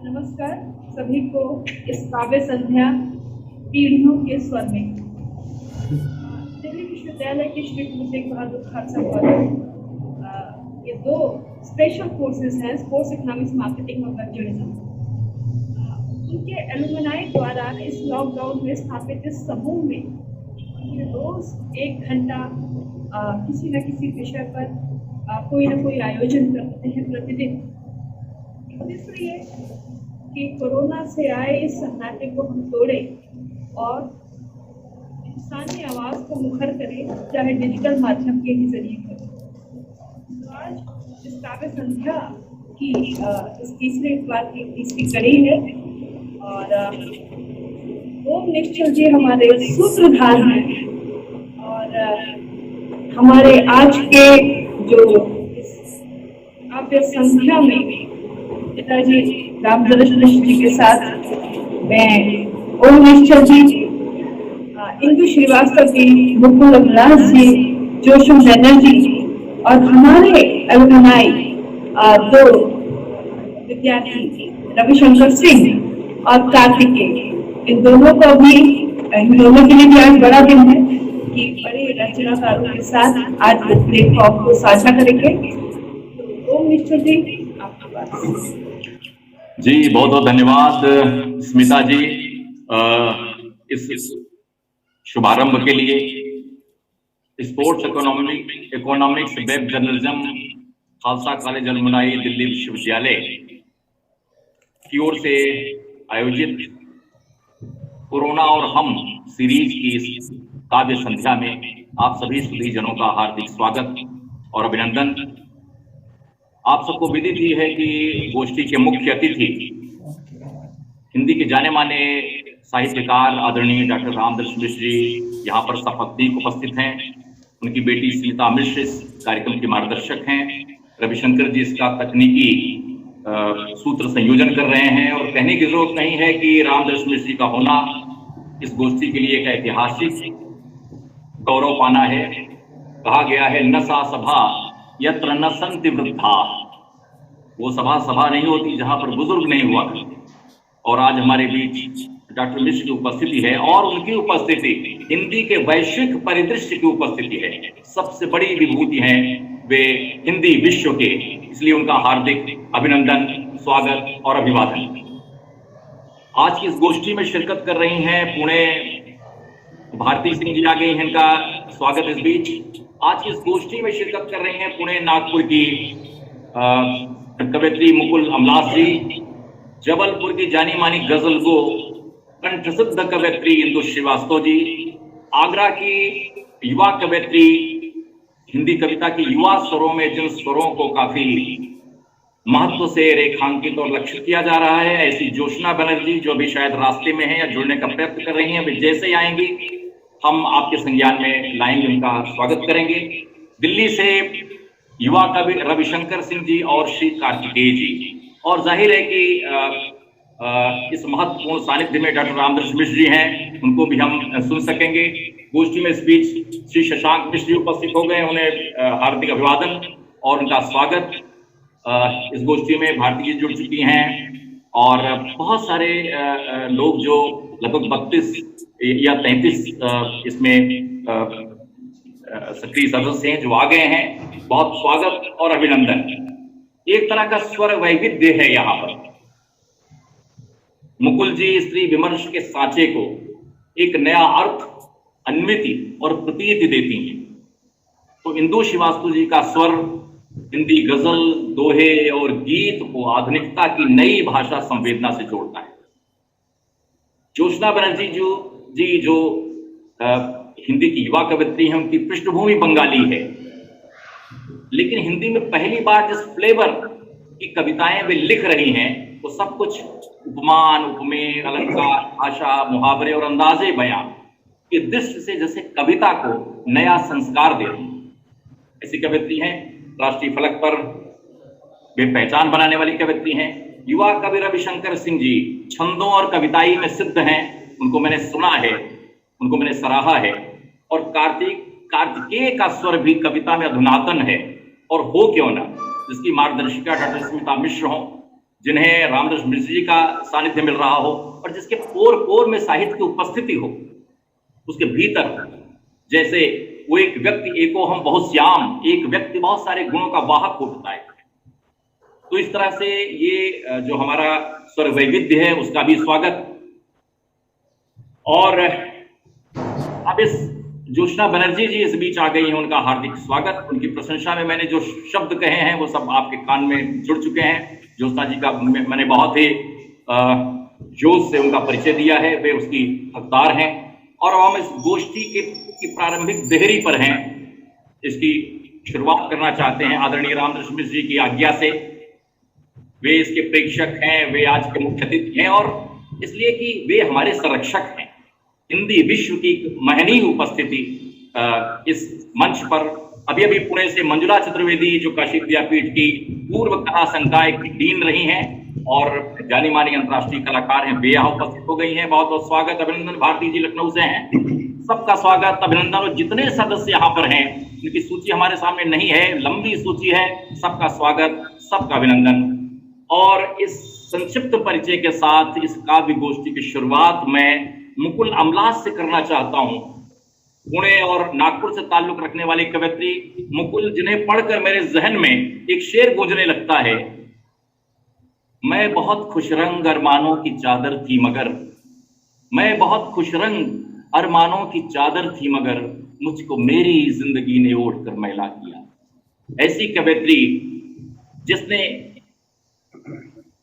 नमस्कार सभी को इस काव्य संध्या पीढ़ियों के स्वर में। दिल्ली विश्वविद्यालय के श्री गुरु तेग बहादुर खालसा कॉलेज ये दो स्पेशल कोर्सेज हैं, स्पोर्ट्स इकोनॉमिक्स, मार्केटिंग और कल्चरलिज्म। उनके एलुमनाई द्वारा इस लॉकडाउन में स्थापित इस समूह में रोज 1 घंटा किसी न किसी विषय पर कोई न कोई आयोजन करते हैं प्रतिदिन। इसलिए कि कोरोना से आए इस सन्नाटे को हम तोड़ें और इंसानी आवाज़ को मुखर करें, चाहे डिजिटल माध्यम के ही जरिए करें। तो आज इस काव्य संध्या की इस तीसरे इतवार की तीसरी कड़ी है और ओम निश्चल जी हमारे सूत्रधार हैं और हमारे आज के जो काव्य संध्या में पिताजी रामदर्शन मिश्र जी के साथ मैं ओम निश्चल जी, इंदु श्रीवास्तव जी, मुकुल अमलास जी, जोशम बनर्जी और हमारे एलुमनाई 2 विद्यार्थी रविशंकर सिंह और कार्तिकेय, इन दोनों के लिए भी आज बड़ा दिन है कि बड़े रचनाकारों के साथ आज वो प्लेटफॉर्म को साझा करेंगे। तो ओम निश्चल जी आपके पास। जी बहुत बहुत धन्यवाद स्मिता जी इस शुभारंभ के लिए। Sports economics web journalism Khalsa college alumni Delhi विश्वविद्यालय की ओर से आयोजित कोरोना और हम सीरीज की इस काव्य संध्या में आप सभी सुधीजनों का हार्दिक स्वागत और अभिनंदन। आप सबको विदित ही है कि गोष्ठी के मुख्य अतिथि हिंदी के जाने माने साहित्यकार आदरणीय डॉक्टर रामदर्शन मिश्र जी यहाँ पर सपत्नीक उपस्थित हैं। उनकी बेटी स्मिता मिश्र इस कार्यक्रम के मार्गदर्शक हैं। रविशंकर जी इसका तकनीकी सूत्र संयोजन कर रहे हैं और कहने की जरूरत नहीं है कि रामदर्शन मिश्र जी का होना इस गोष्ठी के लिए एक ऐतिहासिक गौरव पाना है। कहा गया है न सा सभा यत्र न संति वृद्धा, वो सभा नहीं होती जहां पर बुजुर्ग नहीं हुआ करते। और आज हमारे बीच डॉक्टर मिश्र की उपस्थिति है और उनकी उपस्थिति हिंदी के वैश्विक परिदृश्य की उपस्थिति है। सबसे बड़ी विभूति हैं वे हिंदी विश्व के, इसलिए उनका हार्दिक अभिनंदन, स्वागत और अभिवादन। आज की इस गोष्ठी में शिरकत कर रही हैं पुणे भारती सिंह जी आ गई हैं, इनका स्वागत इस बीच। आज की इस गोष्ठी में शिरकत कर रही हैं पुणे नागपुर की कवयित्री मुकुल अमलास जी, जबलपुर की जानी मानी गजल गो कंठसिद्ध कवयित्री इंदु श्रीवास्तव जी, आगरा की युवा कवयित्री, हिंदी कविता की युवा स्वरों में जिन स्वरों को काफी महत्व से रेखांकित और लक्षित किया जा रहा है, ऐसी जोशना बनर्जी जो अभी शायद रास्ते में है या जुड़ने का प्रयत्न कर रही हैं, वे जैसे ही आएंगी हम आपके संज्ञान में लाएंगे, उनका स्वागत करेंगे। दिल्ली से युवा कवि रविशंकर सिंह जी और श्री कार्तिकेय जी, और जाहिर है कि इस महत्वपूर्ण सानिध्य में डॉक्टर रामदर्शन मिश्र जी हैं, उनको भी हम सुन सकेंगे। गोष्ठी में स्पीच श्री शशांक मिश्र जी उपस्थित हो गए, उन्हें हार्दिक अभिवादन और उनका स्वागत। इस गोष्ठी में भारती जी जुड़ चुकी हैं और बहुत सारे लोग जो लगभग 32 या 33 इसमें सक्रिय सदस्य हैं जो आ गए हैं, बहुत स्वागत और अभिनंदन। एक तरह का स्वर वैविध्य है यहाँ पर। मुकुल जी स्त्री विमर्श के सांचे को एक नया अर्थ, अन्विति और प्रतीति देती हैं, तो इंदु श्रीवास्तव जी का स्वर हिंदी गजल, दोहे और गीत को आधुनिकता की नई भाषा संवेदना से जोड़ता है। जोशना बनर्जी जी जो हिंदी की युवा कवयित्री हैं, उनकी पृष्ठभूमि बंगाली है, लेकिन हिंदी में पहली बार जिस फ्लेवर की कविताएं वे लिख रही हैं वो सब कुछ उपमान, उपमेय, अलंकार, भाषा, मुहावरे और अंदाजे बयां के दृश्य से जैसे कविता को नया संस्कार दे रही हैं। ऐसी कवयित्री हैं। राष्ट्रीय फलक पर वे पहचान बनाने वाली कवयित्री हैं। युवा कवि रविशंकर सिंह जी छंदों और कविताई में सिद्ध हैं, उनको मैंने सुना है, उनको मैंने सराहा है। और कार्तिकेय का स्वर भी कविता में अधुनातन है, और हो क्यों ना, जिसकी मार्गदर्शिका डॉक्टर स्मिता मिश्र हों, जिन्हें रामदास मिश्र जी का सानिध्य मिल रहा हो और जिसके पोर पोर में साहित्य की उपस्थिति हो, उसके भीतर जैसे वो एक व्यक्ति एको हम बहुश्याम, एक व्यक्ति बहुत सारे गुणों का वाहक उठता है। तो इस तरह से ये जो हमारा स्वर वैविध्य है उसका भी स्वागत। और अब इस ज्योत्सना बनर्जी जी इस बीच आ गई हैं, उनका हार्दिक स्वागत। उनकी प्रशंसा में मैंने जो शब्द कहे हैं वो सब आपके कान में जुड़ चुके हैं। ज्योत्सना जी का मैंने बहुत ही जोश से उनका परिचय दिया है, वे उसकी हकदार हैं। और हम इस गोष्ठी की प्रारंभिक देहरी पर हैं, इसकी शुरुआत करना चाहते हैं आदरणीय रामदास मिश्र जी की आज्ञा से। वे इसके प्रेक्षक हैं, वे आज के मुख्य अतिथि हैं, और इसलिए कि वे हमारे संरक्षक हैं। हिंदी विश्व की महनीय उपस्थिति इस मंच पर। अभी अभी पुणे से मंजुला चतुर्वेदी जो काशी विद्यापीठ की पूर्व कला संकाय की डीन रही हैं और जानी मानी अंतर्राष्ट्रीय कलाकार हैं, वे यहाँ उपस्थित हो गई हैं। बहुत बहुत स्वागत, अभिनंदन। भारती जी लखनऊ से हैं, सबका स्वागत, अभिनंदन। और जितने सदस्य यहाँ पर हैं, उनकी सूची हमारे सामने नहीं है, लंबी सूची है, सबका स्वागत, सबका अभिनंदन। और इस संक्षिप्त परिचय के साथ इस काव्य गोष्ठी की शुरुआत मैं मुकुल अमलास से करना चाहता हूं। पुणे और नागपुर से ताल्लुक रखने वाली कवयित्री मुकुल, जिन्हें पढ़कर मेरे जहन में एक शेर गूंजने लगता है। मैं बहुत खुशरंग अरमानों की चादर थी मगर, मैं बहुत खुशरंग अरमानों की चादर थी मगर, मुझको मेरी जिंदगी ने ओढ़ कर मैला किया। ऐसी कवयित्री जिसने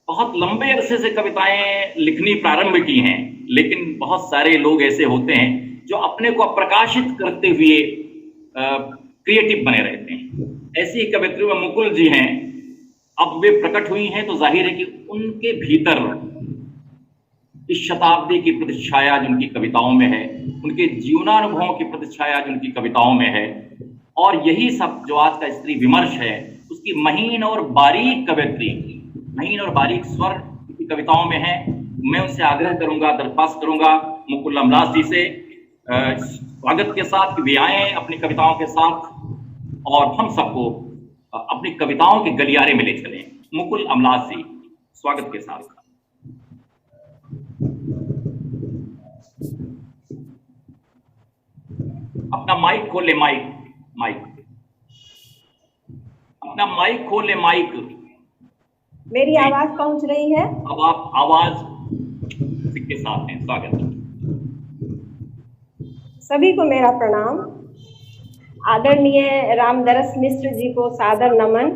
बहुत लंबे अरसे से कविताएं लिखनी प्रारंभ की हैं, लेकिन बहुत सारे लोग ऐसे होते हैं जो अपने को प्रकाशित करते हुए क्रिएटिव बने रहते हैं। ऐसी कवयित्री में मुकुल जी हैं। अब वे प्रकट हुई हैं तो जाहिर है कि उनके भीतर इस शताब्दी की प्रतिछाया जिनकी कविताओं में है, उनके जीवनानुभवों की प्रतिछाया जिनकी कविताओं में है, और यही सब जो आज का स्त्री विमर्श है उसकी महीन और बारीक कवयित्री, महीन और बारीक स्वर की कविताओं में है। मैं उनसे आग्रह करूंगा, दरख्वास्त करूंगा मुकुल अमलास जी से स्वागत के साथ कि वे आए अपनी कविताओं के साथ और हम सबको अपनी कविताओं के गलियारे में ले चलें। मुकुल अमलास जी, स्वागत के साथ। अपना माइक खोल ले, माइक अपना माइक खोल ले, माइक। मेरी आवाज पहुंच रही है? अब आप आवाज के साथ हैं, स्वागत। सभी को मेरा प्रणाम। आदरणीय रामदास मिश्र जी को सादर नमन।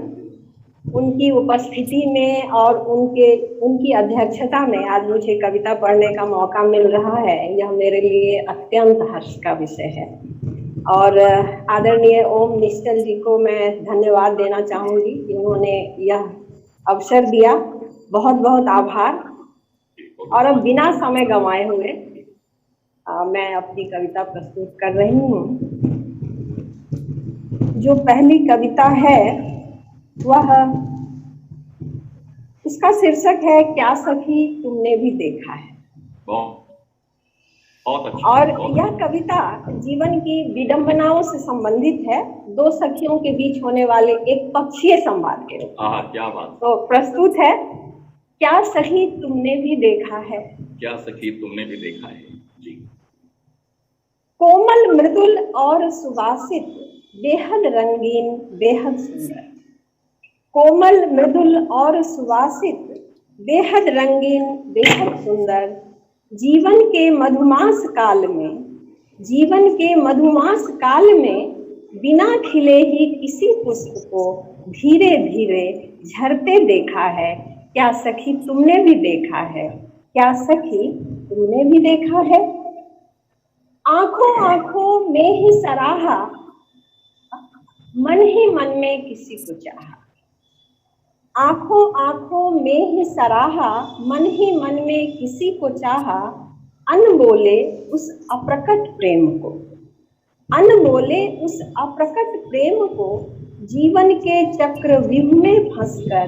उनकी उपस्थिति में और उनकी अध्यक्षता में आज मुझे कविता पढ़ने का मौका मिल रहा है, यह मेरे लिए अत्यंत हर्ष का विषय है। और आदरणीय ओम निश्चल जी को मैं धन्यवाद देना चाहूंगी कि उन्होंने यह अवसर दिया। बहुत बहुत आभार। और अब बिना समय गंवाए हुए मैं अपनी कविता प्रस्तुत कर रही हूँ। जो पहली कविता है वह, उसका शीर्षक है क्या सखी तुमने भी देखा है। बहुत अच्छा। और यह कविता जीवन की विडंबनाओं से संबंधित है, दो सखियों के बीच होने वाले एक पक्षीय संवाद के रूप में। क्या बात। तो प्रस्तुत है क्या सखी तुमने भी देखा है। क्या सखी तुमने भी देखा है जी। कोमल मृदुल और सुवासित, बेहद रंगीन, बेहद सुंदर। कोमल मृदुल और सुवासित, बेहद रंगीन, बेहद सुंदर। जीवन के मधुमास काल में, जीवन के मधुमास काल में बिना खिले ही किसी पुष्प को धीरे धीरे झरते देखा है। क्या सखी तुमने भी देखा है। क्या सखी तुमने भी देखा है। आंखों आंखों में ही सराहा, मन ही मन में किसी को चाहा। आंखों आंखों में ही सराहा, मन ही मन में किसी को चाहा। अनमोले उस अप्रकट प्रेम को, अनमोले उस अप्रकट प्रेम को जीवन के चक्रव्यूह में फंसकर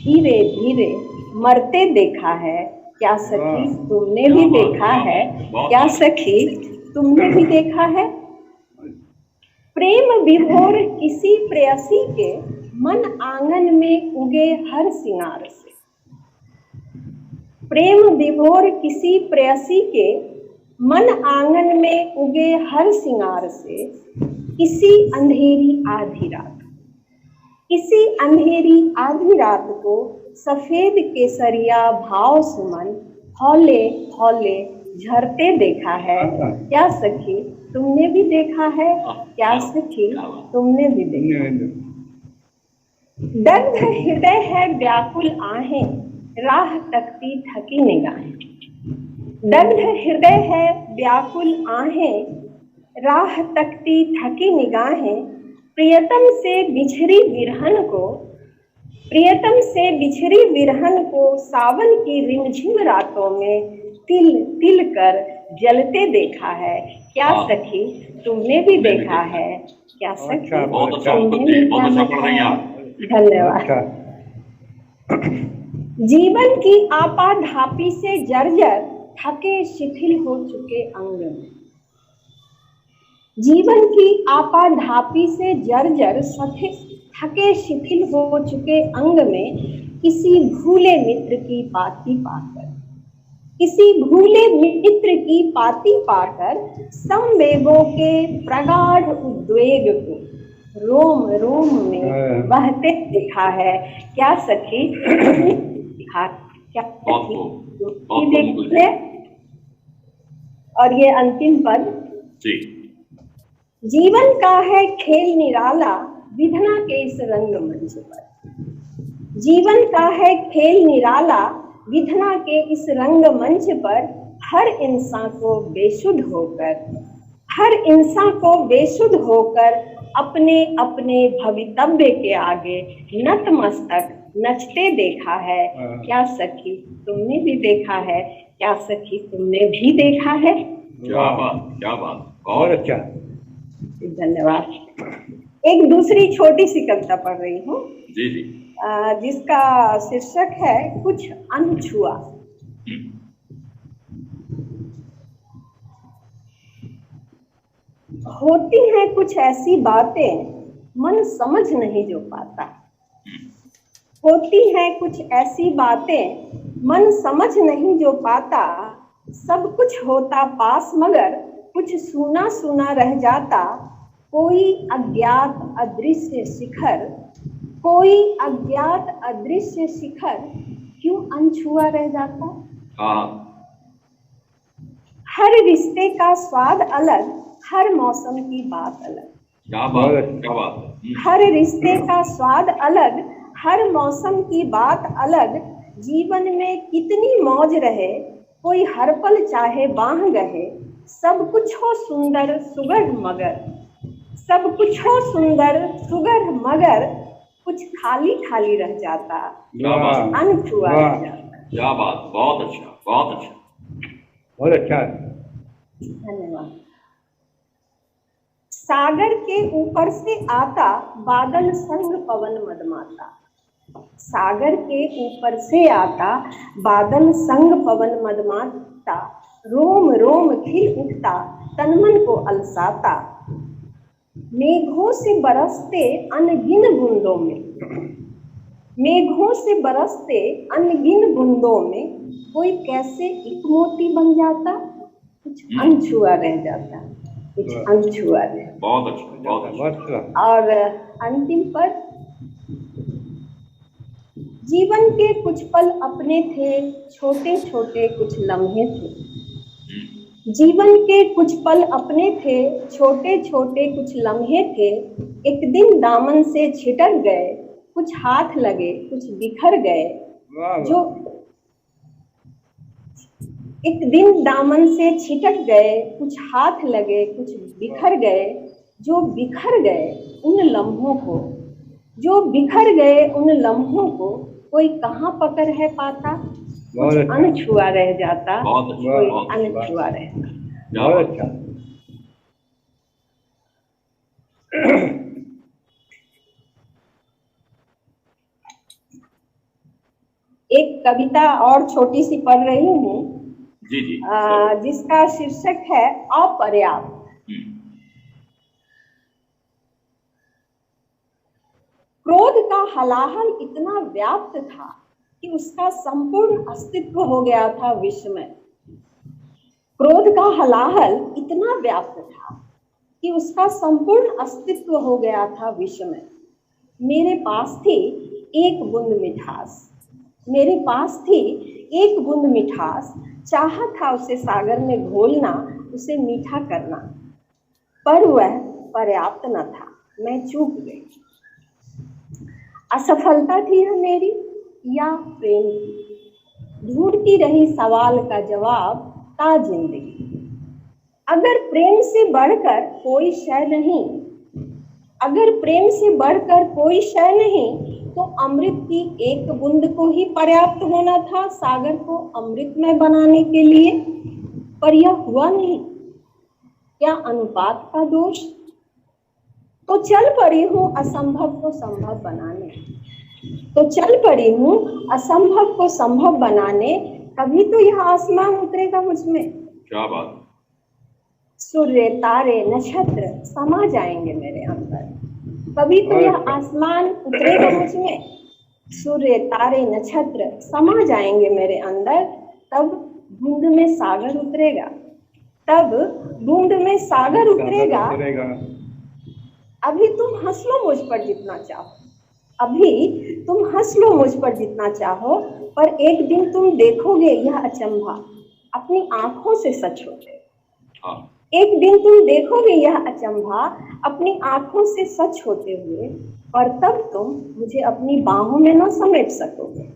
धीरे धीरे मरते देखा है। क्या सखी तुमने भी देखा है। क्या सखी तुमने भी देखा है। प्रेम विभोर किसी प्रेयसी के मन आंगन में उगे हर सिंगार से। प्रेम विभोर किसी प्रेयसी के मन आंगन में उगे हर सिंगार से, किसी अंधेरी आधी रात, किसी अंधेरी आधी रात को सफेद केसरिया भाव सुमन हौले हौले झरते देखा है। क्या सखी तुमने भी देखा है? क्या सखी तुमने भी देखा? दग्ध हृदय है व्याकुल आहें, राह तकती थकी निगाहें। दग्ध हृदय है व्याकुल आहें, राह तकती थकी निगाहें। प्रियतम से बिछड़ी विरहन को, प्रियतम से बिछड़ी विरहन को सावन की रिमझिम रातों में तिल तिल कर जलते देखा है। क्या सखी तुमने भी देखा है? क्या सखी बहुत अच्छा, तुमने भी बहुत अच्छा पढ़ रही हैं आप। धन्यवाद। जीवन की आपाधापी से जर्जर थके शिथिल हो चुके अंग में, जीवन की आपाधापी से जर्जर थके शिथिल हो चुके अंग में किसी भूले मित्र की पाती पाकर, किसी भूले मित्र की पाती पाकर संवेगों के प्रगाढ़ उद्वेग को रोम रोम में बहते दिखा है। क्या सखी दिखा? क्या देखते? और ये अंतिम पद जी। जीवन का है खेल निराला विधना के इस रंगमंच पर, जीवन का है खेल निराला विधना के इस रंगमंच पर। हर इंसान को बेसुध होकर, हर इंसान को बेसुध होकर अपने अपने भवितव्य के आगे नतमस्तक नचते देखा है। क्या सखी तुमने भी देखा है? क्या सखी तुमने भी देखा है? क्या बात, क्या बात, बहुत अच्छा। धन्यवाद। एक दूसरी छोटी सी कविता पढ़ रही हूँ जी जी, जिसका शीर्षक है कुछ अनछुआ। होती हैं कुछ ऐसी बातें मन समझ नहीं जो पाता, होती हैं कुछ ऐसी बातें मन समझ नहीं जो पाता। सब कुछ होता पास मगर कुछ सूना सूना रह जाता। कोई अज्ञात अदृश्य शिखर, कोई अज्ञात अदृश्य शिखर क्यों अनछुआ रह जाता। हर रिश्ते का स्वाद अलग, हर मौसम की बात अलग। क्या बात, क्या बात। हर रिश्ते का स्वाद अलग, हर मौसम की बात अलग। जीवन में कितनी मौज रहे, कोई हर पल चाहे बांह गहे। सब कुछ हो सुंदर सुगढ़ मगर, सब कुछ हो सुंदर सुगढ़ मगर कुछ खाली खाली रह जाता, अनछुआ रह जाता। क्या बात, बहुत अच्छा, बहुत अच्छा, बहुत अच्छा। धन्यवाद। सागर के ऊपर से आता बादल संग पवन मदमाता, सागर के ऊपर से आता बादल संग पवन मदमाता। रोम रोम खिल उठता तन मन को अलसाता। मेघों से बरसते अनगिन बूंदों में, मेघों से बरसते अनगिन बूंदों में कोई कैसे एक मोती बन जाता। कुछ अनछुआ रह जाता, कुछ अनछुआ रह। बहुत अच्छा, बहुत अच्छा। और अंतिम पद, जीवन के कुछ पल अपने थे, छोटे छोटे कुछ लम्हे थे। जीवन के कुछ पल अपने थे, छोटे छोटे कुछ लम्हे थे। एक दिन दामन से छिटक गए, कुछ हाथ लगे कुछ बिखर गए। जो एक दिन दामन से छिटक गए, कुछ हाथ लगे कुछ बिखर गए। जो बिखर गए उन लम्हों को, जो बिखर गए उन लम्हों को कोई कहाँ पकड़ है पाता। कुछ अनछुआ रह जाता, कोई अनछुआ रह जाता। बहुत अच्छा। एक कविता और छोटी सी पढ़ रही हूँ जी जी, जिसका शीर्षक है अपर्याप्त। क्रोध का हलाहल इतना व्याप्त था, कि उसका संपूर्ण अस्तित्व हो गया था विश्व में। क्रोध का हलाहल इतना व्याप्त था कि उसका संपूर्ण अस्तित्व हो गया था विश्व में। मेरे पास थी एक बूंद मिठास, मेरे पास थी एक बूंद मिठास, चाहा था उसे सागर में घोलना, उसे मीठा करना, पर वह पर्याप्त न था, मैं चूक गई। असफलता थी यह मेरी या प्रेम की? ढूंढती रही सवाल का जवाब ता जिंदगी। अगर प्रेम से बढ़कर कोई शय नहीं, अगर प्रेम से बढ़कर कोई शय नहीं, तो अमृत की एक बूंद को ही पर्याप्त होना था सागर को अमृतमय बनाने के लिए, पर यह हुआ नहीं। क्या अनुपात का दोष? तो चल पड़ी हूँ असंभव को संभव बनाने, तो चल पड़ी हूँ असंभव को संभव बनाने, कभी तो यह आसमान उतरेगा मुझमें। क्या बात। सूर्य तारे नक्षत्र समा जाएंगे मेरे अंदर, कभी तो यह आसमान उतरेगा मुझमें। सूर्य तारे नक्षत्र समा जाएंगे मेरे अंदर, तब बूंद में सागर उतरेगा, तब बूंद में सागर उतरेगा। अभी तुम हंस लो मुझ पर जितना चाहो, अभी तुम हंस लो मुझ पर जितना चाहो, पर एक दिन तुम देखोगे यह अचंभा अपनी आंखों से सच होते। एक दिन तुम देखोगे यह अचंभा अपनी आंखों से सच होते हुए, और तब तुम मुझे अपनी बाहों में न समेट सकोगे।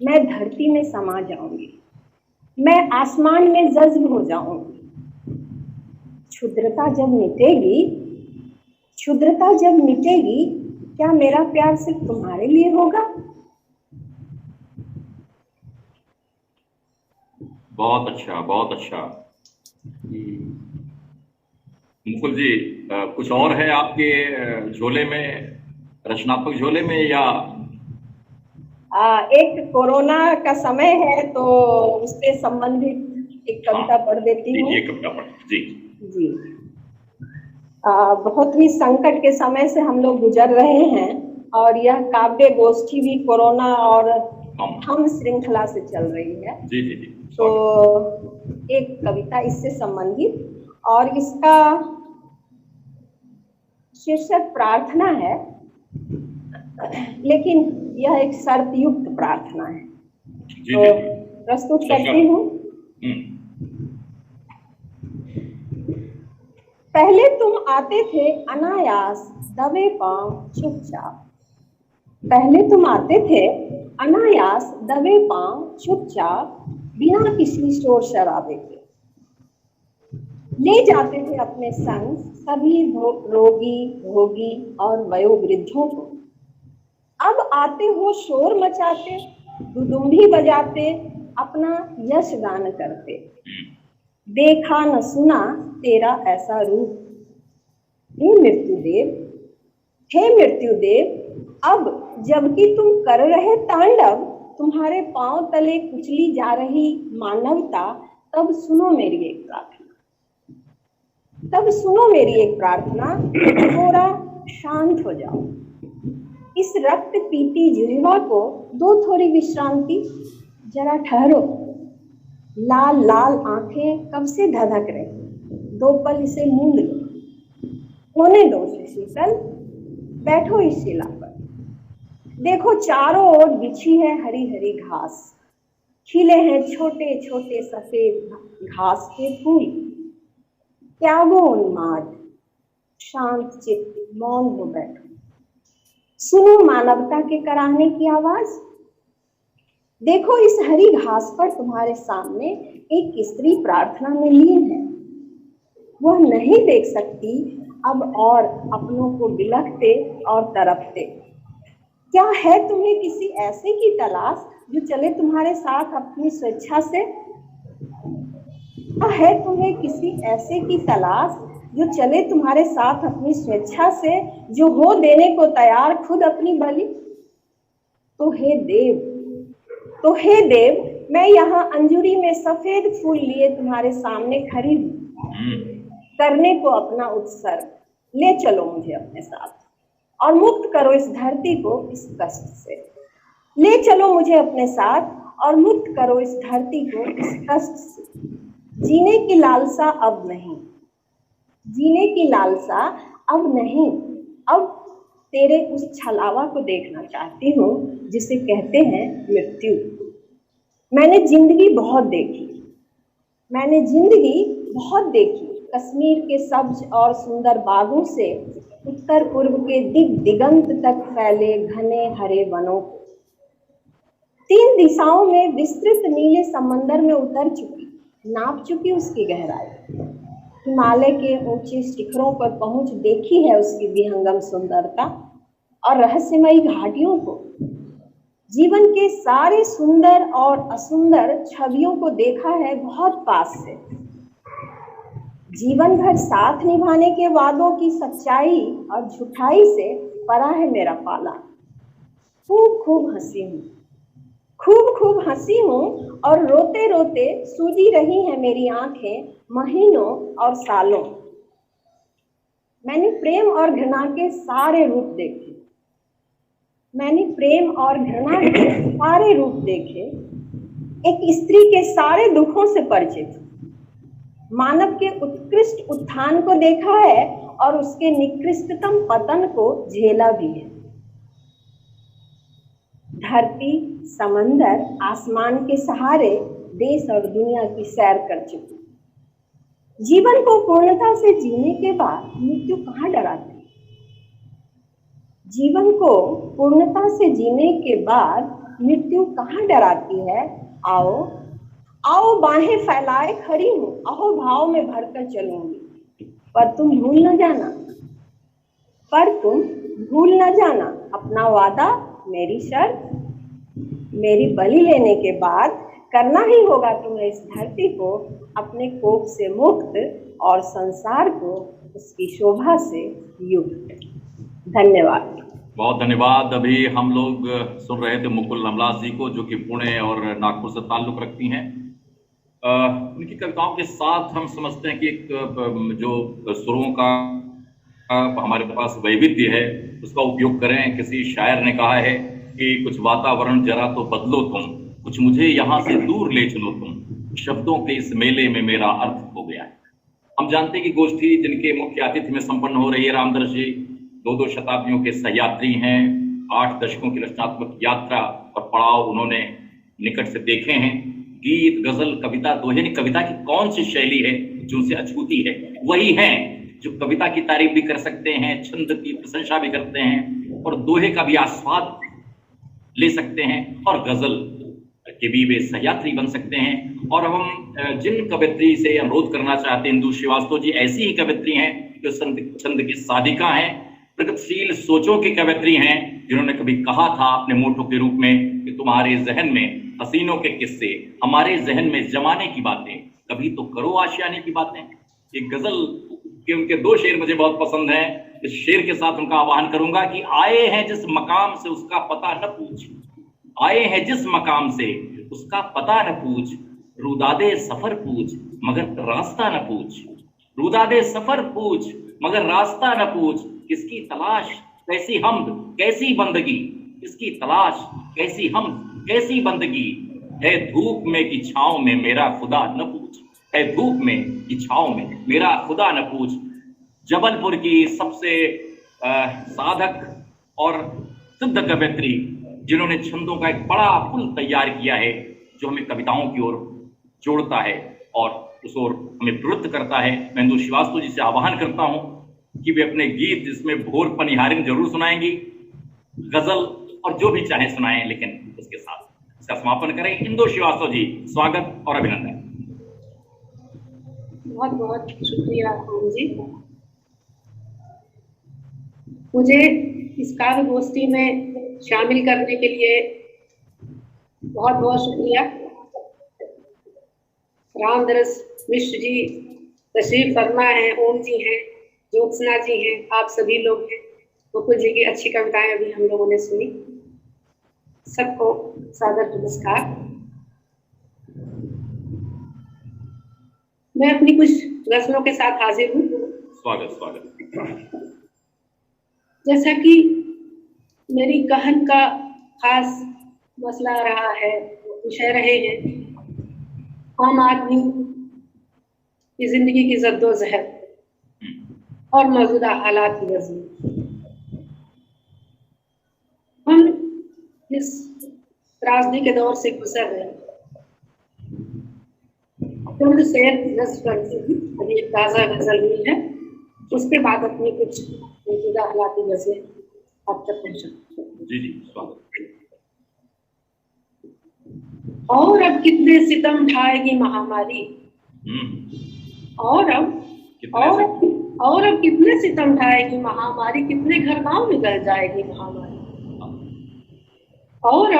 मैं धरती में समा जाऊंगी, मैं आसमान में जज्ब हो जाऊंगी। क्षुद्रता जब मिटेगी, क्षुद्रता जब मिटेगी, क्या मेरा प्यार सिर्फ तुम्हारे लिए होगा? बहुत अच्छा, बहुत अच्छा। मुकुल जी, कुछ और है आपके झोले में, रचनात्मक झोले में, या एक कोरोना का समय है तो उससे संबंधित एक कविता पढ़ देती हूँ। ये कविता पढ़ जी। जी, बहुत ही संकट के समय से हम लोग गुजर रहे हैं, और यह काव्य गोष्ठी भी कोरोना और हम श्रृंखला से चल रही है। जी जी जी। तो एक कविता इससे संबंधित, और इसका शीर्षक प्रार्थना है, लेकिन यह एक शर्त युक्त प्रार्थना है। तो प्रस्तुत करती हूँ। पहले तुम आते थे अनायास दबे पांव चुपचाप, पहले तुम आते थे अनायास दबे पांव चुपचाप, बिना किसी शोर शराबे के। ले जाते थे अपने संग सभी रोगी भोगी और वयोवृद्धों को। अब आते हो शोर मचाते, दुदुम्भी बजाते, अपना यश गान करते। देखा न सुना तेरा ऐसा रूप, हे मृत्युदेव, हे मृत्युदेव। अब जबकि तुम कर रहे तांडव, तुम्हारे पांव तले कुचली जा रही मानवता, तब सुनो मेरी एक प्रार्थना, तब सुनो मेरी एक प्रार्थना, थोड़ा शांत हो जाओ। इस रक्त पीती जिह्वा को दो थोड़ी विश्रांति, जरा ठहरो। लाल लाल आंखें कब से धधक रही, दो पल इसे मूंद लो। होने दो उसे शीतल, बैठो इस शिला पर। देखो चारों ओर बिछी है हरी हरी घास, खिले हैं छोटे छोटे सफेद घास के फूल। त्यागो उन्माद, शांत चित्त मौन हो बैठो। सुनो मानवता के कराहने की आवाज। देखो इस हरी घास पर तुम्हारे सामने एक स्त्री प्रार्थना में लीन है। वह नहीं देख सकती अब और अपनों को बिलखते और तड़पते। क्या है तुम्हें किसी ऐसे की तलाश जो चले तुम्हारे साथ अपनी स्वेच्छा से? क्या है तुम्हें किसी ऐसे की तलाश जो चले तुम्हारे साथ अपनी स्वेच्छा से, जो हो देने को तैयार खुद अपनी बलि? तो हे देव, तो हे देव, मैं यहाँ अंजुरी में सफेद फूल लिए तुम्हारे सामने खड़ी हूँ। करने को अपना उत्सर्ग, ले चलो मुझे अपने साथ और मुक्त करो इस धरती को इस कष्ट से। ले चलो मुझे अपने साथ और मुक्त करो इस धरती को इस कष्ट से। जीने की लालसा अब नहीं, जीने की लालसा अब नहीं। अब तेरे उस छलावा को देखना चाहती हूँ जिसे कहते हैं मृत्यु। मैंने जिंदगी बहुत देखी, मैंने जिंदगी बहुत देखी। कश्मीर के सब्ज और सुंदर बागों से उत्तर पूर्व के दिगंत तक फैले घने हरे वनों को, 3 दिशाओं में विस्तृत नीले समंदर में उतर चुकी, नाप चुकी उसकी गहराई। हिमालय के ऊंचे शिखरों पर पहुंच देखी है उसकी विहंगम सुंदरता और रहस्यमयी घाटियों को। जीवन के सारे सुंदर और असुंदर छवियों को देखा है बहुत पास से। जीवन भर साथ निभाने के वादों की सच्चाई और झूठाई से परा है मेरा पाला। खूब खूब हंसी हूँ, खूब खूब हंसी हूँ और रोते रोते सूजी रही हैं मेरी आंखें महीनों और सालों। मैंने प्रेम और घृणा के सारे रूप देखे, मैंने प्रेम और घृणा के सारे रूप देखे। एक स्त्री के सारे दुखों से परिचित, मानव के उत्कृष्ट उत्थान को देखा है और उसके निकृष्टतम पतन को झेला भी है। धरती, समंदर, आसमान के सहारे देश और दुनिया की सैर कर चुकी। जीवन को पूर्णता से जीने के बाद मृत्यु कहाँ डराती है? जीवन को पूर्णता से जीने के बाद मृत्यु कहाँ डराती है? आओ आओ बाहें फैलाए खड़ी हूँ, अहो भाव में भरकर चलूंगी। पर तुम भूल न जाना, पर तुम भूल न जाना अपना वादा, मेरी शर्त। मेरी बलि लेने के बाद करना ही होगा तुम्हें इस धरती को अपने कोप से मुक्त और संसार को उसकी शोभा से युक्त। धन्यवाद। बहुत धन्यवाद। अभी हम लोग सुन रहे थे मुकुल अमलास जी को, जो कि पुणे और नागपुर से ताल्लुक रखती हैं। उनकी कविताओं के साथ हम समझते हैं कि एक जो सुरों का हमारे पास वैविध्य है उसका उपयोग करें। किसी शायर ने कहा है कि कुछ वातावरण जरा तो बदलो तुम, कुछ मुझे यहाँ से दूर ले चलो तुम, शब्दों के इस मेले में मेरा अर्थ हो गया है। हम जानते हैं कि गोष्ठी जिनके मुख्य आतिथ्य में संपन्न हो रही है रामदर्शी 2 शताब्दियों के सहयात्री हैं। 8 दशकों की रचनात्मक यात्रा और पड़ाव उन्होंने निकट से देखे हैं। गीत, गजल, कविता, दोहे, कविता की कौन सी शैली है जो उनसे अछूती है? वही है जो कविता की तारीफ भी कर सकते हैं, छंद की प्रशंसा भी करते हैं और दोहे का भी आस्वाद ले सकते हैं और गजल के भी वे सहयात्री बन सकते हैं। और हम जिन कवित्री से अनुरोध करना चाहते हैं, इंदु श्रीवास्तव जी ऐसी ही कवित्री हैं जो छंद की साधिका हैं, प्रगतिशील सोचों की कवित्री हैं, जिन्होंने कभी कहा था अपने मोटो के रूप में कि तुम्हारे जहन में हसीनों के किस्से, हमारे जहन में जमाने की बातें, कभी तो करो आशियाने की बातें। एक गजल के उनके 2 शेर मुझे बहुत पसंद हैं। इस शेर के साथ उनका आह्वान करूंगा कि आए हैं जिस मकाम से उसका पता न पूछ, आए हैं जिस मकाम से उसका पता न पूछ, रुदादे सफर पूछ मगर रास्ता न पूछ, रुदादे सफर पूछ मगर रास्ता न पूछ, किसकी तलाश कैसी हमद कैसी बंदगी, किसकी तलाश कैसी हमद कैसी बंदगी, है धूप में की छांव में मेरा खुदा न पूछ, है धूप में की छांव में मेरा खुदा न पूछ। जबलपुर की सबसे साधक और सिद्ध कवियत्री जिन्होंने छंदों का एक बड़ा पुल तैयार किया है जो हमें कविताओं की ओर जोड़ता है और उस ओर हमें प्रवृत्त करता है। मैं इंदु श्रीवास्तव जी से आह्वान करता हूं कि वे अपने गीत जिसमें भोर पनिहारिन जरूर सुनाएंगी, गजल और जो भी चाहे सुनाएं, लेकिन उसके साथ इसका समापन करें। इंदु श्रीवास्तव जी, स्वागत और अभिनंदन। बहुत बहुत शुक्रिया ओम जी, मुझे इस काव्य गोष्ठी में शामिल करने के लिए बहुत बहुत शुक्रिया। रामदरस मिश्र जी तशरीफ फरमा है, ओम जी हैं, ज्योत्सना जी हैं, आप सभी लोग हैं। मुकुल जी की अच्छी कविताएं अभी हम लोगों ने सुनी। सबको सादर नमस्कार। मैं अपनी कुछ गजलों के साथ हाजिर हूँ। स्वागत स्वागत। जैसा कि मेरी कहन का खास मसला रहा है, विषय रहे हैं आम आदमी की जिंदगी की जद्दोजहद और मौजूदा हालात की वजह। हम इस त्रासदी के दौर से गुजर रहे हैं। कुल शेर नज़्म करती थी, अभी एक ताज़ा गजल हुई है, उसके बाद अपनी कुछ मौजूदा हालात की वजह आप तक पहुँचा। जी जी स्वागत। और अब कितने सितम ढाएगी महामारी, और अब कितने सितम ढाएगी महामारी, कितने घर गांव निकल जाएगी महामारी। और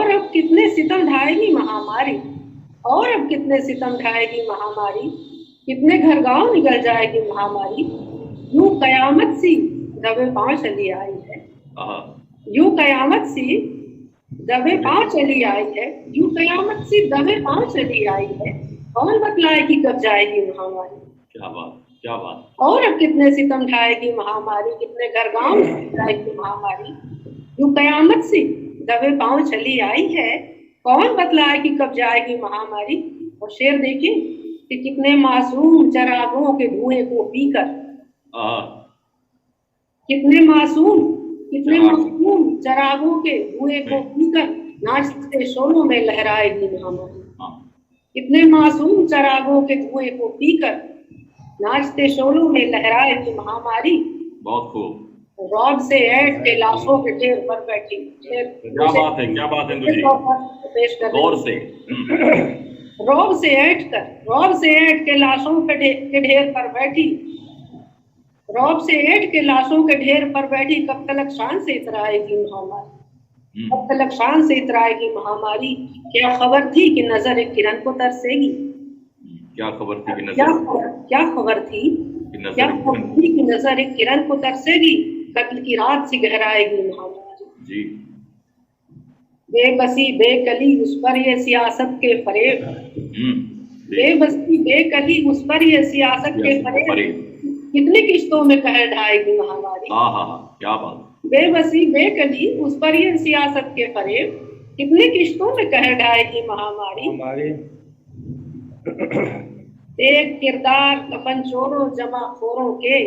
अब कितने सितम ढाएगी महामारी, और अब कितने सितम ढाएगी महामारी, कितने घर गांव निकल जाएगी महामारी। यूं कयामत सी दबे पांव चली आई है, यूं कयामत सी दबे पांव चली आई है, यूं कयामत सी दबे पांव चली आई है। कौन बतलाए कि कब जाएगी महामारी। क्या बात, क्या बात। और अब कितने सितम ढाएगी महामारी, कितने घर गांव जाएगी महामारी। यूं कयामत सी दबे पांव चली आई है, कौन बतलाए कि कब जाएगी महामारी। और शेर देखिए कि कितने मासूम चरागों के धुएं को पीकर, कितने मासूम चरागों के धुएं को पीकर नाचते शोलों में लहराएगी महामारी। कितने मासूम चरागों के धुएं को पीकर नाचते शोलों में लहराएगी महामारी। बहुत खूब। रौब से ऐंठ के लाशों के ढेर पर बैठी, क्या बात है इंदु जी, गौर से। रौब से ऐंठ के लाशों के ढेर पर बैठी, रौब से ऐंठ के लाशों के ढेर पर बैठी। कब तलक शान से इतराएगी महामारी, कब तलक शान से इतराएगी महामारी। क्या खबर थी कि नजर एक किरण को तरसेगी, क्या खबर थी कि नजर एक किरण को तरसेगी। कत्ल की रात सी गहराएगी महामारी। जी। बेबसी बेकली उस पर ये सियासत के फरेब, बेबसी बेकली उस पर ये सियासत के फरेब। कितनी किश्तों में कहर ढाएगी महामारी। क्या बात। बेबसी बेकली उस पर ये सियासत के फरेब, कितनी किश्तों में कहर ढाएगी महामारी। देख किरदार कफन चोरों जमाखोरों के,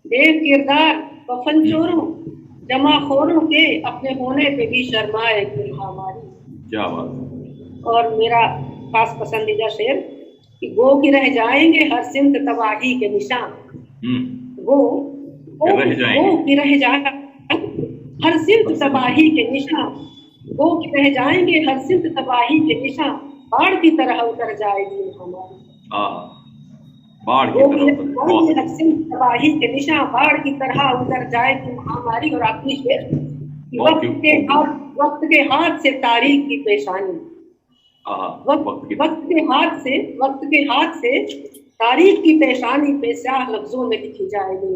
देख किरदार कफन चोरों जमाखोरों के, अपने होने पे भी शर्माएगी महामारी। क्या बात। और मेरा खास पसंदीदा शेर कि गो की रह जाएंगे हर सिमत तबाही के निशान, गो की रह जाएंगे हर सिमत तबाही के निशान, गो की रह जाएंगे हर सिमत तबाही के निशान। बाढ़ की तरह उतर जाएगी महामारी, बाढ़ की तरह तबाही के निशान, बाढ़ की तरह उतर जाएगी महामारी। और आखिरी शेर, वक्त के हाथ से तारीख की पेशानी, वक्त के हाथ से तारीख की पेशानी पे स्याह लफ्जों में लिखी जाएगी,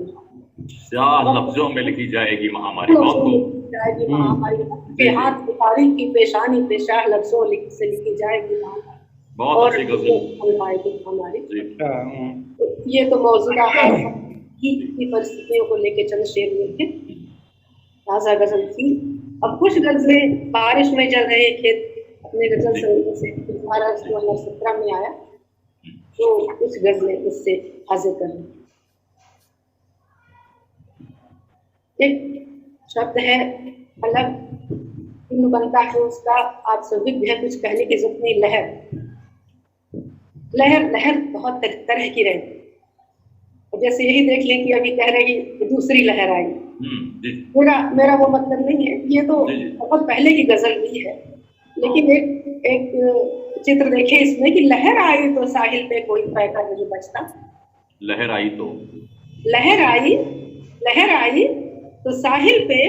स्याह लफ्जों में लिखी जाएगी महामारी। महामारी के हाथ से तारीख की पेशानी पे स्याह लफ्जों से लिखी जाएगी महामारी। बहुत अच्छी गजल हमारी। ये तो मौजूदा की परिस्थितियों को लेके चंद शेर हुए थे, ताज़ा गजल थी। अब कुछ गजलें बारिश में जल रहे खेत अपने गजल संग्रह से 2017 में आया, तो कुछ गजलें इससे हाजिर कर रही। एक शब्द है अलग, बनता है उसका आप सभी है कुछ कहने की जरूरत नहीं। लहर बहुत तरह की रहती है। जैसे यही देख लें कि अभी कह रहे हैं कि दूसरी लहर आई। मेरा वो मतलब नहीं है, ये तो बहुत पहले की गजल भी है। लेकिन एक चित्र देखे इसमें कि लहर आई तो साहिल पे कोई पैकर नहीं बचता, लहर आई तो साहिल पे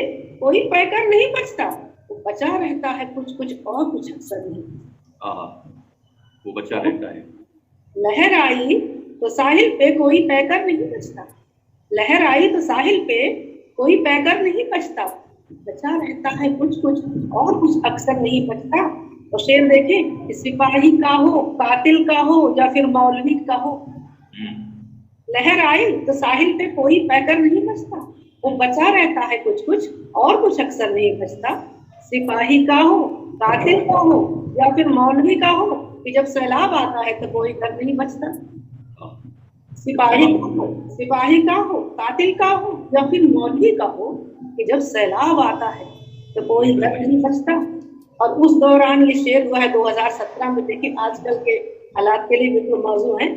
कोई पैकर नहीं बचता, वो बचा रहता है कुछ और कुछ अक्सर नहीं। वो बचा रहता है। लहर आई तो साहिल पे कोई पैकर नहीं बचता, लहर आई तो साहिल पे कोई पैकर नहीं बचता, बचा रहता है कुछ और कुछ अक्सर नहीं बचता। और शेर देखें, सिपाही का हो, कातिल का हो या फिर मौलवी का हो, लहर आई तो साहिल पे कोई पैकर नहीं बचता, वो बचा रहता है कुछ और कुछ अक्सर नहीं बचता। सिपाही का हो, कातिल का हो या फिर मौलवी का हो कि जब सैलाब आता है तो कोई घर नहीं बचता। सिपाही का हो, कातिल का हो या फिर मौलवी का हो कि जब सैलाब आता है तो कोई घर नहीं बचता। और उस दौरान ये शेर हुआ है 2017 में। देखिए आजकल के हालात के लिए बिल्कुल मौजूद है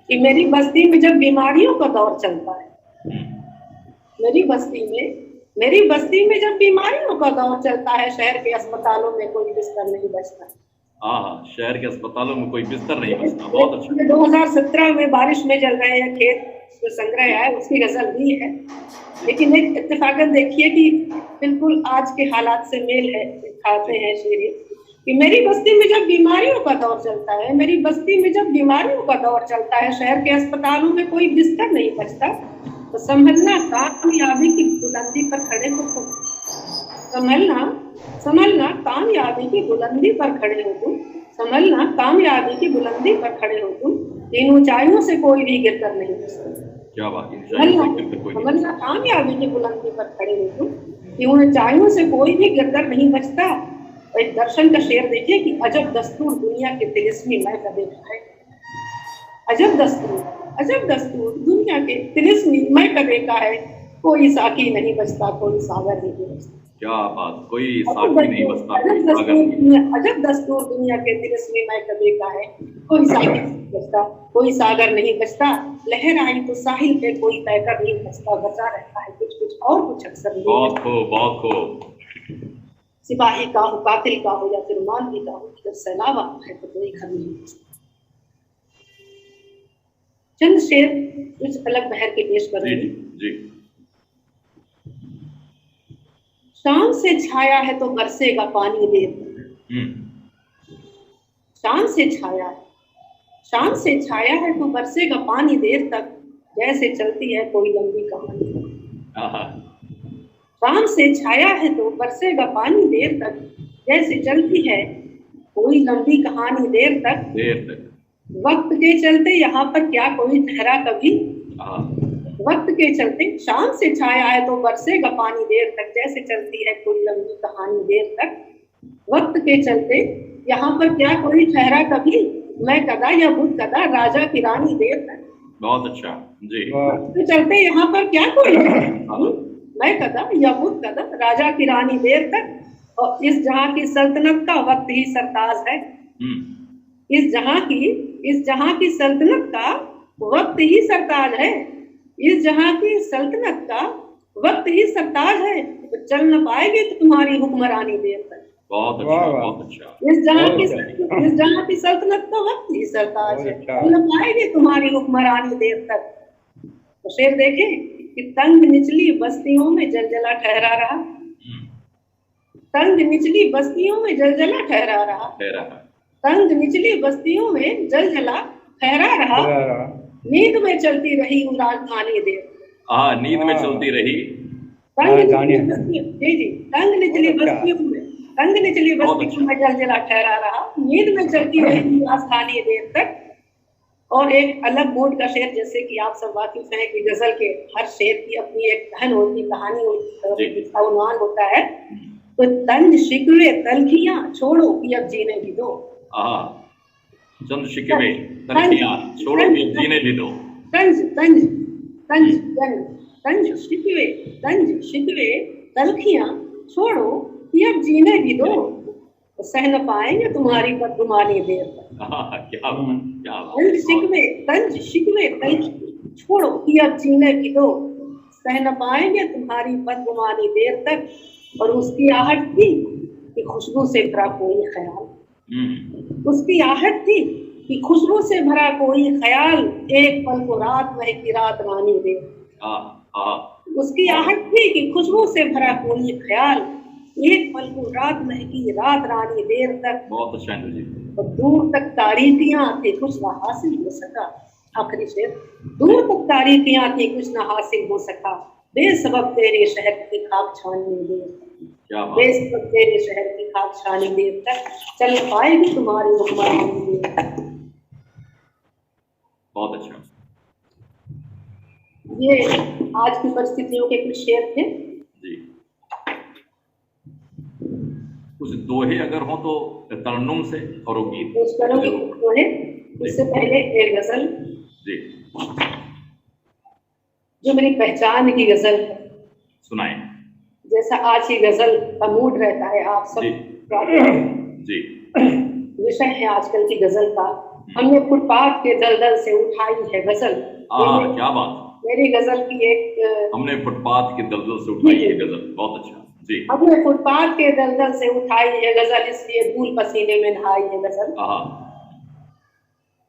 कि मेरी बस्ती में जब बीमारियों का दौर चलता है, मेरी बस्ती में जब बीमारियों का दौर चलता है, शहर के अस्पतालों में कोई बिस्तर नहीं बचता। हाँ, शहर के अस्पतालों में कोई बिस्तर नहीं बचता। बहुत अच्छा। 2017 में बारिश में जल रहे हैं खेत, जो संग्रह है उसकी गजल भी है। लेकिन एक इत्तेफाकन देखिए कि बिल्कुल आज के हालात से मेल है खाते हैं शेर कि मेरी बस्ती में जब बीमारियों का दौर चलता है, मेरी बस्ती में जब बीमारियों का दौर चलता है, शहर के अस्पतालों में कोई बिस्तर नहीं बचता। तो संभलना कामयाबी की बुलंदी पर खड़े हो तुम, संभलना कामयाबी की बुलंदी पर खड़े हो तुम, संभलना कामयाबी की बुलंदी पर खड़े हो तुम, इन ऊंचाइयों से कोई भी गिरकर नहीं बचता। क्या बात है। संभलना कामयाबी की बुलंदी पर खड़े हो तुम, इन ऊंचाइयों से कोई भी गिरकर नहीं बचता। और एक दर्शन का शेर देखिए कि अजब दस्तूर दुनिया के तिलिस्मी मैं का देखा है। अजब दस्तूर दुनिया के तिलिस्मी मैं का देखा है, कोई साकी नहीं बचता, कोई सागर नहीं बचता। क्या बात, कोई साकी नहीं बचता। अजब दस्तूर दुनिया के तिलिस्मी मैं का देखा है, कोई साकी नहीं बचता, कोई सागर नहीं बचता। लहर आई तो साहिल पे कोई पैकर नहीं बचता, बचा रहता है कुछ कुछ और कुछ अक्सर नहीं। बहुत खूब। सिपाही का हो, कातिल का हो या फिर मौलवी का हो, जब सैलाब आता है तो कोई घर नहीं बचता। चंद शेर कुछ अलग बहर के पेश करेंगे। जी। शाम से छाया है तो बरसेगा पानी देर तक। शाम से छाया है तो बरसेगा पानी देर तक, जैसे चलती है कोई लंबी कहानी। शाम से छाया है तो बरसेगा पानी देर तक, जैसे चलती है कोई लंबी कहानी देर तक। वक्त के चलते यहाँ पर क्या कोई ठहरा कभी। वक्त के चलते शाम से छाया है तो बरसेगा पानी देर तक, जैसे चलती है कोई लंबी कहानी देर तक। वक्त के चलते यहाँ पर क्या कोई ठहरा कभी, मैं कदा या बुध कदा राजा की रानी देर तक। बहुत अच्छा जी। वक्त के चलते यहाँ पर क्या कोई मैं कदा या बुध कदा राजा की रानी देर तक। और इस जहाँ की सल्तनत का वक्त ही सरताज है। इस जहाँ की सल्तनत का वक्त ही सरताज है। इस जहाँ की सल्तनत का वक्त ही सरताज है, तो चल न पाएगी तो तुम्हारी हुक्मरानी देर तक। बहुत अच्छा। इस जहाँ की सल्तनत का वक्त ही सरताज है, चल न पाएगी तुम्हारी हुक्मरानी देर तक। तो शेर देखें कि तंग निचली बस्तियों में जलजला ठहरा रहा। तंग निचली बस्तियों में जलजला ठहरा रहा। तंग निचली बस्तियों में जलजला ठहरा रहा। नींद में चलती रही राजधानी देर। नींद में चलती रही। तंग निचली बस्तियों में जलजला ठहरा रहा, नींद में चलती रही राजधानी देर तक। और एक अलग मूड का शेर, जैसे कि आप सब वाकिफ हैं कि गजल के हर शेर की अपनी एक कहन होती, कहानी होती, उन्वान होता है। तो तंज शिकवे तलखियां छोड़ो कि अब जीने भी दो। चंद शिकवे तलखियां छोड़ो कि अब जीने भी दो। तंज शिकवे तलखियां छोड़ो कि अब जीने भी दो, तो सह न पाएंगे तुम्हारी बदगुमानी देर तक। तंज शिकवे तलखियां छोड़ो कि अब जीने भी दो, सह न पाएंगे तुम्हारी बदगुमानी देर तक। और उसकी आहट थी कि खुशबू से भरा कोई ख्याल। उसकी आहट थी कि खुशबू से भरा कोई ख्याल, एक पल को रात महकी रात रानी दे। उसकी आहट थी कि खुशबू से भरा कोई ख्याल, एक पल को रात महकी रात रानी देर तक। बहुत अच्छा जी। और दूर तक तारीफियां थी कुछ ना हासिल हो सका। आखिरी शेर, दूर तक तारीफियां थी कुछ ना हासिल हो सका, बेसबब तेरे शहर की खाक छानने देर तक। बेसबब तेरे शहर की खाक छानने देर तक, चल पाएगी तुम्हारी हुक्मरानी देर तक। बहुत अच्छा। ये आज की परिस्थितियों के कुछ शेर थे जी। कुछ दोहे अगर हो तो तरन्नुम से और वो गीत कुछ करूंगी दोहे। उससे पहले एक गजल जी जो मेरी पहचान की गजल है। सुनाए जैसा आज की गजल का मूड रहता है, आप सब जी विषय है आजकल की गजल का। हमने फुटपाथ के दलदल से उठाई है गजल। क्या बात, मेरी गजल की एक हमने फुटपाथ के दलदल से उठाई है गजल, बहुत अच्छा जी। हमने फुटपाथ के दलदल से उठाई है गजल, इसलिए धूल पसीने में नहाई है गजल।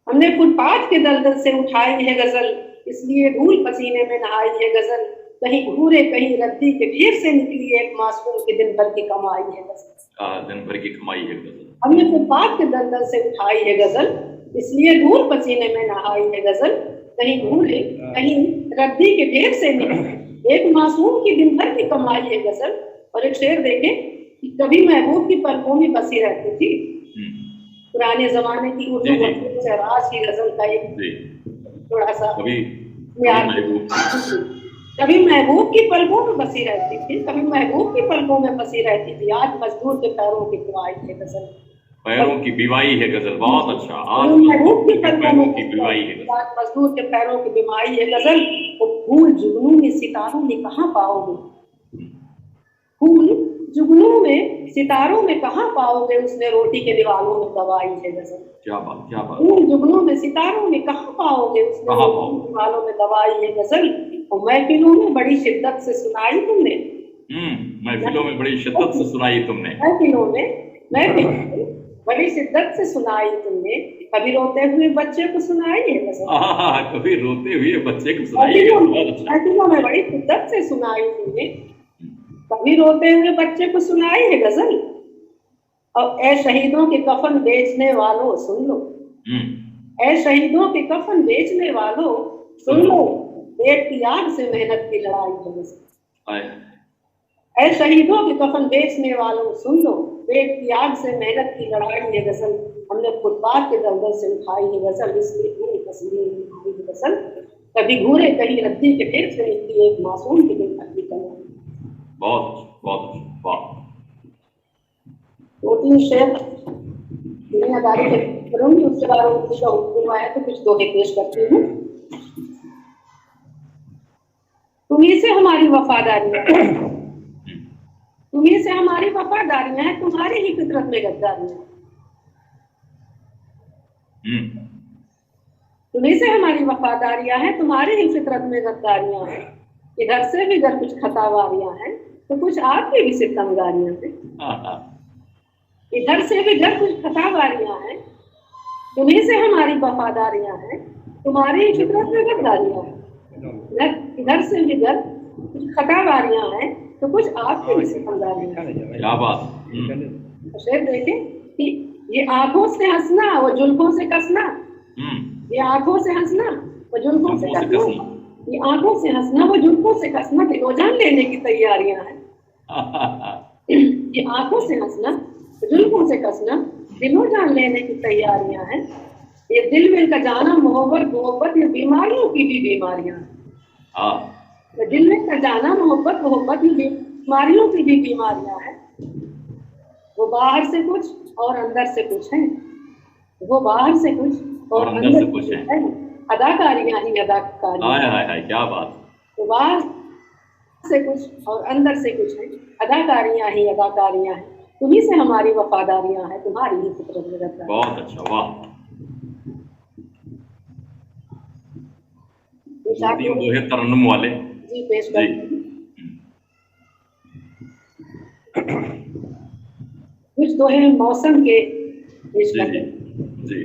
हमने फुटपाथ के दलदल से उठाई है गजल, इसलिए धूल पसीने में नहाई है गजल। कहीं घूरे कहीं रद्दी के ढेर से निकली एक मासूम के दिन भर की कमाई है गजल। दिन भर की कमाई है गजल। हमने फुटपाथ के दलदल से उठाई है गजल, इसलिए धूल पसीने में नहाई है गजल। कहीं घूरे कहीं रद्दी के ढेर से निकली एक मासूम की दिन भर की कमाई है गजल। और एक शेर देखें कि कभी महबूब की पलकों में बसी रहती थी। पुराने जमाने की उर्दू शहबाज की गजल का एक थोड़ा सा कभी महबूब की पलकों में बसी रहती थी, कभी महबूब की पलकों में बसी रहती थी, आज मजदूर के पैरों की बिवाई है गजल। पैरों की बिवाई है गजल, बहुत अच्छा। आज महबूब की पलकों की बिवाई है गजल, आज मजदूर के पैरों की बिवाई है गजल। वो फूल जुगनू में सितारों में कहाँ पाओगे, फूल जुगनू में सितारों में कहाँ पाओगे, उसने रोटी के दीवारों में दवाई है गजल। क्या बात, क्या बात। फूल जुगनू में सितारों में कहाँ पाओगे, उसने रोटी के दीवारों में दवाई है गजल। और महफिलों में बड़ी शिद्दत से सुनाई तुमने, महफिलों में बड़ी शिद्दत से सुनाई तुमने, महफिलों में बड़ी शिद्दत से सुनाई तुमने। कभी रोते हुए बच्चे को सुनाई है गजल, कभी रोते हुए बच्चे को सुनाई है, महफिलों में बड़ी शिद्दत से सुनाई तुमने, कभी रोते हुए बच्चे को सुनाई है गजल। और ए शहीदों के कफन बेचने वालों सुन लो, ए शहीदों के कफन बेचने वालों सुन लो, पेट की आग से मेहनत की लड़ाई है गजल। ऐ शहीदों के कफन बेचने वालों सुन लो, पेट की आग से मेहनत की लड़ाई है गजल। हमने फुटपाथ के दलदल से उठाई है गजल, इसलिए पूरी तस्वीर उठाई है गजल। कभी घूरे कहीं रद्दी के ढेर से निकली एक मासूम की दिन भर की कमाई। बहुत बहुत वाह। 2-3 शेर दुनियादारी से करूंगी, उसके बाद उर्दू का हुक्म आया तो कुछ दोहे पेश करती हूँ। तुम्हीं से हमारी वफादारियां, तुम्हीं से हमारी वफादारियां हैं, तुम्हारी ही फितरत में गद्दारियां। तुम्हीं से हमारी वफादारियां हैं, तुम्हारी ही फितरत में गद्दारियां हैं। इधर से भी अगर कुछ खतावारियां हैं तो कुछ आपकी भी सितमगारियां हैं। इधर से भी अगर कुछ खतावारियां हैं, तुम्हीं से हमारी वफादारियां हैं, तुम्हारी ही फितरत में गद्दारियां हैं। इधर से भी अगर कुछ खतावारियां हैं तो कुछ आपके भी सितमगारियां हैं। क्या बात। शेर देखें कि ये आंखों से हंसना वो जुल्फों से कसना, ये आंखों से हंसना वो जुल्फों से कसना, ये आंखों से हंसना वो जुल्फों से कसना, दिलोजान लेने की तैयारियां हैं। ये आंखों से हंसना जुल्फों से कसना, दिलोजान लेने की तैयारियां हैं। ये दिल मिल का जाना मोहब्बत मोहब्बत, ये बीमारियों की भी बीमारियां हैं। दिल में का जाना मोहब्बत मोहब्बत, ये बीमारियों की भी बीमारियां हैं। वो बाहर से कुछ और अंदर से कुछ है, वो बाहर से कुछ और अंदर से कुछ है। अदाकारियां ही अदाकारियां, क्या बात। वो बाहर से कुछ और अंदर से कुछ है, अदाकारियां ही अदाकारियां हैं। तुम्हीं से हमारी वफादारियां हैं, तुम्हारी ही फितरत में गद्दारियां। बहुत अच्छा, वाह। 3 दोहे तरन्नुम वाले जी पेश कर कुछ दोहे मौसम के पेश करते जी।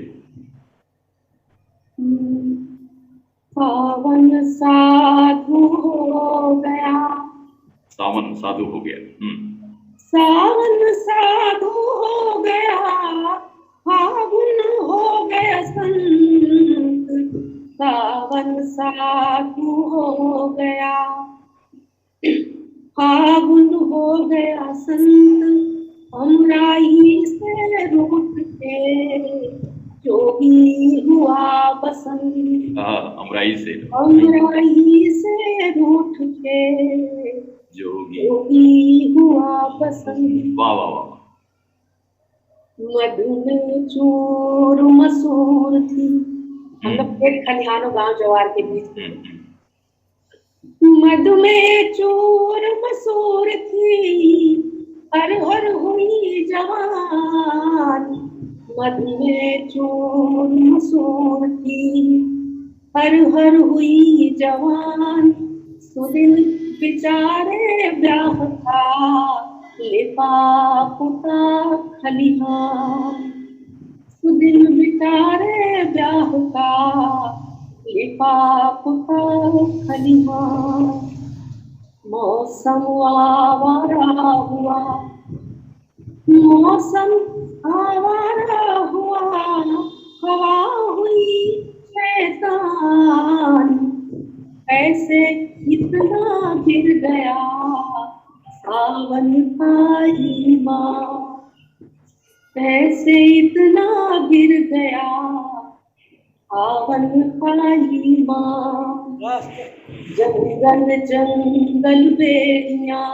सावन साधु हो गया, सावन साधु हो गया, सावन साधु हो गया, फागुन हो गया संत, सावन साधु हो गया, फागुन हो गया संत। अमराई से रूठ के जोगी हुआ बसंत, अमराई से रूठ के जोगी हुआ बसंत। वाह वाह वाह। मधु में चूर मसूर थी। हम लोग खेत खलिहानों गांव जवार के बीच में। मधु में चूर मसूर थी, हर हुई जवान। मधु में चूर मसूर थी, हर हुई जवान। सुदिन बिचारे ब्याह था, लिफाफा खलिहान। सुदिन बिचारे ब्याह का, लिफाफा खलिहान। मौसम आवारा हुआ, मौसम आवारा हुआ, हवा हुई शैतान। ऐसे इतना गिर गया सावन का ईमान। ऐसे इतना गिर गया सावन का ईमान। जंगल जंगल बेरियां,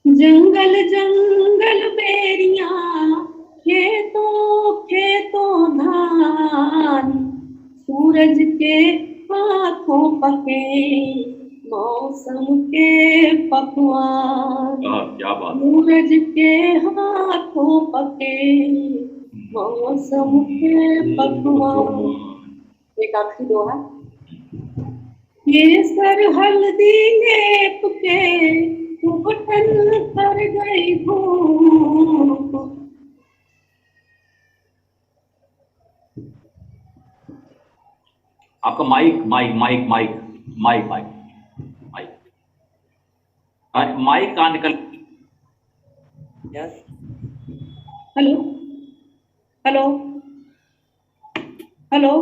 जंगल जंगल बेरियां, खेतों खेतों धान। सूरज के हाथों पके मौसम के पकवान। क्या बात। सूरज के हाथों पके मौसम के पकवान। एक आखिरी दोहा। ये सर हल्दी लेप के घुटन कर गई धूप। आपका mike mike mike mike mike mike mike mike कहाँ निकल। Hello hello hello.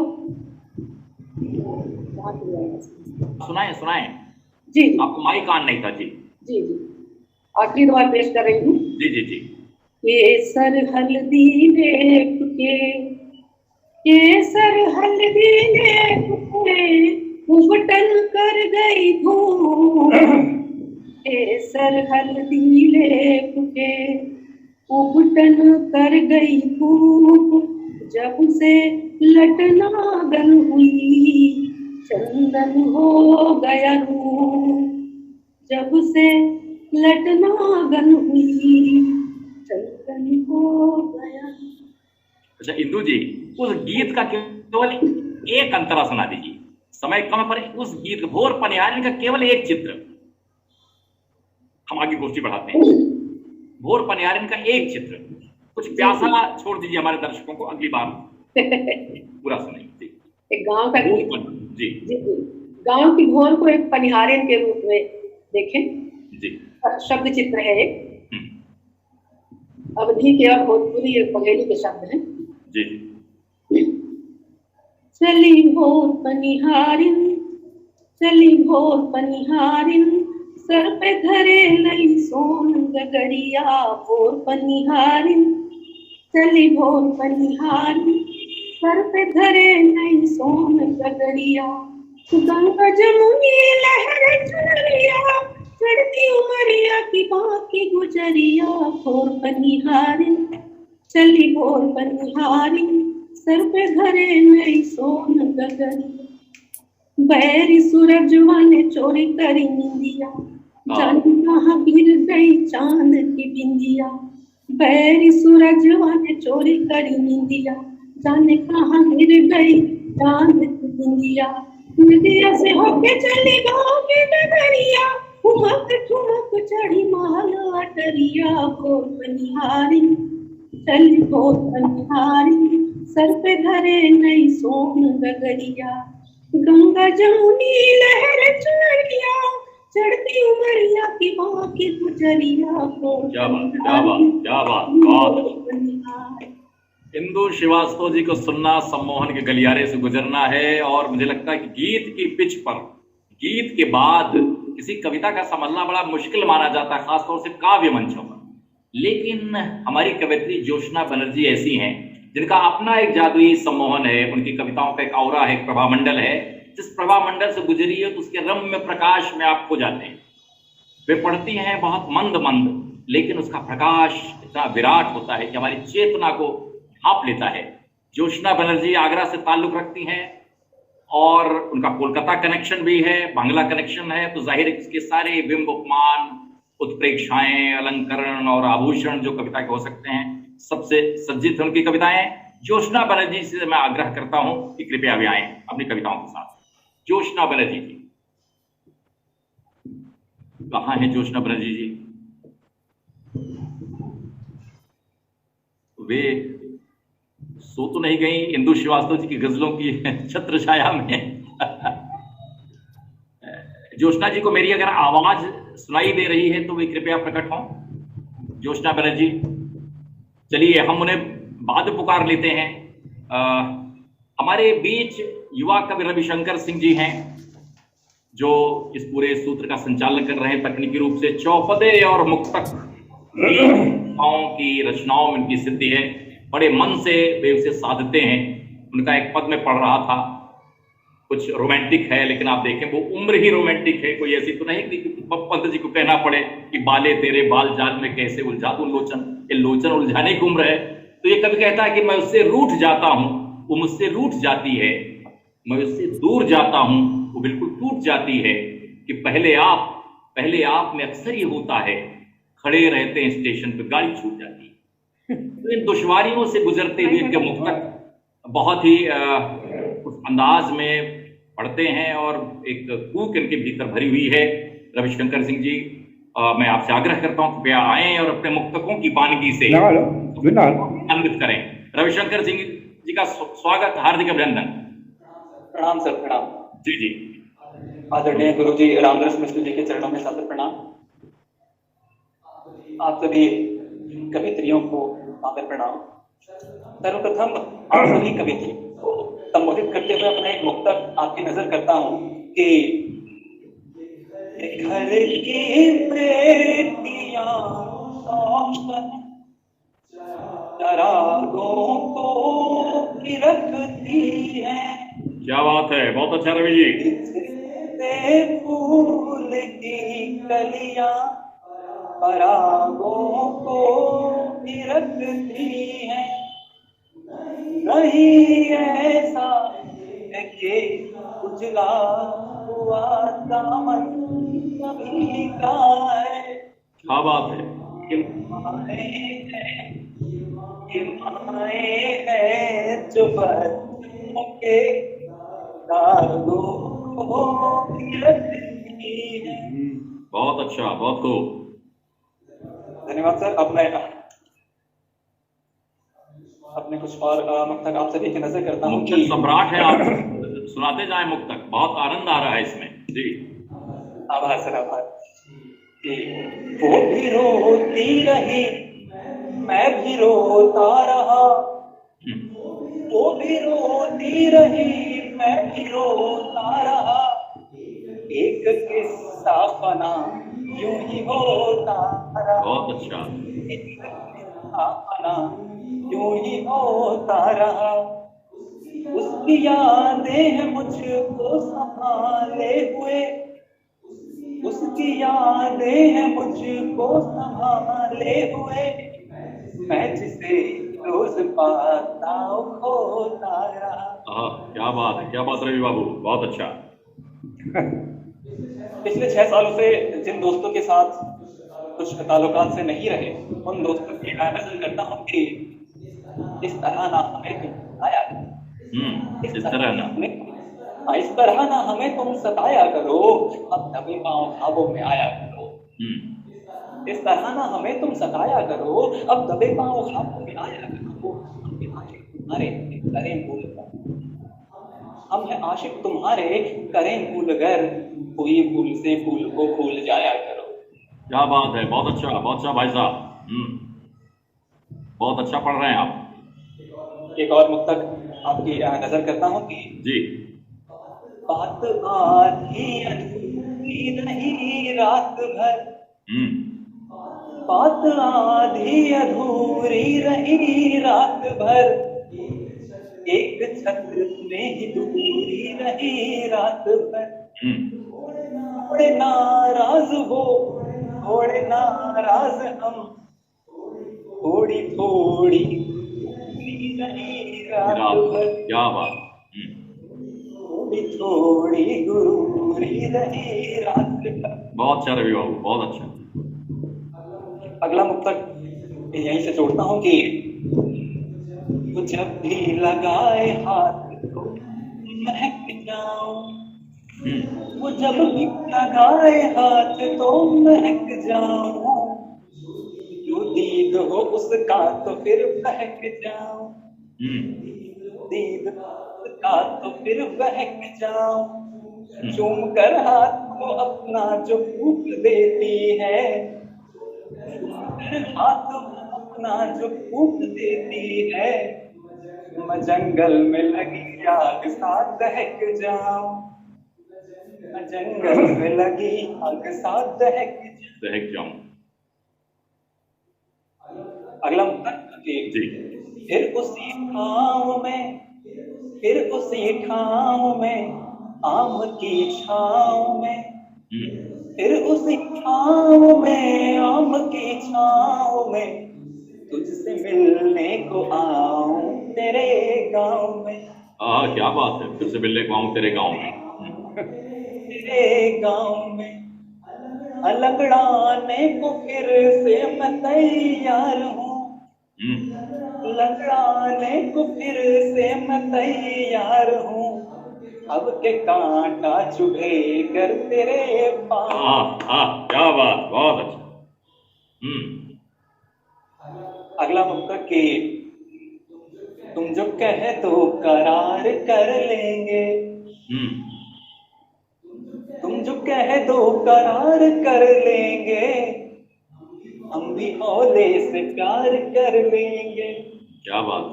सुनाए सुनाए। जी आपको माइक ऑन नहीं था। जी जी जी। आखिरी बार पेश कर रही हूँ। जी जी जी। केसर हल्दी लेप के, केसर हल्दी लेप के घुटन कर गई धूप। केसर हल्दी लेप के घुटन कर गई धूप। जब से लटनागन हुई चंदन हो गया रूप। जब से लटनागन हुई चंदन हो गया। अच्छा इंदु जी, उस गीत का केवल एक अंतरा सुना दीजिए, समय कम पर। उस गीत भोर पनिहारिन का केवल एक चित्र, हम आगे गोष्ठी बढ़ाते हैं। भोर पनिहारिन का एक चित्र, कुछ प्यासा छोड़ दीजिए हमारे दर्शकों को, अगली बार पूरा सुनेंगे। एक गांव का गीत। जी जी जी। गांव की भोर को एक पनिहारिन के रूप में देखें। जी। शब्द चित्र है एक अवधि के और भोजपुरी एक पहेली के शब्द हैं। जी। चली भोर पनिहारिन, चली भोर पनिहारिन, सर पे धरे लई सोन गगरिया। भोर पनिहारिन, चली भोर पनिहारिन, सर पे धरे लई सोन गगरिया। गंगा जमुनी लहर चुनरिया, चढ़ती उमरिया की बाकी गुजरिया। भोर पनिहारिन, चली भोर पनिहारिन, सर पे धरे नई सोन गगरिया। बैरी सूरजवा ने चोरी करी निंदिया, जाने कहाँ गिर गई चांद की बिंदिया। बैरी सूरजवा ने चोरी करी निंदिया, जाने कहाँ गिर गई चांद की बिंदिया। नदिया से होके चली गाँव की नगरिया, ठुमक ठुमक चढ़ी महल अटरिया। भोर पनिहारिन, चली भोर पनिहारिन, सर पे धरे नई सोन गगरिया। गंगा जमुनी लहर चुनरिया, चढ़ती उमरिया की माँ की गुजरिया। क्या बात, क्या बात, क्या बात। इंदु श्रीवास्तव जी को सुनना सम्मोहन के गलियारे से गुजरना है। और मुझे लगता है कि गीत की पिच पर, गीत के बाद किसी कविता का समझना बड़ा मुश्किल माना जाता है, खासतौर से काव्य मंचों पर। लेकिन हमारी कवयित्री ज्योत्सना बनर्जी ऐसी हैं जिनका अपना एक जादुई सम्मोहन है। उनकी कविताओं का एक औरा है, एक प्रभामंडल है। जिस प्रभामंडल से गुजरी है तो उसके रम्य प्रकाश में आप खो जाते हैं। वे पढ़ती हैं बहुत मंद मंद, लेकिन उसका प्रकाश इतना विराट होता है कि हमारी चेतना को ढांप लेता है। ज्योत्सना बनर्जी आगरा से ताल्लुक रखती हैं और उनका कोलकाता कनेक्शन भी है, बांग्ला कनेक्शन है, तो जाहिर है इसके सारे बिंब उपमान, उत्प्रेक्षाएं, अलंकरण और आभूषण जो कविता के हो सकते हैं, सबसे सज्जित है उनकी कविताएं। ज्योत्सना बनर्जी से मैं आग्रह करता हूं कि कृपया भी आए अपनी कविताओं के साथ। ज्योत्सना बनर्जी जी, कहाँ है ज्योत्सना बनर्जी जी? वे सो तो नहीं गई इंदु श्रीवास्तव जी की गजलों की छत्र छाया में? ज्योत्सना जी को मेरी अगर आवाज सुनाई दे रही है तो वे कृपया प्रकट हों। ज्योत्सना बनर्जी, चलिए हम उन्हें बाद पुकार लेते हैं। हमारे बीच युवा कवि रविशंकर सिंह जी हैं जो इस पूरे सूत्र का संचालन कर रहे हैं तकनीकी रूप से। चौपदे और मुक्तक की रचनाओं में उनकी सिद्धि है, बड़े मन से वे उसे साधते हैं। उनका एक पद में पढ़ रहा था, कुछ रोमांटिक है, लेकिन आप देखें वो उम्र ही रोमांटिक है, कोई ऐसी तो नहीं कि पंत जी को कहना पड़े कि बाले तेरे बाल जाल में कैसे उलझा दूं लोचन, ये लोचन उलझाने की उम्र है। तो ये कभी कहता है कि मैं उससे रूठ जाता हूं, वो मुझसे रूठ जाती है, मैं उससे दूर जाता हूं, वो बिल्कुल टूट जाती है। कि पहले आप में अक्सर ये होता है, खड़े रहते हैं स्टेशन पे, गाड़ी छूट जाती है। तो इन दुश्वारियों से गुजरते हुए इनके मुक्तक बहुत ही उस अंदाज में पढ़ते हैं और एक कूक इनके भीतर भरी हुई है। रविशंकर सिंह जी, मैं आपसे आग्रह करता हूं कृपया आएं और अपने मुक्तकों की वानगी से अन्वित करें। रविशंकर सिंह जी का स्वागत, हार्दिक अभिनंदन। प्रणाम सर, प्रणाम जी जी। आदरणीय गुरु जी रामदास मिश्र जी के चरणों में सादर प्रणाम। आप सभी कवित्रियों को सादर प्रणाम। सर्वप्रथम आप सभी कवित्रियों को संबोधित करते हुए अपना एक मुक्तक आपकी नजर करता हूं कि घर की बेटियां चरागों को रखती हैं। क्या बात है, बहुत अच्छा रवि जी। फूल की कलियां परागों को रखती हैं। नहीं ऐसा कि उजला हुआ दामन कभी का है। क्या बात है। है जो बच्चों के दागों को रखती है। बहुत अच्छा, बहुत खूब, धन्यवाद सर। अब मैं अपने कुछ और मुक्तक आप सभी की नजर करता हूँ कि सम्राट है, आप सुनाते जाएं मुक्तक, बहुत आनंद आ रहा है इसमें जी। आभार सर, आभार। वो भी रोती रही, मैं भी रोता रहा, वो भी रोती रही, मैं भी रोता रहा। एक किस्सा बना यूं ही होता रहा। बहुत अच्छा। एक किस्सा बना यूं ही होता रहा। उसकी यादें हैं मुझको संभाले हुए, उसकी यादें हैं मुझको संभाले हुए। मैं जिसे रोज पाता होता रहा। क्या बात है, क्या बात रवि बाबू, बहुत अच्छा। पिछले 6 सालों से जिन दोस्तों के साथ कुछ ताल्लुकात से नहीं रहे, उन दोस्तों की मैं नजर करता हूँ कि इस तरह ना हमें आया, इस तरह ना हमें तुम सताया करो, अब दबे पांव ख्वाबों में आया करो। इस तरह ना हमें तुम सताया करो, अब दबे पांव ख्वाबों में आया करो। तुम्हारे करें भूल कर, हम है आशिक तुम्हारे, करें भूल कर, कोई भूल से भूल को भूल जाया करो। क्या बात है, बहुत अच्छा भाई साहब, बहुत अच्छा पढ़ रहे हैं आप। एक और मुक्तक आपकी नजर करता हूँ कि जी। बात आधी अधूरी रही रात भर, बात आधी अधूरी रही रात भर। एक छत में ही दूरी रही रात भर। थोड़े नाराज हो, थोड़े लगाए नाराज हम, थोड़ी थोड़ी रात भर, क्या बात। थोड़ी थोड़ी गुरूरी रही रात भर। बहुत अच्छा रवि बाबू, बहुत अच्छा। अगला मुक्तक यहीं से जोड़ता हूँ कि वो जब भी लगाए हाथ तो महक जाऊं, वो जब भी लगाए हाथ तो महक जाऊं, जो दीद हो उसका तो फिर बहक जाऊं, दीद उसका तो फिर बहक जाऊं, चूम कर हाथ को अपना जो फूक देती है, हाथ अपना जो फूक देती है, मैं जंगल में लगी आग साथ दहक जाऊं, मैं जंगल में लगी आग साथ दहक जाऊं। अगला मुक्तक जी। फिर उसी ठाव में, फिर उसी ठाव में आम की छाव में, फिर उसी छाव में आम की छाव में, तुझसे मिलने को आऊं तेरे गांव में। क्या बात है, फिर से मिलने को आऊं तेरे गांव में। तेरे गांव में लंगड़ाने को फिर से मैं तैयार हूँ, लंगड़ाने को फिर से मैं तैयार हूँ, अब के कांटा चुभे कर तेरे पाँव। क्या बात, बहुत अच्छा। अगला मुक्तक कि तुम जो कहे तो करार कर लेंगे, तुम जो कहे तो करार कर लेंगे, हम भी हौले से प्यार कर लेंगे। क्या बात।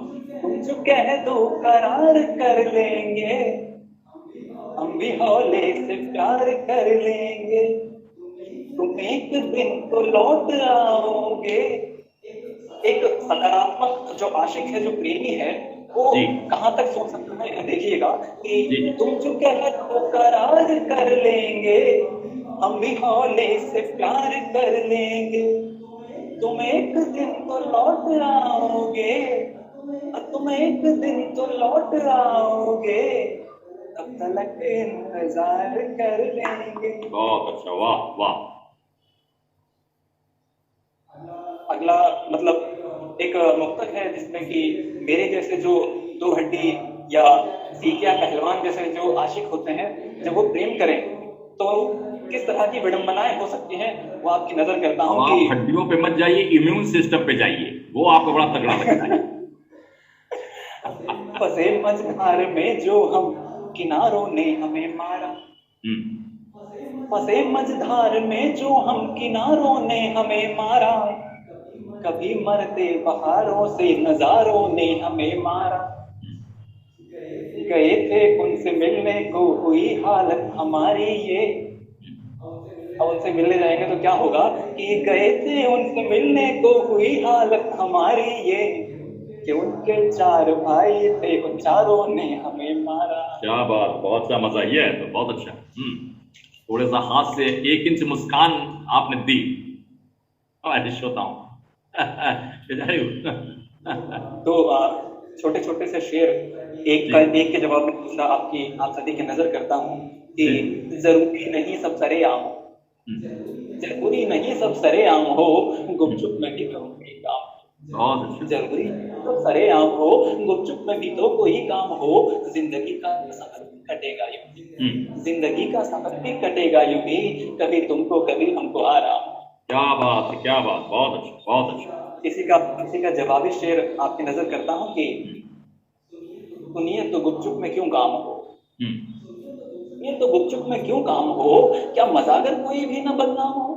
तुम जो कहे तो करार कर लेंगे, हम भी हौले से प्यार कर लेंगे, तुम एक दिन तो लौट आओगे। एक सकारात्मक जो आशिक है, जो प्रेमी है, वो कहाँ तक सोच सकता है, देखिएगा कि तुम जो कहे तो करार कर लेंगे, हम भी हौले से प्यार कर लेंगे, तुम एक दिन तो लौट आओगे, तुम एक दिन तो लौट आओगे, तब तक इंतजार कर लेंगे। बहुत अच्छा, वाह वाह। अगला मतलब एक मुक्तक है जिसमें कि मेरे जैसे जो दो हड्डी या सीकिया पहलवान जैसे जो आशिक होते हैं, जब वो प्रेम करें तो किस तरह की विडंबनाएं हो सकती हैं, वो आपकी नजर करता हूँ कि हड्डियों पे मत जाइए, इम्यून सिस्टम पे जाइए, वो आपको बड़ा तगड़ा लगता है। फंसे मझधार में जो हम किनारों ने हमें मारा, फंसे मझधार में जो हम किनारों ने हमें मारा, कभी मरते बहारों से नजारों ने हमें मारा, गए थे उनसे मिलने को हुई हालत हमारी ये। अब उनसे मिलने जाएंगे तो क्या होगा कि गए थे उनसे मिलने को हुई हालत हमारी ये, कि उनके 4 भाई थे, उन चारों ने हमें मारा। क्या बात, बहुत सा मजा, ये है तो बहुत अच्छा। थोड़े सा हाथ से 1 इंच मुस्कान आपने दी, ऐसे होता हूँ। तो छोटे छोटे से शेर, एक के जवाब में दूसरा आप सभी की नजर करता हूँ कि जरूरी नहीं सब सरेआम हो, जरूरी नहीं सब सरेआम हो, गुपचुप में भी तो कोई काम, जरूरी तो सरेआम हो, गुपचुप में भी तो कोई काम हो, जिंदगी का सफर कटेगा यूं ही, जिंदगी का सफर भी कटेगा यूं ही, कभी तुमको कभी हमको आराम। क्या बात है, क्या बात, बहुत अच्छा, बहुत अच्छा। इसी का जवाबी शेर आपकी नजर करता हूँ कि सुनिए तो गुपचुप में क्यों काम हो, ये तो गुपचुप में क्यों काम हो, क्या मजाकर कोई भी ना बदनाम हो,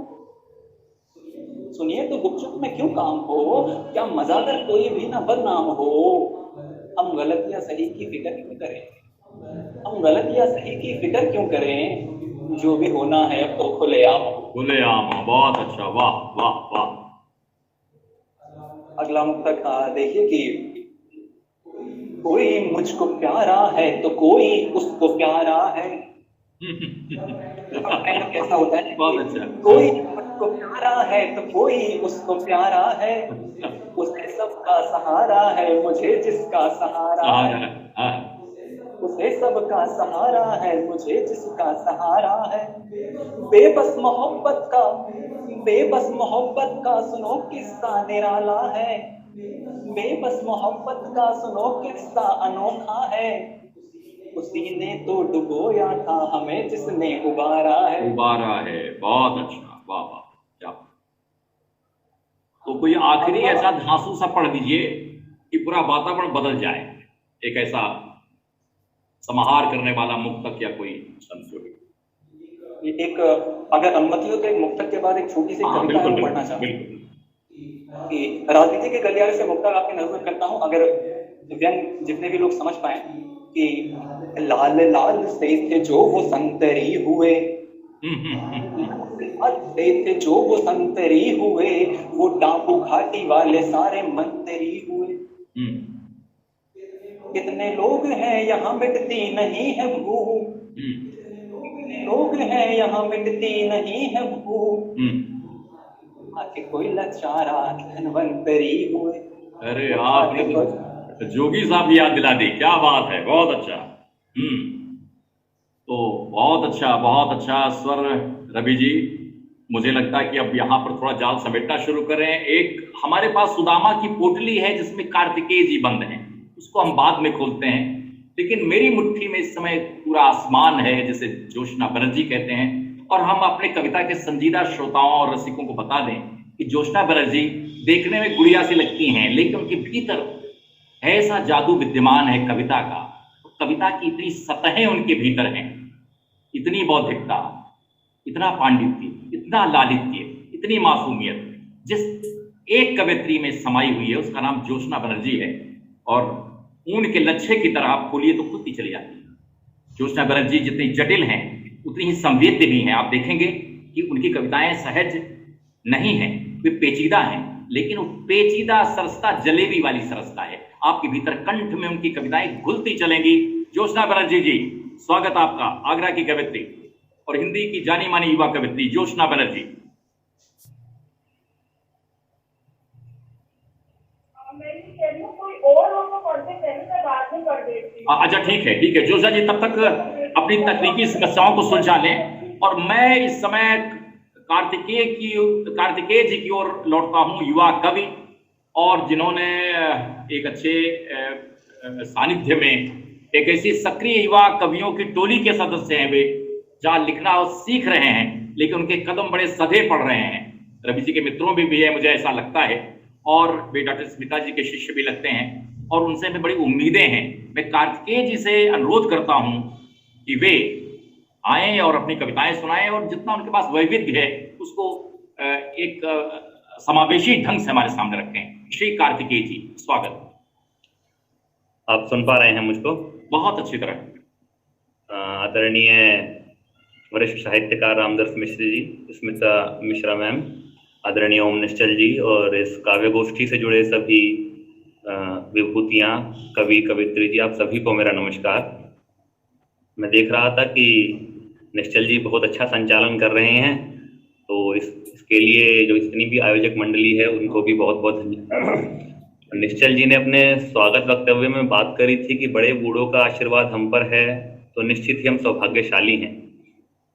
सुनिए तो गुपचुप में क्यों काम हो, क्या मजाकर कोई भी ना बदनाम हो, हम गलत या सही की फिक्र क्यों करें, हम गलत या सही की फिक्र क्यों करें, जो भी होना है अब तो खुलेआम हो, खुलेआम हो। बहुत अच्छा, वाह वाह वाह। अगला मुक्तक देखिए कि कोई मुझको प्यारा है तो कोई उसको प्यारा है। कैसा होता है, बहुत अच्छा। कोई सबको प्यारा है तो कोई उसको प्यारा है, उसे सबका सहारा है मुझे जिसका सहारा है, उसे सबका सहारा है मुझे जिसका सहारा है। बेबस मोहब्बत का सुनो किस्सा निराला है, बेबस मोहब्बत का सुनो किस्सा अनोखा है, उसी ने तो डुबोया था हमें जिसने उबारा है। बहुत अच्छा, वाह वाह, क्या। तो कोई आखिरी ऐसा धांसू सा पढ़ दीजिए कि पूरा वातावरण बदल जाए, एक ऐसा समाहार करने वाला मुक्तक या कोई संस्कृति। एक अगर अनुमति हो तो एक मुक्तक के बाद एक छोटी सी कविता मैं पढ़ना चाहता हूँ कि राजनीति के गलियारे से मुक्तक आपकी नजर करता हूँ, अगर व्यंग जितने भी लोग समझ पाए कि लाल लाल से थे जो वो संतरी हुए, थे जो वो संतरी हुए, वो डाकू घाटी वाले सारे मंतरी हुए। कितने लोग हैं यहाँ मिटती नहीं है भूख, कितने लोग हैं यहाँ मिटती नहीं है भूख, आके कोई लचारा धनवंतरी हुए। अरे आपने जोगी साहब याद दिला दी, क्या बात है, बहुत अच्छा। तो बहुत अच्छा स्वर रवि जी। मुझे लगता है कि अब यहाँ पर थोड़ा जाल समेटना शुरू करें। एक हमारे पास सुदामा की पोटली है जिसमें कार्तिकेय जी बंद हैं, उसको हम बाद में खोलते हैं, लेकिन मेरी मुट्ठी में इस समय पूरा आसमान है जिसे जोशना बनर्जी कहते हैं। और हम अपने कविता के संजीदा श्रोताओं और रसिकों को बता दें कि जोशना बनर्जी देखने में गुड़िया सी लगती हैं, लेकिन उनके भीतर ऐसा जादू विद्यमान है कविता का, कविता की इतनी सतहें उनके भीतर हैं, इतनी बौद्धिकता, इतना पांडित्य, इतना लालित्य, इतनी मासूमियत जिस एक कवित्री में समाई हुई है, उसका नाम जोशना बनर्जी है। और ऊन के लच्छे की तरह आप खोलिए तो खुद ही चली जाती है। जोशना बनर्जी जितनी जटिल हैं उतनी ही संवेद्य भी हैं। आप देखेंगे कि उनकी कविताएं सहज नहीं हैं, वे पेचीदा हैं, लेकिन वो पेचीदा सरसता जलेबी वाली सरसता है। आपके भीतर कंठ में उनकी कविताएं घुलती चलेंगी। जोशना बनर्जी जी, स्वागत आपका। आगरा की कवित्री और हिंदी की जानी मानी युवा कवित्री जोशना बनर्जी। अच्छा ठीक है जोशना जी, तब तक अपनी तकनीकी समस्याओं को सुलझा लें और मैं इस समय कार्तिकेय जी की ओर लौटता हूं, युवा कवि, और जिन्होंने एक अच्छे सानिध्य में एक ऐसी सक्रिय युवा कवियों की टोली के सदस्य हैं, वे जहाँ लिखना सीख रहे हैं लेकिन उनके कदम बड़े सधे पड़ रहे हैं। रवि जी के मित्रों भी है, मुझे ऐसा लगता है, और वे डॉक्टर स्मिता जी के शिष्य भी लगते हैं और उनसे हमें बड़ी उम्मीदें हैं। मैं कार्तिकेय जी से अनुरोध करता हूं कि वे आएं और अपनी कविताएं सुनाएं और जितना उनके पास वैविध्य है उसको एक समावेशी ढंग से हमारे सामने रखें। श्री कार्तिकेय जी, स्वागत। आप सुन पा रहे हैं मुझको? बहुत अच्छी तरह। आदरणीय वरिष्ठ साहित्यकार रामदर्श मिश्र जी, स्मिता मिश्रा मैम, आदरणीय ओम निश्चल जी और इस काव्य गोष्ठी से जुड़े सभी विभूतियाँ, कवि कवित्री जी, आप सभी को मेरा नमस्कार। मैं देख रहा था कि निश्चल जी बहुत अच्छा संचालन कर रहे हैं, तो इसके लिए जो जितनी भी आयोजक मंडली है उनको भी बहुत बहुत धन्यवाद। निश्चल जी ने अपने स्वागत वक्तव्य में बात करी थी कि बड़े बूढ़ों का आशीर्वाद हम पर है तो निश्चित ही हम सौभाग्यशाली हैं।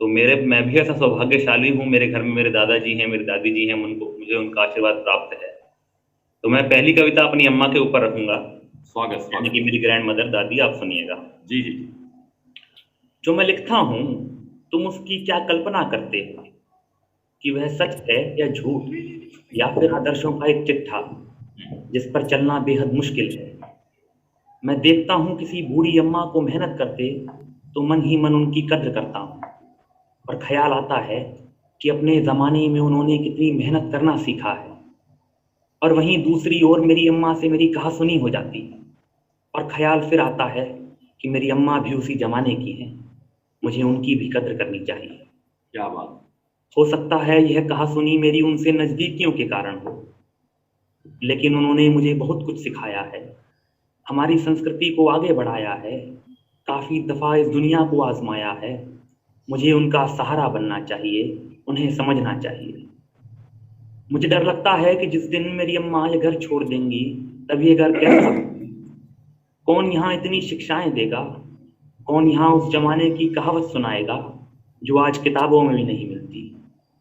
तो मैं भी ऐसा सौभाग्यशाली हूँ। मेरे घर में मेरे दादाजी हैं, मेरी दादी जी हैं, मुझे उनका आशीर्वाद प्राप्त है। तो मैं पहली कविता अपनी अम्मा के ऊपर रखूंगा। स्वागत। यानी कि मेरी ग्रैंड मदर, दादी, आप सुनिएगा। जी जी। जो मैं लिखता हूँ तुम उसकी क्या कल्पना करते हो कि वह सच है या झूठ, या फिर आदर्शों का एक चिट्ठा जिस पर चलना बेहद मुश्किल है। मैं देखता हूँ किसी बूढ़ी अम्मा को मेहनत करते तो मन ही मन उनकी कद्र करता हूँ और ख्याल आता है कि अपने ज़माने में उन्होंने कितनी मेहनत करना सीखा है। और वहीं दूसरी ओर मेरी अम्मा से मेरी कहासुनी हो जाती है और ख्याल फिर आता है कि मेरी अम्मा भी उसी ज़माने की हैं, मुझे उनकी भी कद्र करनी चाहिए। क्या बात। हो सकता है यह कहासुनी मेरी उनसे नज़दीकियों के कारण हो, लेकिन उन्होंने मुझे बहुत कुछ सिखाया है, हमारी संस्कृति को आगे बढ़ाया है, काफ़ी दफ़ा इस दुनिया को आजमाया है। मुझे उनका सहारा बनना चाहिए, उन्हें समझना चाहिए। मुझे डर लगता है कि जिस दिन मेरी अम्मा ये घर छोड़ देंगी तब ये घर कैसा, कौन यहाँ इतनी शिक्षाएं देगा, कौन यहाँ उस जमाने की कहावत सुनाएगा जो आज किताबों में भी नहीं मिलती,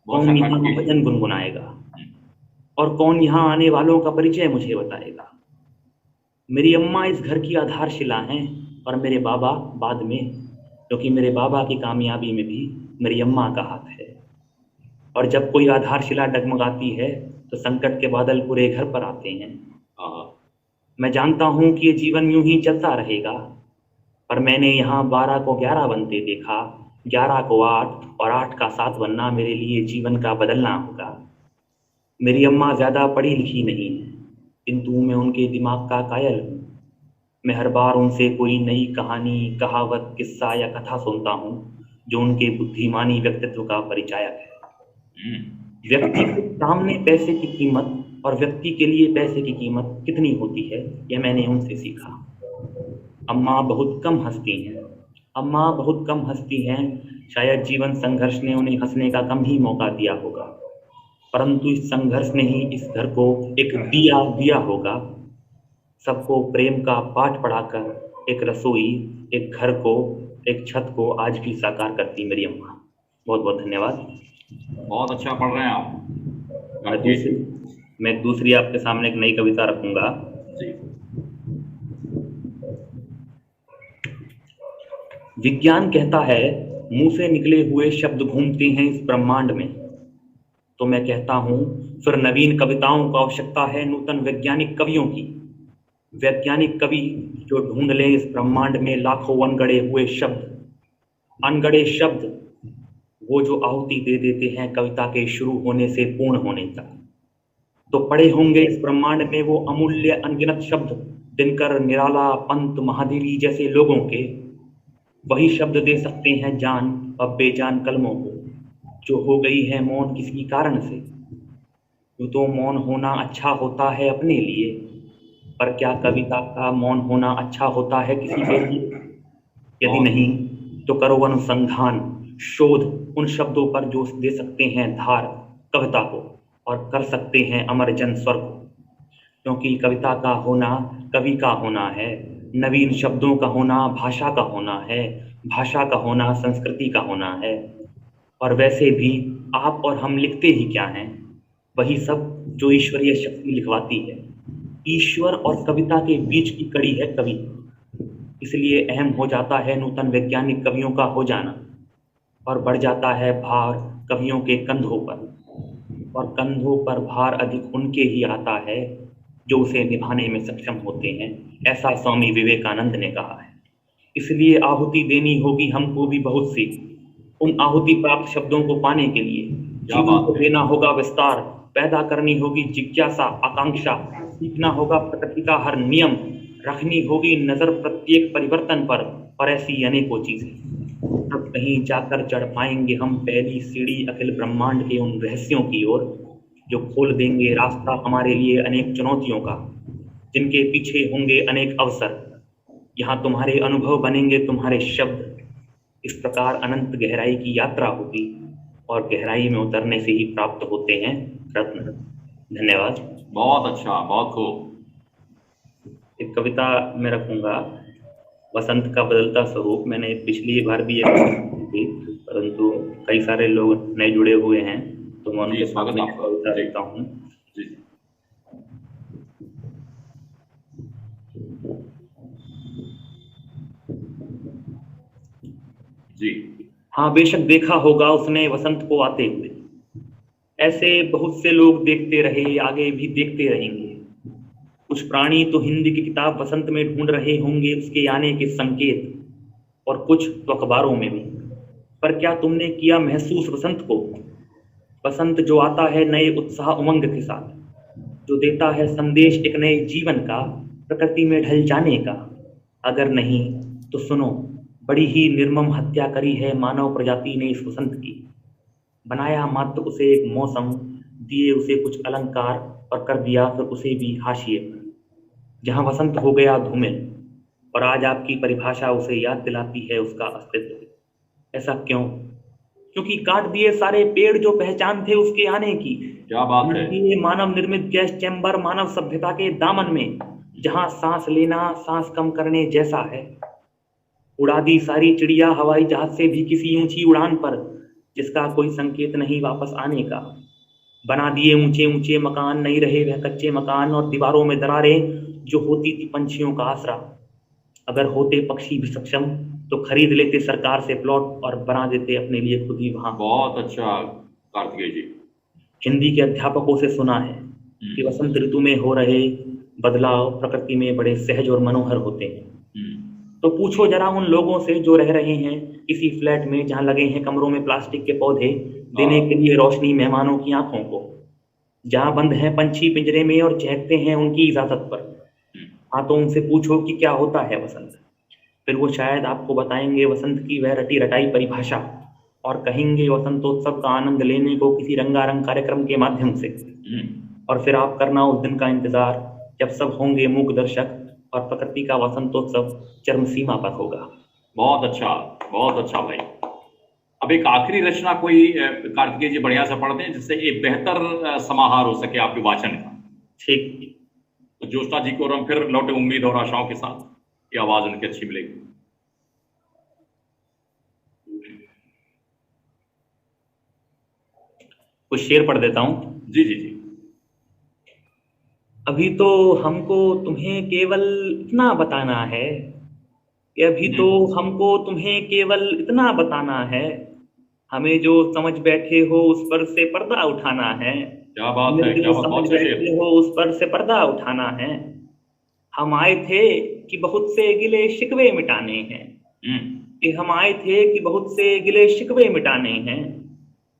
कौन यहाँ भजन गुनगुनाएगा, और कौन यहाँ आने वालों का परिचय मुझे बताएगा। मेरी अम्मा इस घर की आधारशिला हैं और मेरे बाबा बाद में, क्योंकि मेरे बाबा की कामयाबी में भी मेरी अम्मा का हाथ है। और जब कोई आधारशिला डगमगाती है तो संकट के बादल पूरे घर पर आते हैं। मैं जानता हूँ कि ये जीवन यूं ही चलता रहेगा, पर मैंने यहाँ 12 को 11 बनते देखा, 11 को 8 और 8 का 7 बनना मेरे लिए जीवन का बदलना होगा। मेरी अम्मा ज़्यादा पढ़ी लिखी नहीं है, किंतु मैं उनके दिमाग का कायल हूँ। मैं हर बार उनसे कोई नई कहानी, कहावत, किस्सा या कथा सुनता हूँ जो उनके बुद्धिमानी व्यक्तित्व का परिचायक है। व्यक्ति के सामने पैसे की कीमत और व्यक्ति के लिए पैसे की कीमत कितनी होती है, यह मैंने उनसे सीखा। अम्मा बहुत कम हंसती हैं, अम्मा बहुत कम हंसती हैं। शायद जीवन संघर्ष ने उन्हें हंसने का कम ही मौका दिया होगा, परंतु इस संघर्ष ने ही इस घर को एक दिया दिया होगा। सबको प्रेम का पाठ पढ़ाकर एक रसोई, एक घर को, एक छत को आज भी साकार करती मेरी अम्मा। बहुत बहुत धन्यवाद। बहुत अच्छा पढ़ रहे हैं आप। मैं दूसरी आपके सामने एक नई कविता रखूंगा। जी। विज्ञान कहता है मुंह से निकले हुए शब्द घूमते हैं इस ब्रह्मांड में, तो मैं कहता हूं फिर नवीन कविताओं का आवश्यकता है नूतन वैज्ञानिक कवियों की। वैज्ञानिक कवि जो ढूंढ ले इस ब्रह्मांड में लाखों अनगढ़े हुए शब्द, अनगढ़े शब्द, वो जो आहुति दे देते हैं कविता के शुरू होने से पूर्ण होने तक। तो पड़े होंगे इस ब्रह्मांड में वो अमूल्य अनगिनत शब्द, दिनकर, निराला, पंत, महादेवी जैसे लोगों के। वही शब्द दे सकते हैं जान और बेजान कलमों को जो हो गई है मौन किसी कारण से। यूं तो मौन होना अच्छा होता है अपने लिए, पर क्या कविता का मौन होना अच्छा होता है किसी के लिए? यदि नहीं तो करो अनुसंधान, शोध उन शब्दों पर जो दे सकते हैं धार कविता को और कर सकते हैं अमर जन स्वर को। क्योंकि कविता का होना कवि का होना है, नवीन शब्दों का होना भाषा का होना है, भाषा का होना संस्कृति का होना है। और वैसे भी आप और हम लिखते ही क्या हैं? वही सब जो ईश्वरीय शक्ति लिखवाती है। ईश्वर और कविता के बीच की कड़ी है कवि। इसलिए अहम हो जाता है नूतन वैज्ञानिक कवियों का हो जाना, और बढ़ जाता है भार कवियों के कंधों पर, और कंधों पर भार अधिक उनके ही आता है जो उसे निभाने में सक्षम होते हैं, ऐसा स्वामी विवेकानंद ने कहा है। इसलिए आहुति देनी होगी हमको भी बहुत सी। उन आहुति प्राप्त शब्दों को पाने के लिए जीवन को देना होगा विस्तार, पैदा करनी होगी जिज्ञासा, आकांक्षा, सीखना होगा प्रकृति का हर नियम, रखनी होगी नजर प्रत्येक परिवर्तन पर, और ऐसी अनेकों चीजें। तब कहीं जाकर चढ़ पाएंगे हम पहली सीढ़ी अखिल ब्रह्मांड के उन रहस्यों की ओर जो खोल देंगे रास्ता हमारे लिए अनेक चुनौतियों का, जिनके पीछे होंगे अनेक अवसर। यहाँ तुम्हारे अनुभव बनेंगे तुम्हारे शब्द। इस प्रकार अनंत गहराई की यात्रा होगी, और गहराई में उतरने से ही प्राप्त होते हैं रत्न। धन्यवाद। बहुत अच्छा, बहुत खूब। एक कविता मैं रखूंगा, वसंत का बदलता स्वरूप। मैंने पिछली बार भी एक थी, परंतु कई सारे लोग नए जुड़े हुए हैं, तो मैं उनके सामने कविता देता हूँ। जी। हाँ, बेशक देखा होगा उसने वसंत को आते हुए। ऐसे बहुत से लोग देखते रहे, आगे भी देखते रहेंगे। कुछ प्राणी तो हिंदी की किताब वसंत में ढूंढ रहे होंगे उसके आने के संकेत, और कुछ तो अखबारों में भी। पर क्या तुमने किया महसूस वसंत को? वसंत जो आता है नए उत्साह उमंग के साथ, जो देता है संदेश एक नए जीवन का, प्रकृति में ढल जाने का। अगर नहीं तो सुनो, बड़ी ही निर्मम हत्या करी है मानव प्रजाति ने इस वसंत की। बनाया मात्र उसे एक मौसम, दिए उसे कुछ अलंकार, और कर दिया फिर उसे भी हाशिए पर। जहां वसंत हो गया धूमिल, और आज आपकी परिभाषा उसे याद दिलाती है उसका अस्तित्व। ऐसा क्यों? क्योंकि काट दिए सारे पेड़ जो पहचान थे उसके आने की। क्या बात है। ये मानव निर्मित गैस चैम्बर मानव सभ्यता के दामन में, जहां सांस लेना सांस कम करने जैसा है। उड़ा दी सारी चिड़िया हवाई जहाज से भी किसी ऊंची उड़ान पर, जिसका कोई संकेत नहीं वापस आने का। बना दिए ऊंचे ऊंचे मकान, नहीं रहे वह कच्चे मकान और दीवारों में दरारें जो होती थी पंछियों का आसरा। अगर होते पक्षी भी सक्षम तो खरीद लेते सरकार से प्लॉट और बना देते अपने लिए खुद ही वहां। बहुत अच्छा कार्तिकेय जी। हिंदी के अध्यापकों से सुना है कि वसंत ऋतु में हो रहे बदलाव प्रकृति में बड़े सहज और मनोहर होते हैं। तो पूछो जरा उन लोगों से जो रह रहे हैं किसी फ्लैट में जहां लगे हैं कमरों में प्लास्टिक के पौधे देने के लिए रोशनी मेहमानों की आंखों को, जहां बंद हैं पंछी पिंजरे में और चहकते हैं उनकी इजाजत पर। हाँ, तो उनसे पूछो कि क्या होता है वसंत। फिर वो शायद आपको बताएंगे वसंत की वह रटी रटाई परिभाषा और कहेंगे वसंतोत्सव का आनंद लेने को किसी रंगारंग कार्यक्रम के माध्यम से। और फिर आप करना उस दिन का इंतजार जब सब होंगे मूक दर्शक और प्रकृति का वसंतोत्सव चरम सीमा पर होगा। बहुत अच्छा भाई। अब एक आखिरी रचना कोई कार्तिकेय जी बढ़िया से पढ़ते हैं जिससे एक बेहतर समाहार हो सके आपके वाचन का। ठीक। तो ज्योत्सना जी को और हम फिर लौटे उम्मीद और आशाओं के साथ। ये आवाज उनकी अच्छी मिलेगी। कुछ शेर पढ़ देता हूँ। जी जी जी। अभी तो हमको तुम्हें केवल इतना बताना है कि अभी तो हमको तुम्हें केवल इतना बताना है, हमें जो समझ बैठे हो उस पर से पर्दा उठाना है। क्या बात है, क्या बात, समझ बैठे हो उस पर से पर्दा उठाना है। हम आए थे कि बहुत से गिले शिकवे मिटाने हैं, कि हम आए थे कि बहुत से गिले शिकवे मिटाने हैं।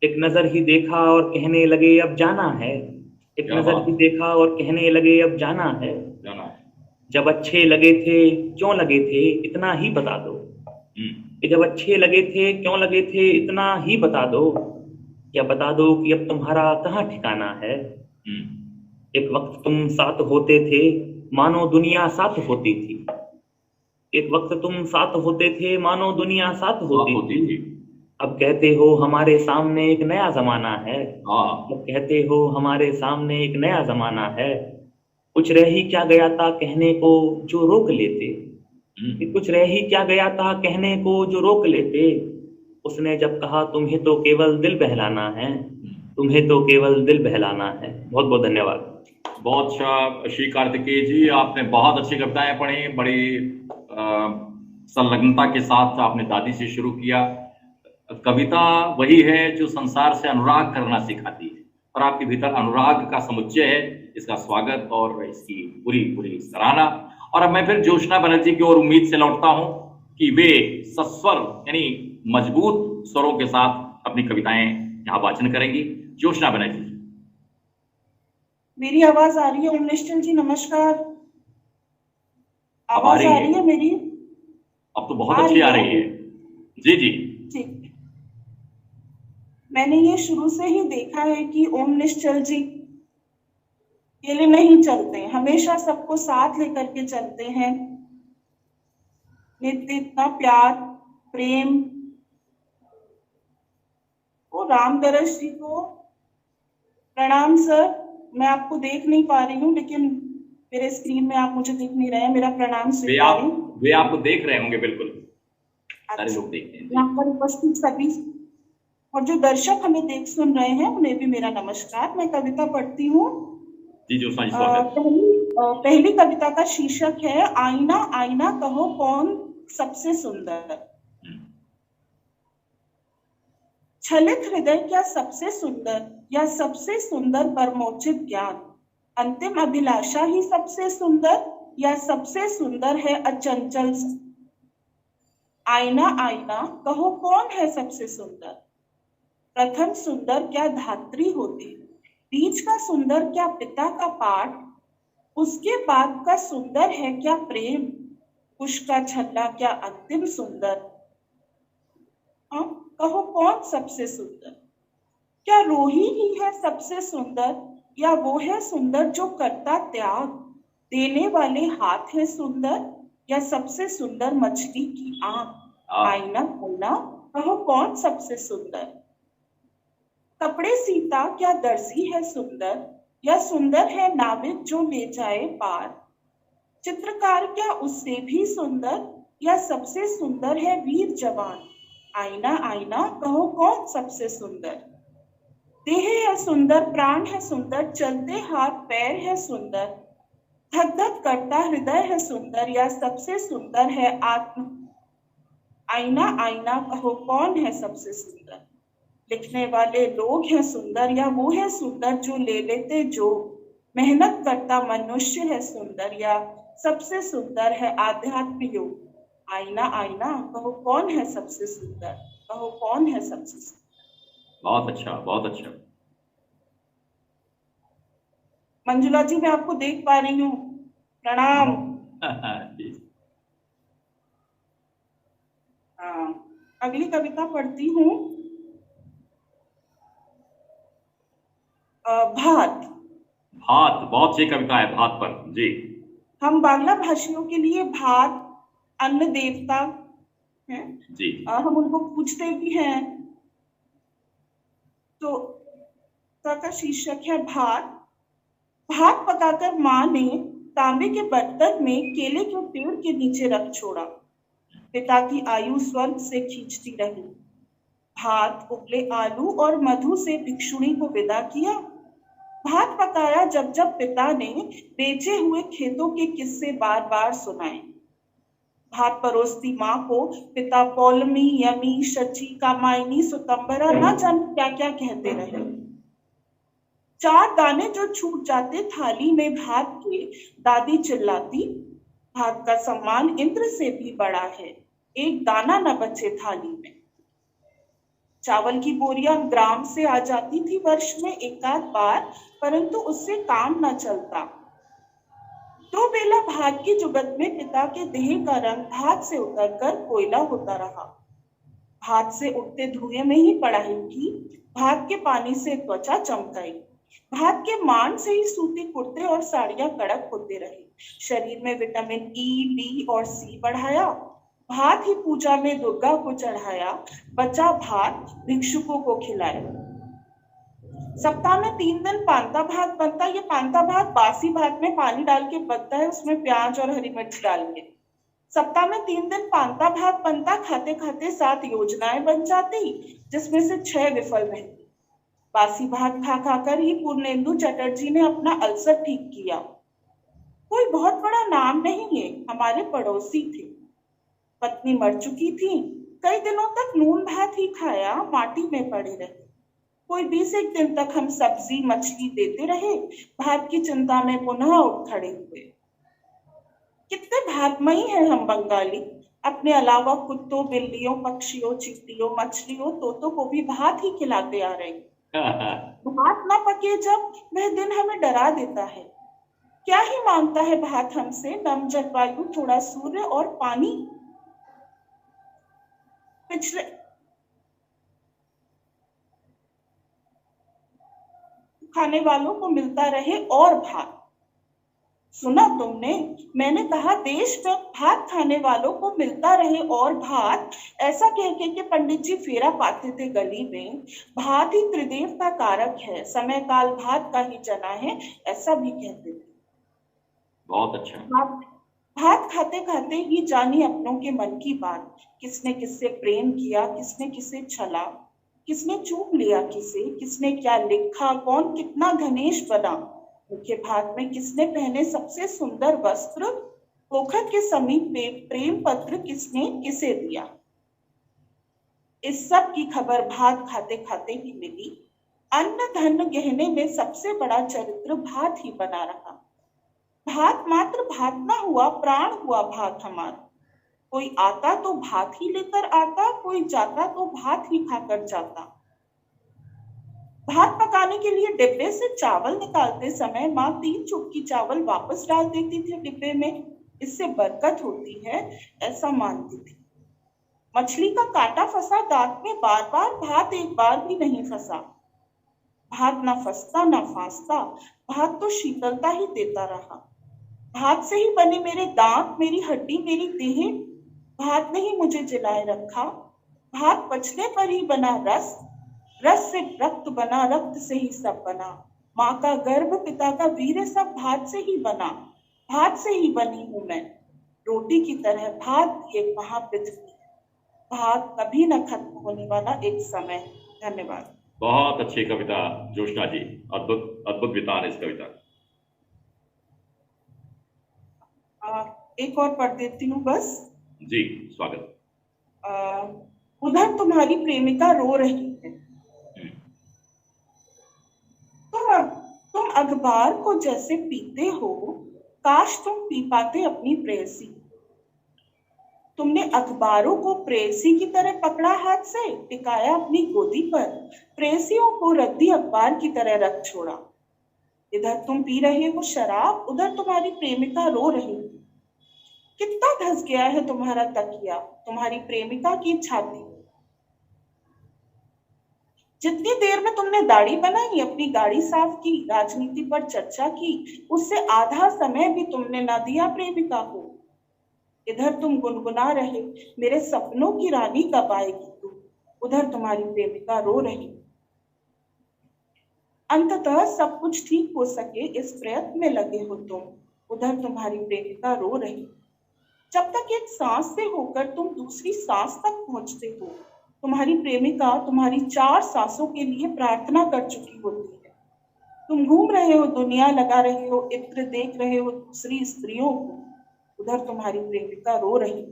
एक नजर ही देखा और कहने लगे अब जाना है, एक नजर ही देखा और कहने लगे अब जाना है। जब अच्छे लगे थे क्यों लगे थे इतना ही बता दो, जब अच्छे लगे थे क्यों लगे थे इतना ही बता दो, या बता दो कि अब तुम्हारा कहाँ ठिकाना है। एक वक्त तुम साथ होते थे मानो दुनिया साथ होती थी, एक वक्त तुम साथ होते थे मानो दुनिया साथ होती थी। अब कहते हो हमारे सामने एक नया जमाना है, अब कहते हो हमारे सामने एक नया जमाना है। कुछ रह ही क्या गया था कहने को जो रोक लेते, कुछ रह ही क्या गया था कहने को जो रोक लेते। उसने जब कहा तुम्हें तो केवल दिल बहलाना है, तुम्हें तो केवल दिल बहलाना है। बहुत बहुत धन्यवाद। बहुत अच्छा श्री कार्तिकेय जी, आपने बहुत अच्छी कविताएं पढ़ी, बड़ी संलग्नता के साथ आपने दादी से शुरू किया। कविता वही है जो संसार से अनुराग करना सिखाती है और आपके भीतर अनुराग का समुच्चय है। इसका स्वागत और इसकी पूरी पूरी सराहना। और अब मैं फिर ज्योत्सना बनर्जी की ओर उम्मीद से लौटता हूं कि वे सस्वर यानी मजबूत स्वरों के साथ अपनी कविताएं यहाँ वाचन करेंगी। ज्योत्सना बनर्जी। मेरी आवाज आ रही है? ओम निश्चल जी नमस्कार, आवाज आ रही है मेरी? अब तो बहुत अच्छी आ रही है। जी जी ठीक। मैंने ये शुरू से ही देखा है कि ओम निश्चल जी अकेले नहीं चलते, हमेशा सबको साथ लेकर के चलते हैं। नित्य इतना प्यार प्रेम। वो रामदरस जी को प्रणाम सर। मैं आपको देख नहीं पा रही हूँ लेकिन मेरे स्क्रीन में आप मुझे दिख नहीं रहे हैं। मेरा प्रणाम स्वीकारें। वे आपको देख रहे होंगे, बिल्कुल सारे लोग देख रहे हैं। यहाँ पर उपस्थित सभी और जो दर्शक हमें देख सुन रहे हैं उन्हें भी मेरा नमस्कार। मैं कविता पढ़ती हूँ। पहली कविता का शीर्षक है आईना आईना कहो कौन सबसे सुंदर। छलित हृदय क्या सबसे सुंदर या सबसे सुंदर परमोचित ज्ञान। अंतिम अभिलाषा ही सबसे सुंदर या सबसे सुंदर है अचंचल। आईना आईना कहो कौन है सबसे सुंदर। प्रथम सुंदर क्या धात्री होती, बीच का सुंदर क्या पिता का पाठ, उसके बाद का सुंदर है क्या प्रेम, कुश का छल्ला क्या अंतिम सुंदर। कहो कौन सबसे सुंदर। क्या रोही ही है सबसे सुंदर या वो है सुंदर जो करता त्याग। देने वाले हाथ है सुंदर या सबसे सुंदर मछली की आंख। आईना आईना कहो कौन सबसे सुंदर। कपड़े सीता क्या दर्जी है सुंदर, या सुंदर है नाविक जो ले जाए पार। चित्रकार क्या उससे भी सुंदर, या सबसे सुंदर है वीर जवान। आईना आईना कहो कौन सबसे सुंदर। देह है सुंदर, प्राण है सुंदर, चलते हाथ पैर है सुंदर। धक धक करता हृदय है सुंदर, या सबसे सुंदर है आत्म। आईना आईना कहो कौन है सबसे सुंदर। लिखने वाले लोग हैं सुंदर, या वो है सुंदर जो ले लेते जो। मेहनत करता मनुष्य है सुंदर, या सबसे सुंदर है आध्यात्म योग। आईना आईना कहो कौन है सबसे सुंदर, कहो कौन है सबसे सुंदर। बहुत अच्छा, बहुत अच्छा। मंजुला जी, मैं आपको देख पा रही हूँ, प्रणाम। हाँ, अगली कविता पढ़ती हूँ। भात। भात, बहुत सी कविता है भात पर जी। हम बांग्ला भाषियों के लिए भात अन्न देवता है जी। हम उनको पूजते भी हैं। तो का शीर्षक है भात। भात पकाकर माँ ने तांबे के बर्तन में केले के पेड़ के नीचे रख छोड़ा। पिता की आयु स्वर्ग से खींचती रही। भात, उबले आलू और मधु से भिक्षुणी को विदा किया। भात पकाया जब जब पिता ने बेचे हुए खेतों के किस्से बार बार सुनाए। भात परोसती माँ को पिता पौलमी, यमी, शची, कामायनी, सुतंबरा न जाने क्या क्या कहते रहे। 4 दाने जो छूट जाते थाली में भात के, दादी चिल्लाती, भात का सम्मान इंद्र से भी बड़ा है, एक दाना न बचे थाली में। चावल की बोरियां ग्राम से आ जाती थी वर्ष में एक आध बार, परंतु उससे काम न चलता। 2 बेला भात की जुगत में पिता के देह का रंग भात से उतरकर कोयला होता रहा। भात से उठते धुएं में ही पढ़ाई की, भात के पानी से त्वचा चमकाई। भात के मान से ही सूती कुर्ते और साड़ियां कड़क होते रहे। शरीर में विटामिन ई, डी और सी बढ़ाया। भात ही पूजा में दुर्गा को चढ़ाया। बचा भात भिक्षुकों को खिलाया। सप्ताह में 3 दिन पांता भात बनता। ये पांता भात बासी भात में पानी डाल के बनता है, उसमें प्याज और हरी मिर्च डाल के। सप्ताह में 3 दिन पांता भात बनता। खाते खाते 7 योजनाएं बन जाती, जिसमें से 6 विफल रहती। बासी भात खा खाकर ही पूर्णेंदु चटर्जी ने अपना अल्सर ठीक किया। कोई बहुत बड़ा नाम नहीं है, हमारे पड़ोसी थे। पत्नी मर चुकी थी। कई दिनों तक नून भात ही खाया, माटी में पड़े रहे। कोई 20 दिन तक हम सब्जी मछली देते रहे। भात की चिंता में पुनः उठ खड़े हुए। कितने भातमयी हैं हम बंगाली। अपने अलावा कुत्तों, बिल्लियों, पक्षियों, चींटियों, मछलियों, तोतों को भी भात ही खिलाते आ रहे। भात ना पके जब, वह दिन हमें डरा देता है। क्या ही मांगता है भात हमसे, नम जलवायु, थोड़ा सूर्य और पानी। पिछले खाने वालों को मिलता रहे और भात। सुना तुमने, मैंने कहा देश में भात खाने वालों को मिलता रहे और भात। ऐसा कह के पंडित जी फेरा पाते थे गली में। भात ही त्रिदेव का कारक है, समय काल भात का ही जना है, ऐसा भी कहते थे। बहुत अच्छा। भात खाते खाते ही जानी अपनों के मन की बात। किसने किससे प्रेम किया, किसने किसे छला, किसने चूम लिया किसे, किसने क्या लिखा, कौन कितना घनेश बना। मुख्य भात में किसने पहने सबसे सुंदर वस्त्र, पोखर के समीप प्रेम पत्र किसने किसे दिया। इस सब की खबर भात खाते खाते ही मिली। अन्न धन गहने में सबसे बड़ा चरित्र भात ही बना रहा। भात मात्र भात ना हुआ, प्राण हुआ भात हमारा। कोई आता तो भात ही लेकर आता, कोई जाता तो भात ही खाकर जाता। भात पकाने के लिए डिब्बे से चावल निकालते समय माँ 3 चुटकी चावल वापस डाल देती थी डिब्बे में। इससे बरकत होती है, ऐसा मानती थी। मछली का कांटा फंसा दांत में बार बार, भात एक बार भी नहीं फंसा। भात ना फंसता ना फांसता, भात तो शीतलता ही देता रहा। भात से ही बने मेरे दांत, मेरी हड्डी, मेरी देह। भात ने ही मुझे जिलाए रखा। भात पचने पर ही बना रस। रस से रक्त बना, रक्त से ही सब बना। माँ का गर्भ, पिता का वीर्य, सब भात से ही बना, भात से ही बनी हूं मैं। रोटी की तरह भात ये महापृथ्वी है, भात कभी न खत्म होने वाला एक समय। धन्यवाद। बहुत अच्छी कविता जोशना जी, अद्भुत अद्भुत वितान इस कविता का। एक और पढ़ देती हूँ बस। जी स्वागत। उधर तुम्हारी प्रेमिका रो रही है, तुम अखबार को जैसे पीते हो, काश तुम पी पाते अपनी प्रेयसी। तुमने अखबारों को प्रेयसी की तरह पकड़ा, हाथ से टिकाया अपनी गोदी पर, प्रेयसियों को रद्दी अखबार की तरह रख छोड़ा। इधर तुम पी रहे हो शराब, उधर तुम्हारी प्रेमिका रो रही है। कितना धंस गया है तुम्हारा तकिया तुम्हारी प्रेमिका की छाती। जितनी देर में तुमने दाढ़ी बनाई, अपनी गाड़ी साफ की, राजनीति पर चर्चा की, उससे आधा समय भी तुमने ना दिया प्रेमिका को। इधर तुम गुनगुना रहे, मेरे सपनों की रानी कब आएगी तू, उधर तुम्हारी प्रेमिका रो रही। अंततः सब कुछ ठीक हो सके इस प्रयत्न में लगे हो तुम, उधर तुम्हारी प्रेमिका रो रही। जब तक एक सांस से होकर तुम दूसरी सांस तक पहुंचते हो, तुम्हारी प्रेमिका तुम्हारी 4 सांसों के लिए प्रार्थना कर चुकी होती है। तुम घूम रहे हो, दुनिया लगा रहे हो, इत्र देख रहे हो दूसरी स्त्रियों को, उधर तुम्हारी प्रेमिका रो रही।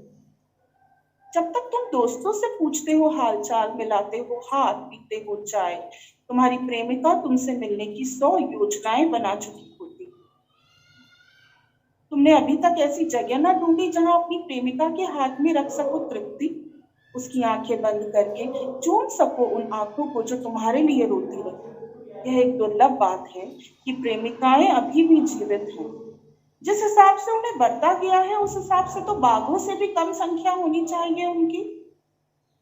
जब तक तुम दोस्तों से पूछते हो हालचाल, मिलाते हो हाथ, पीते हो चाय, तुम्हारी प्रेमिका तुमसे मिलने की 100 योजनाएं बना चुकी होती। तुमने अभी तक ऐसी जगह न ढूंढी जहां अपनी प्रेमिका के हाथ में रख सको तृप्ति, उसकी आंखें बंद करके चूम सको उन आंखों को जो तुम्हारे लिए रोती रही। यह एक दुर्लभ बात है कि प्रेमिकाएं अभी भी जीवित हैं। जिस हिसाब से उन्हें बरता गया है, उस हिसाब से तो बाघों से भी कम संख्या होनी चाहिए उनकी।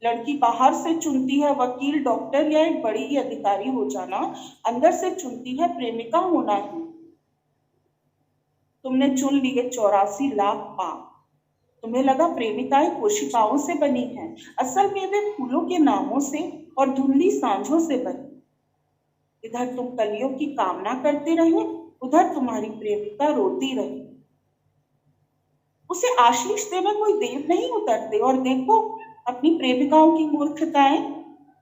लड़की बाहर से चुनती है वकील, डॉक्टर या एक बड़ी अधिकारी हो जाना, अंदर से चुनती है प्रेमिका होना ही। तुमने चुन लिए 84 लाख पाप। तुम्हें लगा प्रेमिकाएं कोशिकाओं से बनी हैं, असल में वे फूलों के नामों से और धुंधली सांझों से बनी। इधर तुम कलियों की कामना करते रहे, उधर तुम्हारी प्रेमिका रोती रही। उसे आशीष देने कोई देव नहीं उतरते, और देखो अपनी प्रेमिकाओं की मूर्खताएं,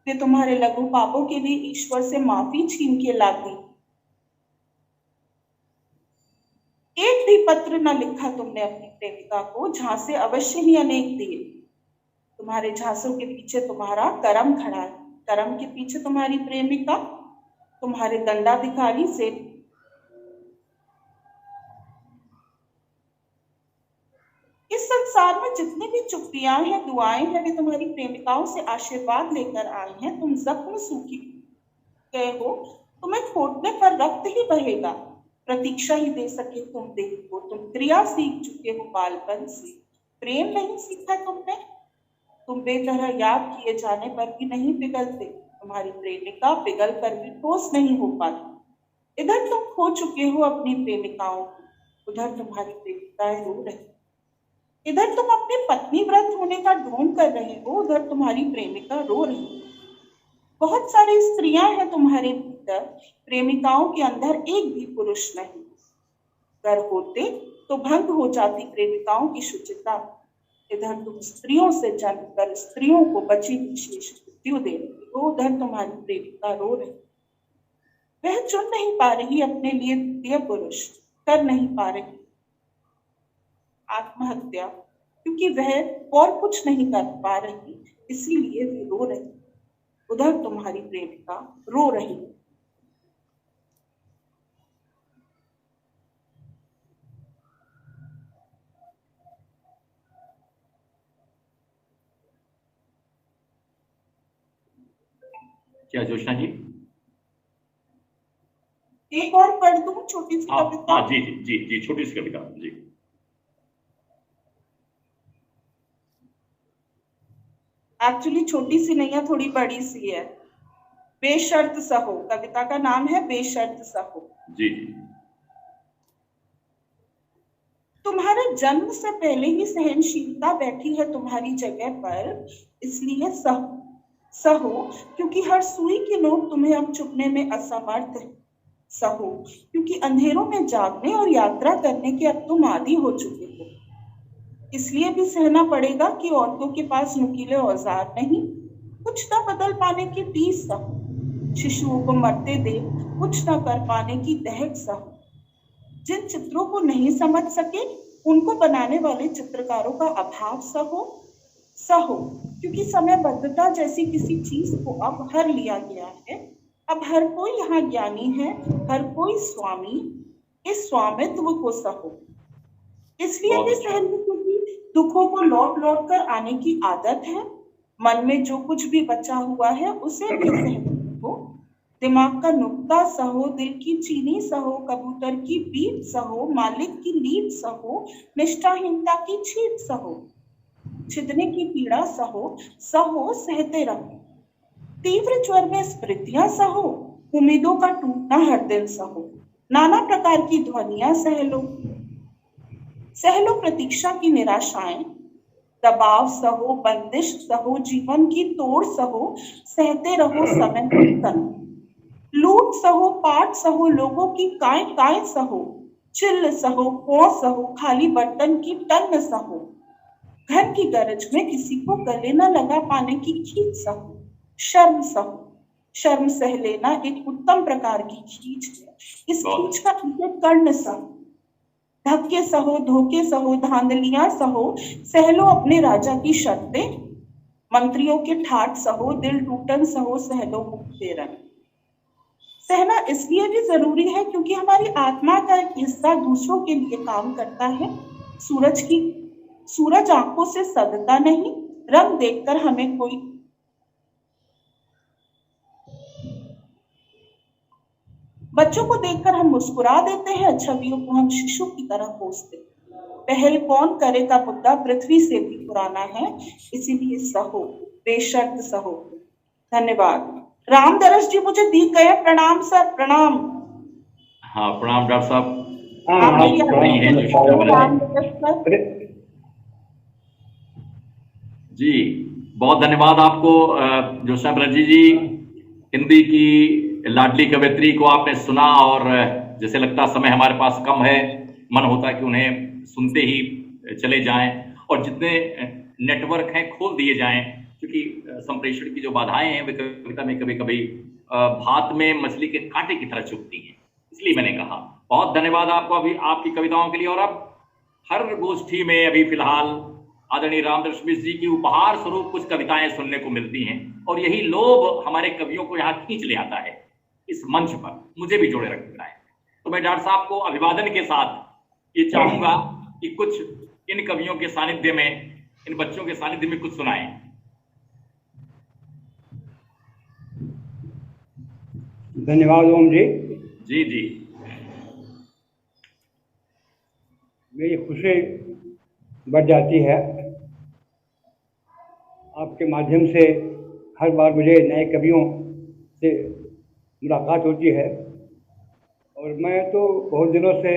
वे तुम्हारे लघु पापों के लिए ईश्वर से माफी छीन के लाती। एक भी पत्र न लिखा तुमने अपनी प्रेमिका को, झांसे अवश्य ही अनेक दिए। तुम्हारे झांसों के पीछे तुम्हारा कर्म खड़ा है, कर्म के पीछे तुम्हारी प्रेमिका, तुम्हारे दंडाधिकारी से। इस संसार में जितनी भी चुप्पियां हैं, दुआएं हैं, वे तुम्हारी प्रेमिकाओं से आशीर्वाद लेकर आई हैं। तुम जख्म सूखी गए हो, तुम्हें खोटने पर रक्त ही बहेगा, प्रतीक्षा ही दे सके तुम देह को। तुम क्रिया सीख चुके हो बालपन से, प्रेम नहीं सीखा तुमने। तुम बेतरह याद किए जाने पर भी नहीं पिघलते, तुम्हारी प्रेमिका पिघल कर भी ठोस नहीं हो पाती। इधर तुम खो चुके हो अपनी प्रेमिकाओं को, उधर तुम्हारी प्रेमिकाएं रो रही। इधर तुम अपने पत्नी व्रत होने का ढोंग कर रहे हो, उधर तुम्हारी प्रेमिका रो रही। बहुत सारी स्त्रियां हैं तुम्हारे भीतर, प्रेमिकाओं के अंदर एक भी पुरुष नहीं। अगर होते तो भंग हो जाती प्रेमिकाओं की शुचिता। इधर तुम स्त्रियों से जन्म कर स्त्रियों को बची विशेष मृत्यु दे रही हो, उधर तुम्हारी प्रेमिका रो रही। वह चुन नहीं पा रही अपने लिए द्वितीय पुरुष, कर नहीं पा रही आत्महत्या, क्योंकि वह और कुछ नहीं कर पा रही, इसीलिए वे रो रही। उधर तुम्हारी प्रेमिका रो रही। क्या जोशना जी? एक और पढ़ दूं छोटी सी कविता? हाँ जी जी जी जी, छोटी सी कविता जी। एक्चुअली छोटी सी नहीं है, थोड़ी बड़ी सी है। बेशर्त सहो, कविता का नाम है बेशर्त सहो। जी जी। तुम्हारे जन्म से पहले ही सहनशीलता बैठी है तुम्हारी जगह पर, इसलिए सहो। सहो क्योंकि हर सुई की नोक तुम्हें अब चुपने में असमर्थ है। सहो क्योंकि अंधेरों में जागने और यात्रा करने के अब तुम आदी हो चुके हो। इसलिए भी सहना पड़ेगा कि औरतों के पास नुकीले औजार नहीं, कुछ न बदल पाने की टीस सहो। शिशुओं को मरते देख कुछ न कर पाने की दहक सहो। जिन चित्रों को नहीं समझ सके उनको बनाने वाले चित्रकारों का अभाव सहो। सहो क्योंकि समयबद्धता जैसी किसी चीज को अब हर लिया गया है। अब हर कोई यहाँ ज्ञानी है, हर कोई स्वामी। इस स्वामित्व को सहो। इसलिए भी सहने क्योंकि दुखों को लौट लौट कर आने की आदत है। मन में जो कुछ भी बचा हुआ है उसे भी सहने हो। दिमाग का नुक्ता सहो, दिल की चीनी सहो, कबूतर की पीठ सहो, मालिक की लीड सहो, निष्ठाहीनता की छीट सहो। छिदने की पीड़ा सहो, सहो सहते रहो। तीव्र ज्वर में स्मृतियां सहो, उम्मीदों का टूटना हर दिन सहो। नाना प्रकार की ध्वनियां सह लो, सह लो प्रतीक्षा की निराशाएं। दबाव सहो, बंदिश सहो, जीवन की तोड़ सहो, सहते रहो समय की तन। लूट सहो, पाट सहो, लोगों की काय काय सहो, चिल्ल सहो, पौ सहो, खाली बर्तन की टन सहो। घर की गरज में किसी को गले न लगा पाने की खींच सहो। शर्म सहो, शर्म सह लेना एक उत्तम प्रकार की खींच है। इस खींच का इसे कर्ण सहो। धक्के सहो, धोखे सहो, धांधलियां सहो, सह लो अपने राजा की शर्तें। मंत्रियों के ठाठ सहो, दिल टूटन सहो, सह लो मुक्तेरन। सहना इसलिए भी जरूरी है क्योंकि हमारी आत्मा का एक हिस्सा दूसरों के लिए काम करता है। सूरज आंखों से सदता नहीं, रंग देखकर हमें कोई बच्चों को देखकर हम मुस्कुरा देते हैं, छवियों को हम शिशु की तरह कोसते। पहल कौन करे का मुद्दा पृथ्वी से भी पुराना है, इसीलिए सहो, बेशर्त सहो। धन्यवाद। राम दरस जी मुझे दी गए प्रणाम सर, प्रणाम। हाँ प्रणाम डॉक्टर साहब। जी बहुत धन्यवाद आपको जोशा बनर्जी जी। हिंदी की लाडली कवयित्री को आपने सुना और जैसे लगता समय हमारे पास कम है, मन होता है कि उन्हें सुनते ही चले जाएं और जितने नेटवर्क हैं खोल दिए जाएं, क्योंकि संप्रेषण की जो बाधाएं हैं वे कविता में कभी कभी भात में मछली के कांटे की तरह चुभती हैं। इसलिए मैंने कहा बहुत धन्यवाद आपको अभी आपकी कविताओं के लिए। और अब हर गोष्ठी में अभी फिलहाल आदरणीय रामदर्श मिश्र जी की उपहार स्वरूप कुछ कविताएं सुनने को मिलती हैं और यही लोभ हमारे कवियों को यहाँ खींच ले आता है इस मंच पर, मुझे भी जोड़े रखता है। तो मैं डॉक्टर साहब को अभिवादन के साथ ये चाहूंगा कि कुछ इन कवियों के सानिध्य में, इन बच्चों के सानिध्य में कुछ सुनाएं। धन्यवाद ओम जी। जी जी मेरी खुशी बढ़ जाती है। आपके माध्यम से हर बार मुझे नए कवियों से मुलाकात होती है और मैं तो बहुत दिनों से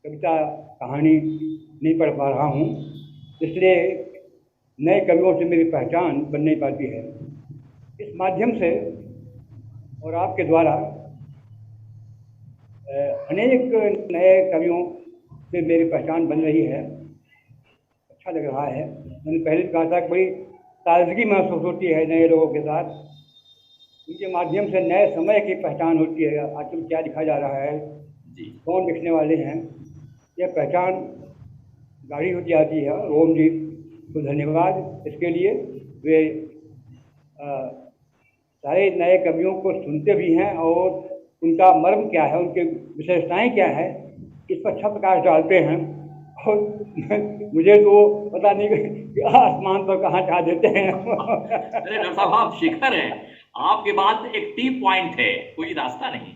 कविता कहानी नहीं पढ़ पा रहा हूँ, इसलिए नए कवियों से मेरी पहचान बन नहीं पाती है। इस माध्यम से और आपके द्वारा अनेक नए कवियों से मेरी पहचान बन रही है, अच्छा लग रहा है। मैंने पहले कहा था कि बड़ी ताजगी महसूस होती है नए लोगों के साथ, उनके माध्यम से नए समय की पहचान होती है। आजकल क्या लिखा जा रहा है, कौन लिखने वाले हैं, यह पहचान गाढ़ी होती जाती है। ओम जी को धन्यवाद इसके लिए। वे सारे नए कवियों को सुनते भी हैं और उनका मर्म क्या है, उनके विशेषताएं क्या है, इस पर अच्छा प्रकाश डालते हैं। और मुझे तो पता नहीं कि आसमान पर कहाँ चाह देते हैं। अरे डॉक्टर साहब आप शिखर हैं, आपके बाद एक टी पॉइंट है, कोई रास्ता नहीं।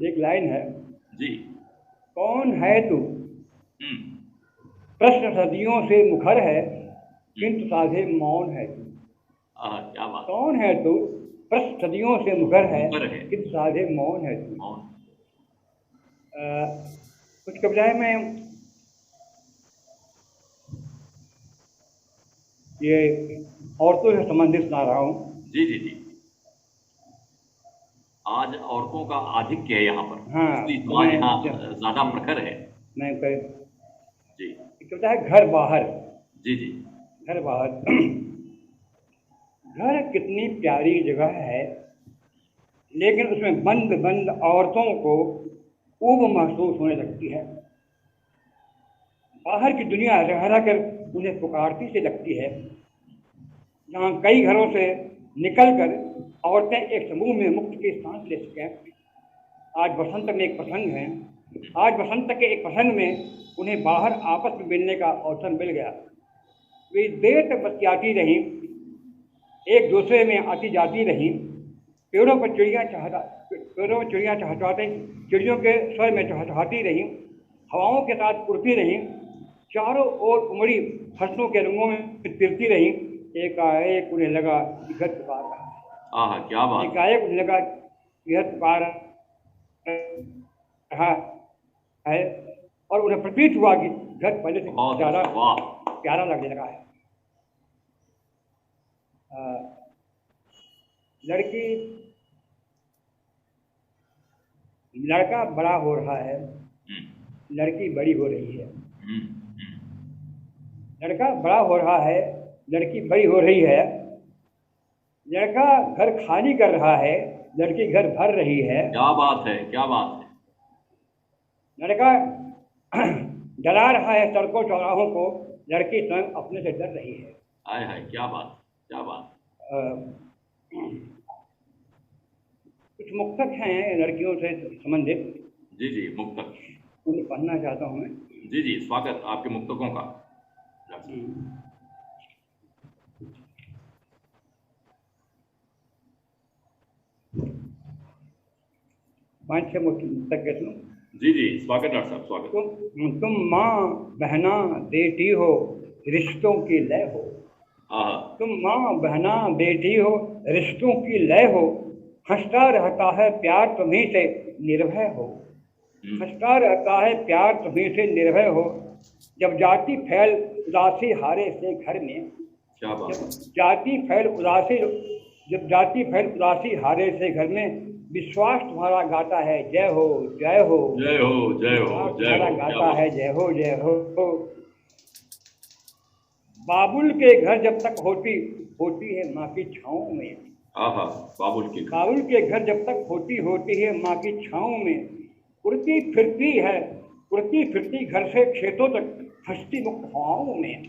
एक लाइन है जी, कौन है तू प्रश्न सदियों से मुखर है, किंतु साधे मौन है तू। क्या बात। कौन है तू प्रश्न सदियों से मुखर है, किंतु साधे मौन है तू। कुछ कविताएं मैं ये औरतों से संबंधित सुना रहा हूँ। जी जी जी। आज औरतों का आधिक्य है यहाँ पर। हाँ, इसलिए समाज यहाँ मैं- ज्यादा प्रखर है। मैं कह जी कहता है घर बाहर, जी जी। घर बाहर। घर कितनी प्यारी जगह है, लेकिन उसमें बंद बंद औरतों को ऊब महसूस होने लगती है। बाहर की दुनिया रह रह कर उन्हें पुकारती से लगती है। जहाँ कई घरों से निकलकर औरतें एक समूह में मुक्त की सांस ले सकें। आज बसंत में एक प्रसंग है, आज बसंत के एक प्रसंग में उन्हें बाहर आपस में मिलने का अवसर मिल गया। वे देर तक बतियाती रहीं, एक दूसरे में आती जाती रहीं। पेड़ों पर चिड़िया चहचहाते, चिड़ियों के स्वर में चहचहाती रहीं, हवाओं के साथ उड़ती रहीं, चारों ओर उमड़ी फसलों के रंगों में तिरती रहीं। एकाएक उन्हें लगा कि घर पुकार रहा है। आहा, क्या बात। एकाएक उन्हें लगा कि घर पुकार रहा है और उन्हें प्रतीत हुआ कि घर पहले से ज़्यादा प्यारा लगने लगा है। लड़का बड़ा हो रहा है, लड़की बड़ी हो रही है। लड़का बड़ा हो रहा है, लड़की बड़ी हो रही है। लड़का घर खाली कर रहा है, लड़की घर भर रही है। क्या बात है, क्या बात है। लड़का डरा रहा है सड़कों चौराहों को, लड़की स्वयं अपने से डर रही है। हाय हाय, क्या बात, क्या बात। कुछ मुक्तक हैं लड़कियों से संबंधित। जी जी, मुक्तक उन्हें पढ़ना चाहता हूँ मैं। जी जी, स्वागत आपके मुक्तकों का। 5-6 मुक्तक कहता हूँ। जी जी, स्वागत डॉक्टर साहब, स्वागत। तुम माँ बहना बेटी हो, रिश्तों की लय हो। तुम माँ बहना बेटी हो, रिश्तों की लय हो। हंसता रहता है प्यार तुम्हीं से निर्भय हो। हंसता रहता है प्यार तुम्हीं से निर्भय हो। जब जाति फैल उदासी हारे से घर में, जब जाति फैल उदासी हारे से घर में, विश्वास तुम्हारा गाता है जय हो जय हो जय हो जय हो जय हो, गाता है जय हो जय हो। बाबुल के घर जब तक होती है माँ की छाँव में। बाबुल के घर जब तक होती है माँ की छाँव में। उड़ती फिरती घर से खेतों तक, हंसती मुक्त हवाओं में।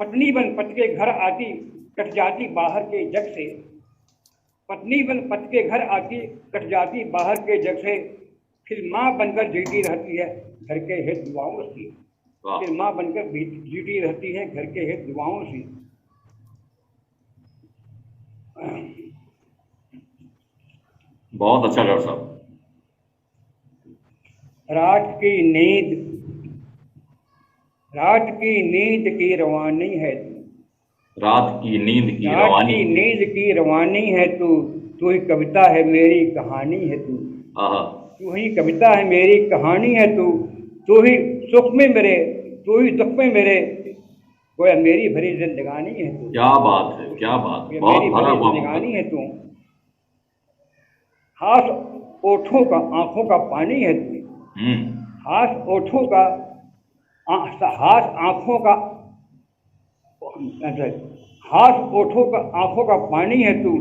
पत्नी बन पति के घर आती, कट जाती बाहर के जग से। पत्नी बन पति के घर आती, कट जाती बाहर के जग से। फिर माँ बनकर जीती रहती है घर के हित दुआओं से। फिर माँ बनकर जीती रहती है घर के हित दुआओं से। बहुत अच्छा डॉक्टर साहब। रात की नींद की रवानी है तू। रात की नींद की रवानी है तू ही कविता है मेरी कहानी है तू। तू ही कविता है मेरी कहानी है तू ही सुख में मेरे, तू ही दुख में मेरे, गोया मेरी भरी जिंदगानी है तू। क्या बात है, क्या बात, मेरी भरी जिंदगानी है तू। हाथ ओठों का आंखों का पानी है तू। हाथ ओठों का आंखों का पानी है तू।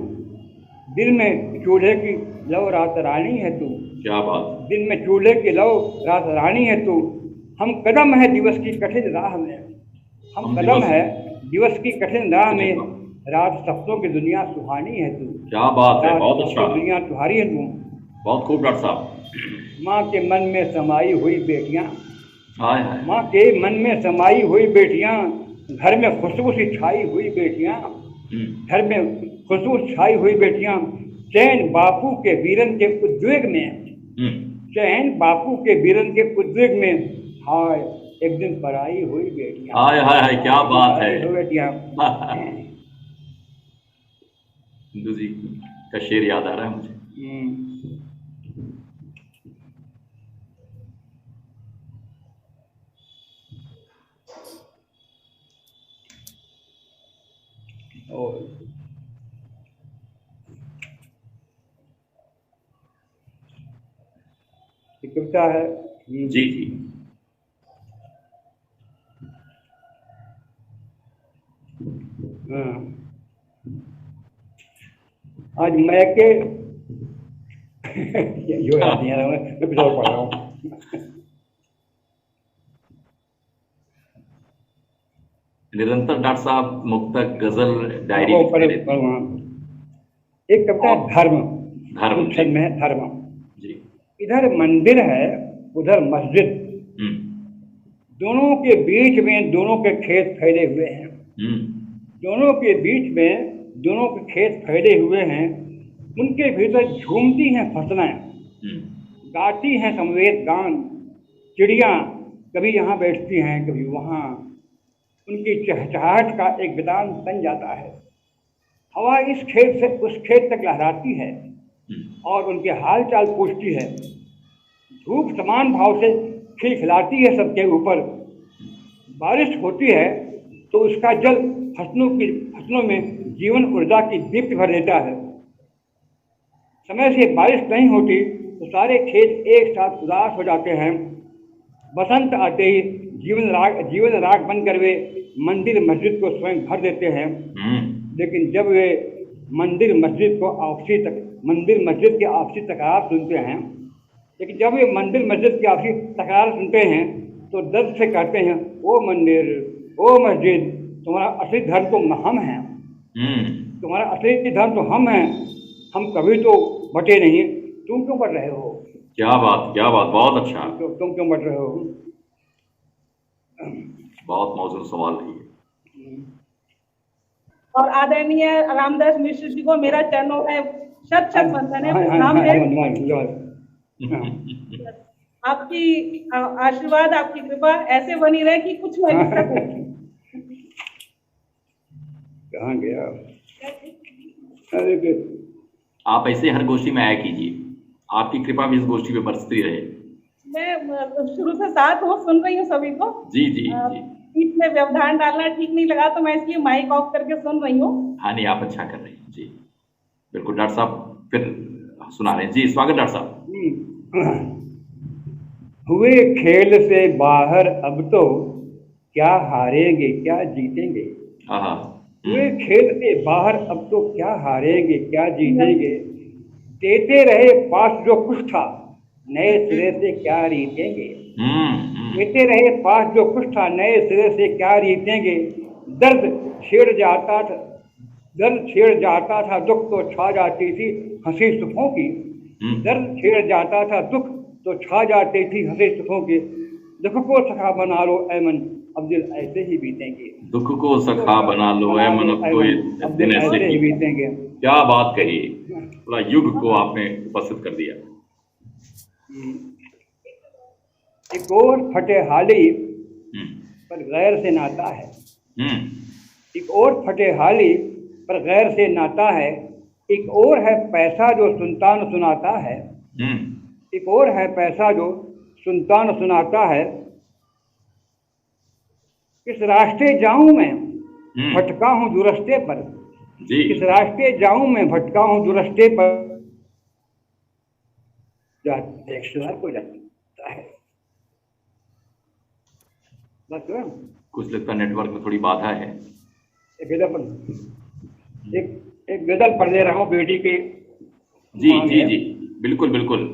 दिल में चूल्हे की लौ रात रानी है तू। क्या बात। दिल में चूल्हे की लौ रात रानी है तू। हम कदम है दिवस की कठिन राह में, हम कदम है दिवस की कठिन राह में। रात सपनों की दुनिया सुहानी है तू। क्या बात है, बहुत अच्छा। दुनिया तुम्हारी है तू। बहुत खूब डॉक्टर साहब। माँ के मन में समाई हुई बेटियाँ, हाय हाय। माँ के मन में समाई हुई बेटियाँ, घर में खुशबू सी छाई हुई बेटियाँ, घर में खुशबू छाई हुई बेटियाँ। चैन बापू के वीरन के उद्वेग में, चैन बापू के वीरन के उद्वेग में। हाय एक दिन पराई हुई बेटियाँ। हाय हाय हाय, क्या बात है। बेटियाँ। हिंदू जी का शेर याद आ रहा है मुझे। एक कविता है। जी जी। हाँ, आज मैं के जो याद नहीं आ रहा, मैं कुछ और पढ़ रहा हूँ। निरंतर डॉक्टर साहब मुक्तक, गजल, डायरी हाँ, लिखते रहते हैं। एक कविता है धर्म। धर्म, कुछ में है धर्म। जी। इधर मंदिर है, उधर मस्जिद, दोनों के बीच में दोनों के खेत फैले हुए हैं। दोनों के बीच में दोनों के खेत फैले हुए हैं, उनके भीतर झूमती हैं फसलें, गाती हैं समवेत गान, चिड़िया कभी यहाँ बैठती हैं कभी वहाँ, उनकी चहचहाहट का एक विदान बन जाता है। हवा इस खेत से उस खेत तक लहराती है और उनके हाल चाल पूछती है। धूप समान भाव से खिलखिलाती है सबके ऊपर। बारिश होती है तो उसका जल फसलों में जीवन ऊर्जा की दीप्ति भर देता है। समय से बारिश नहीं होती तो सारे खेत एक साथ उदास हो जाते हैं। बसंत आते ही जीवन राग बनकर वे मंदिर मस्जिद को स्वयं भर देते हैं। लेकिन जब वे मंदिर मस्जिद की आपसी तकरार सुनते हैं, लेकिन जब वे मंदिर मस्जिद की आपसी तकरार सुनते हैं तो दर्द से कहते हैं, ओ मंदिर, ओ मस्जिद, तुम्हारा असली धर्म तो हम हैं। तुम्हारा असली धर्म तो हम हैं, हम कभी तो बटे नहीं, तुम क्यों बढ़ रहे हो? क्या बात, बहुत अच्छा। तुम क्यों बढ़ रहे हो? बहुत मौजूद सवाल है ये। और आदरणीय रामदास मिश्र जी को मेरा चरणों में शत शत वंदन है, प्रणाम है। आपकी आशीर्वाद, आपकी कृपा ऐसे बनी रहे कि कुछ मैं लिख सकूं। कहाँ गया? अरे आप ऐसे हर गोष्ठी में आया कीजिए, आपकी कृपा भी इस गोष्ठी पे बरसती रहे। मैं शुरू से साथ हूँ, सुन रही हूँ सभी को। जी जी जी। बीच में व्यवधान डालना ठीक नहीं लगा तो मैं इसलिए माइक ऑफ करके सुन रही हूँ। हाँ नहीं, आप अच्छा कर रहे हैं जी, बिल्कुल। डॉक्टर साहब फिर सुना रहे हैं जी, स्वागत डॉक्टर साहब। हुए खेल से बाहर अब तो क्या हारेंगे क्या जीतेंगे। हुए खेल से बाहर अब तो क्या हारेंगे क्या जीतेंगे। देते रहे पास जो कुछ था, नए सिरे से क्या रीतेंगे। देते रहे पास जो कुछ था, नए सिरे से क्या रीतेंगे। दर्द छेड़ जाता था दुख तो छा जाती थी हंसी सुखों की। दर्द छेड़ जाता था दुख तो छा जाती थी हंसी सुखों की। दुख को सखा बना लो ऐ मन, अब दिन ऐसे ही बीतेंगे। दुख को सखा बना लो ऐ मन, अब दिन ऐसे ही बीतेंगे। क्या बात कही, पूरा युग को आपने उपस्थित कर दिया। एक और फटेहाली पर गैर से नाता है। एक और फटेहाली पर गैर से नाता है। एक और है पैसा जो सुल्तान सुनाता है। एक और है पैसा जो सुल्तान सुनाता है। किस रास्ते जाऊं मैं भटका हूं दुरस्ते पर। किस रास्ते जाऊं मैं भटका हूं दुरस्ते पर। को जाता है बस। कुछ लगता नेटवर्क में थोड़ी बाधा है। एक गजल पढ़ ले रहा हूँ बेटी के। जी जी जी, बिल्कुल बिल्कुल।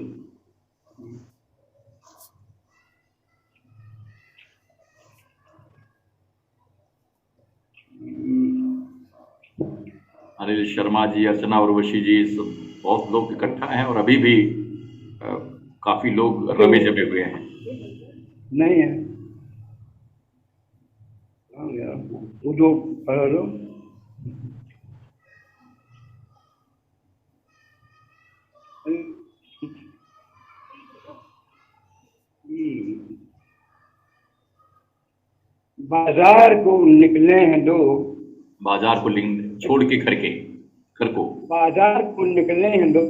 अनिल शर्मा जी, अर्चना उर्वशी जी, सब बहुत लोग इकट्ठा हैं और अभी भी काफी लोग रमे जमे हुए हैं। नहीं है वो जो बाजार को निकले हैं लोग। बाजार को छोड़ के घर को बाजार को निकले हैं लोग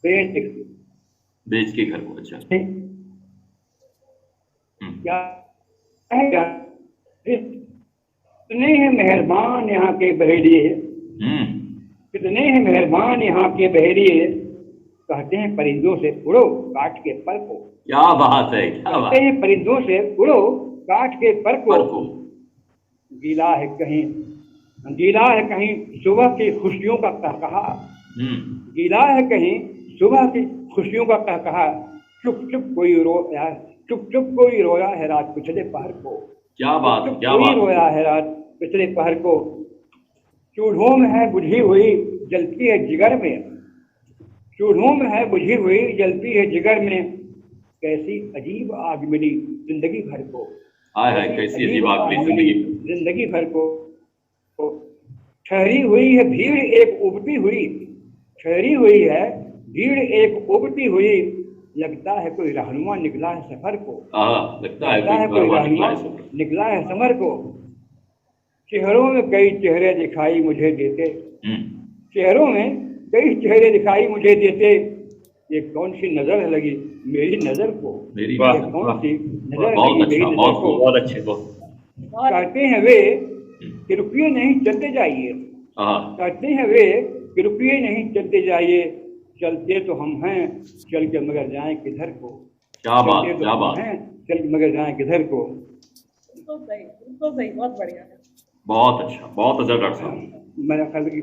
बेच के घर को। अच्छा, क्या इतने हैं मेहरबान यहाँ के बहेलिए। कितने हैं मेहरबान यहाँ के बहरिए, कहते हैं परिंदों से उड़ो काट के पर को। क्या बात है, क्या बात कहते हैं परिंदों से उड़ो काट के पर को। गीला है कहीं सुबह की खुशियों का कहकहा, गीला है कहीं सुबह की खुशियों का कहकहा। चुप चुप कोई रोया है रात पिछले पहर को। क्या बात, क्या कोई बात। रोया है रात पिछले पहर को। चूल्हों में है बुझी हुई जलती है जिगर में, चूल्हों में है बुझी हुई जलती है जिगर में। कैसी अजीब आग मिली जिंदगी भर को। कैसी अजीब आग मिली जिंदगी भर को। ठहरी हुई है भीड़ एक उबती हुई, ठहरी हुई है भीड़ एक उबती हुई। लगता है कोई रहनुमा निकला है सफर को। लगता है कोई रहनुमा निकला है सफर को। चेहरों में कई चेहरे दिखाई मुझे देते, चेहरों में कई चेहरे दिखाई मुझे देते। ये कौन सी नजर है लगी मेरी नजर को, मेरी कौन सी नजर बहुत लगी अच्छा, मेरी नजर को। बहुत अच्छे को कहते हैं वे कि रुपये नहीं चलते जाइए, कहते हैं वे कि रुपये नहीं चलते जाइए। चलते तो हम हैं चल के मगर जाएं किधर को। क्या बात, चलते तो क्या हम बात। हैं चल के मगर जाएं किधर को। बिल्कुल सही, बहुत बढ़िया। बहुत अच्छा डॉक्टर साहब। मेरा ख्याल है कि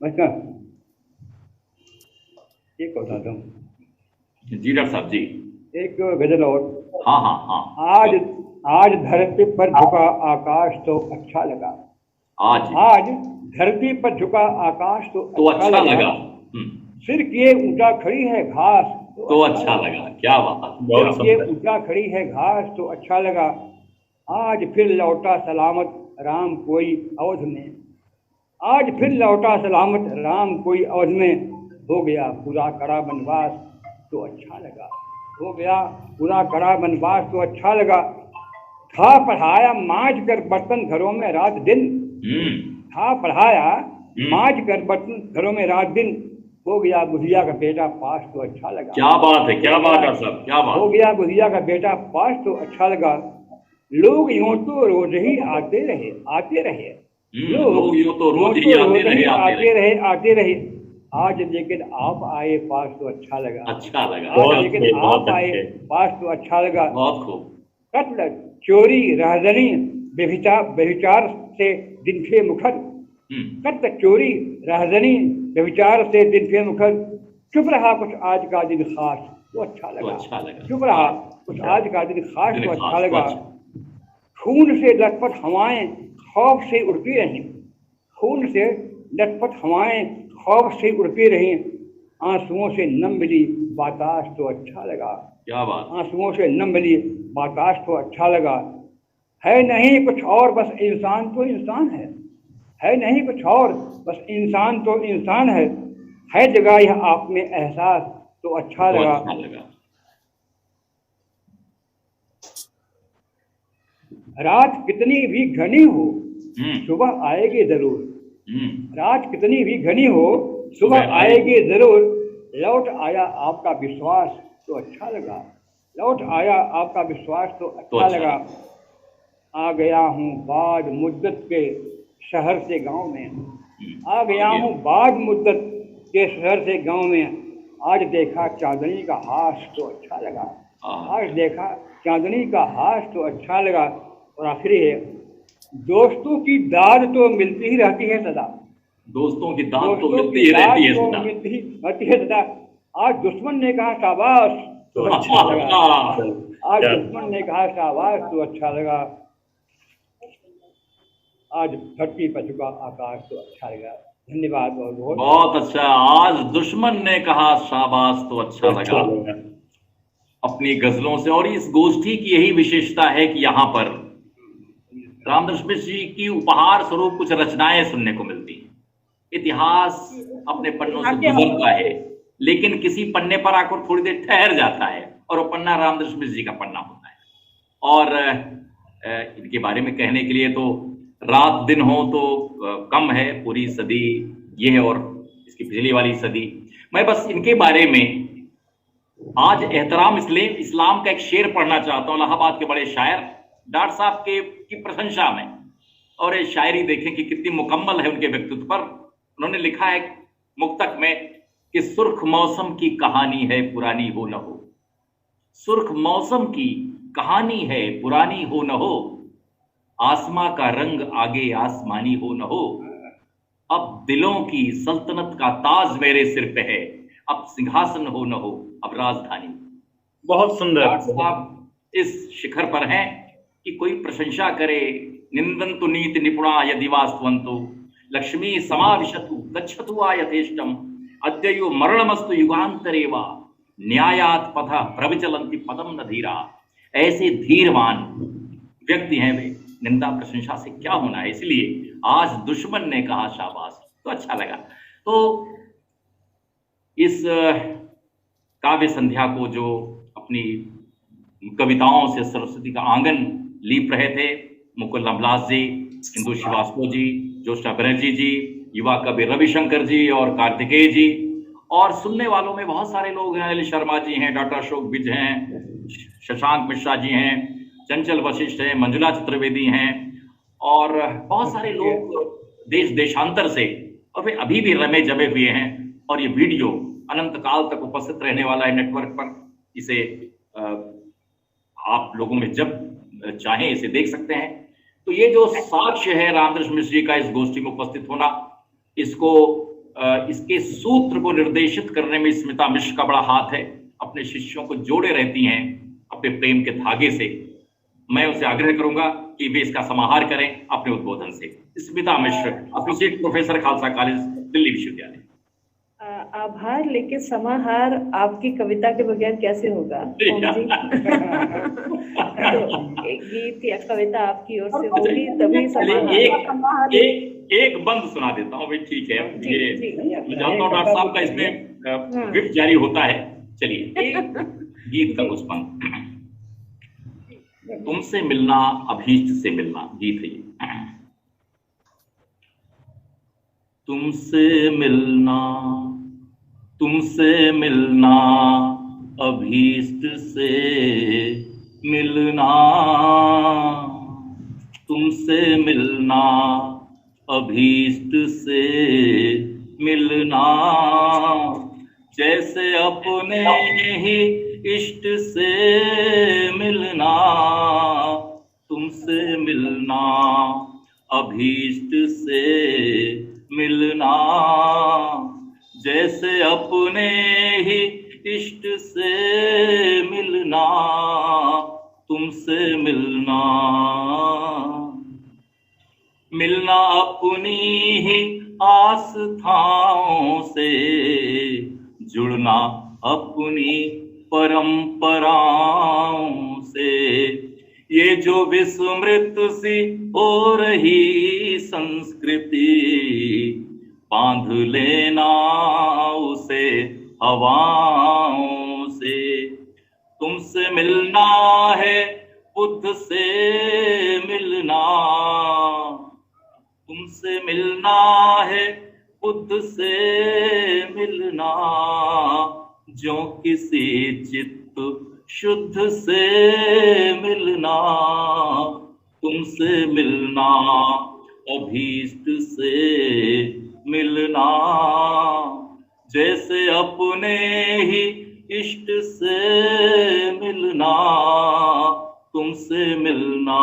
अच्छा एक बताता हूँ। जी डॉक्टर साहब जी। एक गजल और। हाँ। आज धरती पर झुका आकाश तो अच्छा लगा। आज धरती पर झुका आकाश तो अच्छा लगा। सिर किए ऊंचा खड़ी है घास तो अच्छा लगा। क्या बात, बहुत सिर किए ऊंचा खड़ी है घास तो अच्छा लगा। आज फिर लौटा सलामत राम कोई अवध में, आज फिर लौटा सलामत राम कोई अवध में। हो गया पूरा कड़ा वनवास तो अच्छा लगा, हो गया पूरा कड़ा वनवास तो अच्छा लगा। था पढ़ाया मांझ कर बर्तन घरों में रात दिन, था पढ़ाया मांझ कर बर्तन घरों में रात दिन। हो गया बुधिया का बेटा पास तो अच्छा लगा। क्या बात है, क्या बात डॉक्टर साहब, क्या बात। हो गया बुधिया का बेटा पास तो अच्छा लगा। लोग यूं तो रोज ही आते रहे लोग यूं तो रोज ही आते रहे। आज लेकिन आप आए पास तो अच्छा लगा। आज लेकिन आप आए पास तो अच्छा लगा। बहुत खूब। कत्ल चोरी राहजनी व्यभिचार से दिन थे मुखर, कत्ल चोरी राहजनी व्यभिचार से दिन थे मुखर। चुप रहा कुछ आज का दिन खास तो अच्छा लगा। चुप रहा कुछ आज का दिन खास तो अच्छा लगा। खून से लटपट हवाएं खौफ से उड़ती रहीं, खून से लटपट हवाएं खौफ से उड़ती रहीं। आंसुओं से नम मिली बाताश तो अच्छा लगा। क्या बात। आंसुओं से नम मिली बाताश तो अच्छा लगा। है नहीं कुछ और बस इंसान तो इंसान है नहीं कुछ और बस इंसान तो इंसान है जगह यह आप में एहसास तो अच्छा लगा। रात कितनी भी घनी हो सुबह आएगी जरूर, रात कितनी भी घनी हो सुबह आएगी जरूर। लौट आया आपका विश्वास तो अच्छा लगा, लौट आया आपका विश्वास तो अच्छा लगा। आ गया हूँ बाद मुद्दत के शहर से गांव में, आ गया हूँ बाद मुद्दत के शहर से गांव में। आज देखा चांदनी का हास तो अच्छा लगा, आज देखा चांदनी का हास तो अच्छा लगा। और आखिरी है, दोस्तों की दाद तो मिलती ही रहती है सदा, दोस्तों की दाद तो मिलती ही रहती है सदा। आज दुश्मन ने कहा शाबाश तो अच्छा लगा, आज दुश्मन ने कहा शाबाश तो अच्छा लगा। आज धरती पर झुका आकाश तो अच्छा लगा। धन्यवाद बहुत बहुत अच्छा। आज दुश्मन ने कहा शाबाश तो अच्छा लगा। अपनी गजलों से, और इस गोष्ठी की यही विशेषता है कि यहाँ पर रामदास मिश्र जी की उपहार स्वरूप कुछ रचनाएं सुनने को मिलती हैं। इतिहास अपने पन्नों से गुजरता है, लेकिन किसी पन्ने पर आकर थोड़ी देर ठहर जाता है और वो पन्ना रामदास मिश्र जी का पन्ना होता है। और इनके बारे में कहने के लिए तो रात दिन हो तो कम है, पूरी सदी ये है और इसकी पिछली वाली सदी। मैं बस इनके बारे में आज एहतराम इस्लाम का एक शेर पढ़ना चाहता हूँ, इलाहाबाद के बड़े शायर डॉक्टर साहब की प्रशंसा में। और ये शायरी देखें कि कितनी मुकम्मल है उनके व्यक्तित्व पर। उन्होंने लिखा है मुक्तक में कि सुर्ख मौसम की कहानी है पुरानी हो न हो, सुर्ख मौसम की कहानी है पुरानी हो न हो, आसमां का रंग आगे आसमानी हो न हो, अब दिलों की सल्तनत का ताज मेरे सिर पे है, अब सिंहासन हो न हो, अब राजधानी। बहुत सुंदर। आप इस शिखर पर हैं कि कोई प्रशंसा करे, निंदन्तु नीति निपुणा यदि वास्तवन्तु, लक्ष्मी समाविशतु गच्छतु यथेष्टम, अद्ययु मरणमस्तु युगांतरे वा, न्यायात पथ प्रविचलन्ति पदम न धीरा। ऐसे धीरवान व्यक्ति हैं वे, निंदा प्रशंसा से क्या होना है। इसलिए आज दुश्मन ने कहा शाबाश, तो अच्छा लगा। तो इस काव्य संध्या को जो अपनी कविताओं से सरस्वती का आंगन लीप रहे थे मुकुल अमलास जी, इंदु श्रीवास्तव जी, ज्योत्सना बनर्जी जी, युवा कवि रविशंकर जी और कार्तिकेय जी, और सुनने वालों में बहुत सारे लोग हैं, अनिल शर्मा जी हैं, डॉक्टर अशोक बिज हैं, शशांक मिश्रा जी हैं, चंचल वशिष्ठ हैं, मंजुला चतुर्वेदी हैं, और बहुत सारे लोग देश देशांतर से, और वे अभी भी रमे जमे हुए हैं। और ये वीडियो अनंत काल तक उपस्थित रहने वाला है नेटवर्क पर। इसे आप लोगों में जब चाहें इसे देख सकते हैं। तो ये जो साक्ष्य है रामकृष्ण मिश्र जी का इस गोष्ठी में उपस्थित होना, इसको इसके सूत्र को निर्देशित करने में स्मिता मिश्र का बड़ा हाथ है। अपने शिष्यों को जोड़े रहती हैं अपने प्रेम के धागे से। मैं उनसे आग्रह करूंगा कि वे इसका समाहार करें अपने उद्बोधन से। Smita Mishra, associate professor, Khalsa college, Delhi विश्वविद्यालय। आभार, लेकिन समाहार आपकी कविता के बगैर कैसे होगा ओम जी? तो एक गीत या कविता आपकी ओर से होगी तभी समाहार। एक बंद सुना देता हूँ भाई, ठीक है? ये मैं जानता हूँ डॉक्टर साहब का इसमें विप जारी होता है। चलिए गीत का कुछ बंद। तुमसे मिलना अभीष्ट से मिलना, गीत है ये। तुमसे मिलना अभीष्ट से मिलना, तुमसे मिलना अभीष्ट से मिलना, जैसे अपने ही इष्ट से मिलना, तुमसे मिलना अभीष्ट से मिलना, जैसे अपने ही इष्ट से मिलना, तुमसे मिलना, मिलना अपनी ही आस्थाओं से, जुड़ना अपनी परंपराओं से, ये जो विस्मृत सी हो रही संस्कृति, बांध लेना उसे हवाओं से। तुमसे मिलना है बुद्ध से मिलना, तुमसे मिलना है बुद्ध से मिलना, जो किसी चित्त शुद्ध से मिलना, तुमसे मिलना अभीष्ट से मिलना, जैसे अपने ही इष्ट से मिलना, तुमसे मिलना,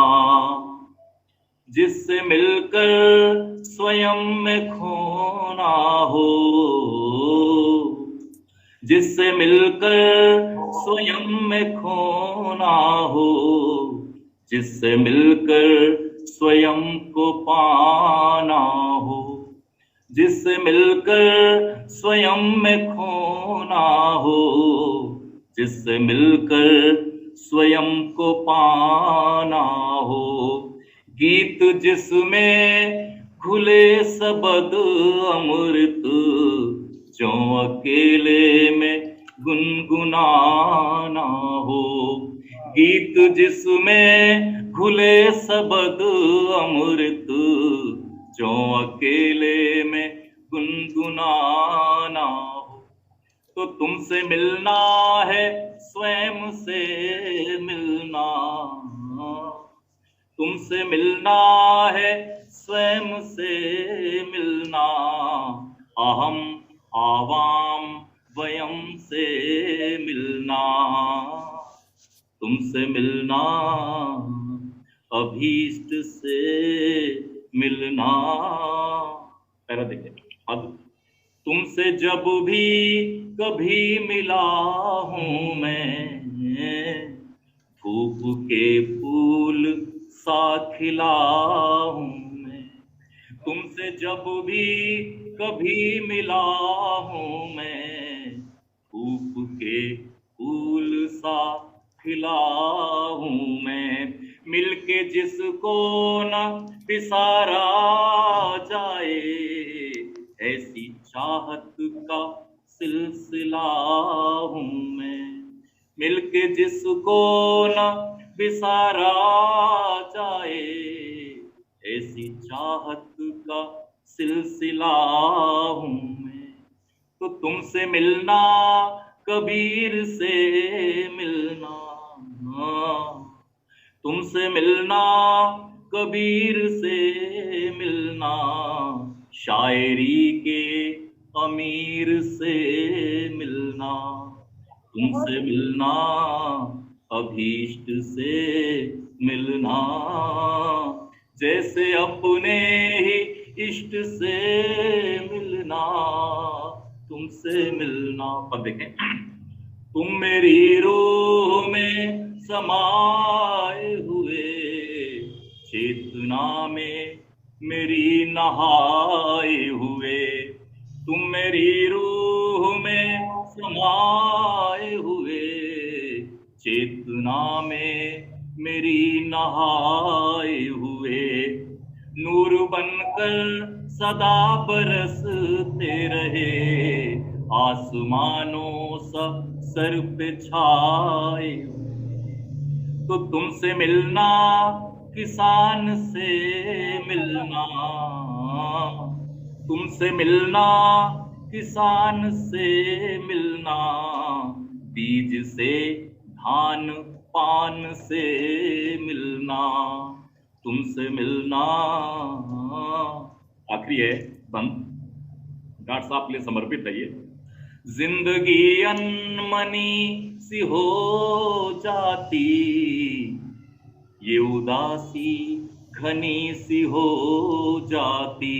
जिससे मिलकर स्वयं में खोना हो, जिससे मिलकर स्वयं में खोना हो, जिससे मिलकर स्वयं को पाना हो, जिससे मिलकर स्वयं में खोना हो, जिससे मिलकर स्वयं को पाना हो, गीत जिसमें घुले सबद अमृत, जो अकेले में गुनगुनाना हो, गीत जिसमें घुले सबद अमृत, जो अकेले में गुनगुनाना हो। तो तुमसे मिलना है स्वयं से मिलना, तुमसे मिलना है स्वयं से मिलना, अहम आवाम वयम से मिलना, तुमसे मिलना अभीष्ट से मिलना। पहला देखिए, अब तुमसे जब भी कभी मिला हूँ मैं, धूप के फूल सा खिला हूँ मैं। तुमसे जब भी कभी मिला हूँ मैं, धूप के फूल सा खिला हूँ मैं। मिलके जिसको न बिसारा जाए, ऐसी चाहत का सिलसिला हूँ मैं। मिलके जिसको न बिसारा जाए, ऐसी चाहत का सिलसिला हूँ मैं। तो तुमसे मिलना कबीर से मिलना, तुमसे मिलना कबीर से मिलना, शायरी के अमीर से मिलना। तुमसे मिलना अभीष्ट से मिलना, जैसे अपने ही इष्ट से मिलना। तुमसे मिलना, पर देखें, तुम मेरी रूह में समाए हुए, चेतना में मेरी नहाए हुए। तुम मेरी रूह में समाए हुए, चेतना में मेरी नहाए हुए। नूर बनकर सदा बरसते रहे, आसमानों सा सर पे छाए। तो तुमसे मिलना किसान से मिलना, तुमसे मिलना किसान से मिलना, बीज से धान पान से मिलना। तुमसे मिलना, आखिरी है बंद, डॉक्टर साहब के लिए समर्पित है ये। जिंदगी अनमनी सी हो जाती, ये उदासी घनी सी हो जाती।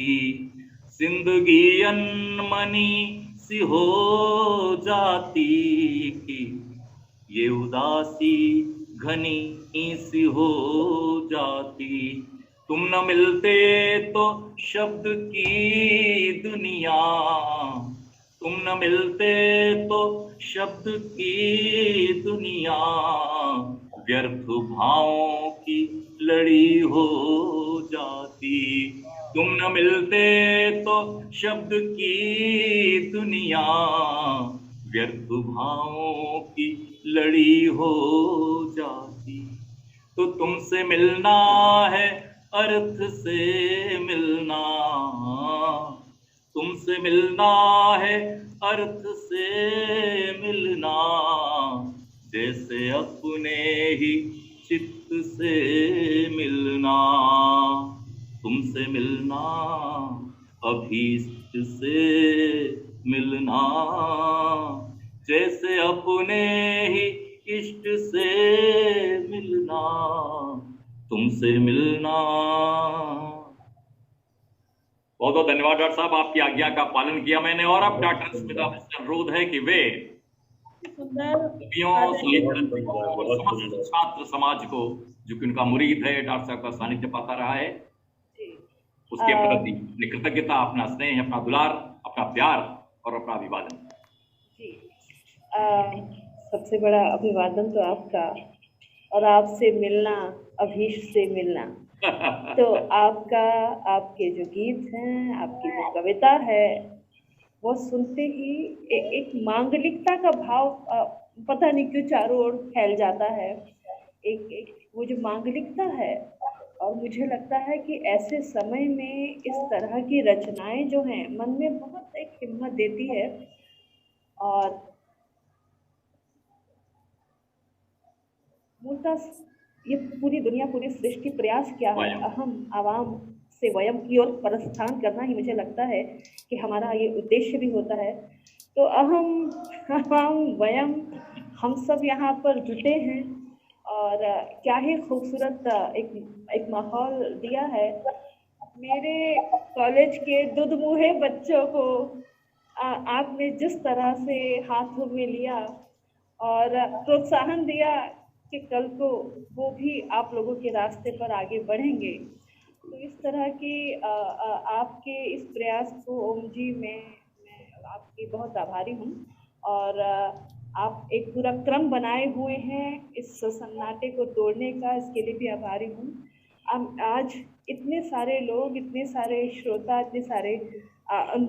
जिंदगी अनमनी सी हो जाती, ये उदासी घनी सी हो जाती। तुम न मिलते तो शब्द की दुनिया, तुम न मिलते तो शब्द की दुनिया, व्यर्थ भावों की लड़ी हो जाती। तुम न मिलते तो शब्द की दुनिया, व्यर्थ भावों की लड़ी हो जाती। तो तुमसे मिलना है अर्थ से मिलना, तुमसे मिलना है अर्थ से मिलना, जैसे अपने ही चित्त से मिलना। तुमसे मिलना अभीष्ट से मिलना, जैसे अपने ही इष्ट से मिलना। तुमसे मिलना। बहुत बहुत धन्यवाद डॉक्टर साहब, आपकी आज्ञा का पालन किया मैंने। और अब डॉक्टर स्मिता से अनुरोध है कि वे छात्र समाज को, जो कि उनका मुरीद है, डॉक्टर साहब का सानिध्य पाता रहा है, उसके प्रति अपनी कृतज्ञता, अपना स्नेह, अपना दुलार, अपना प्यार और अपना अभिवादन। सबसे बड़ा अभिवादन तो आपका, और आपसे मिलना अभीष्ट से मिलना। तो आपका, आपके जो गीत हैं, आपकी जो कविता है, वो सुनते ही एक मांगलिकता का भाव पता नहीं क्यों चारों ओर फैल जाता है। एक वो जो मांगलिकता है, और मुझे लगता है कि ऐसे समय में इस तरह की रचनाएं जो हैं, मन में बहुत एक हिम्मत देती है। और मूलतः ये पूरी दुनिया, पूरी सृष्टि प्रयास किया है, अहम आवाम से वयम की ओर प्रस्थान करना ही मुझे लगता है कि हमारा ये उद्देश्य भी होता है। तो अहम वयम हम सब यहाँ पर जुटे हैं और क्या ही खूबसूरत एक माहौल दिया है। मेरे कॉलेज के दुधमुहे बच्चों को आपने जिस तरह से हाथों में लिया और प्रोत्साहन दिया कि कल को वो भी आप लोगों के रास्ते पर आगे बढ़ेंगे, तो इस तरह की आपके इस प्रयास को ओम जी मैं आपकी बहुत आभारी हूँ। और आप एक पूरा क्रम बनाए हुए हैं इस सन्नाटे को तोड़ने का, इसके लिए भी आभारी हूँ। आज इतने सारे लोग, इतने सारे श्रोता, इतने सारे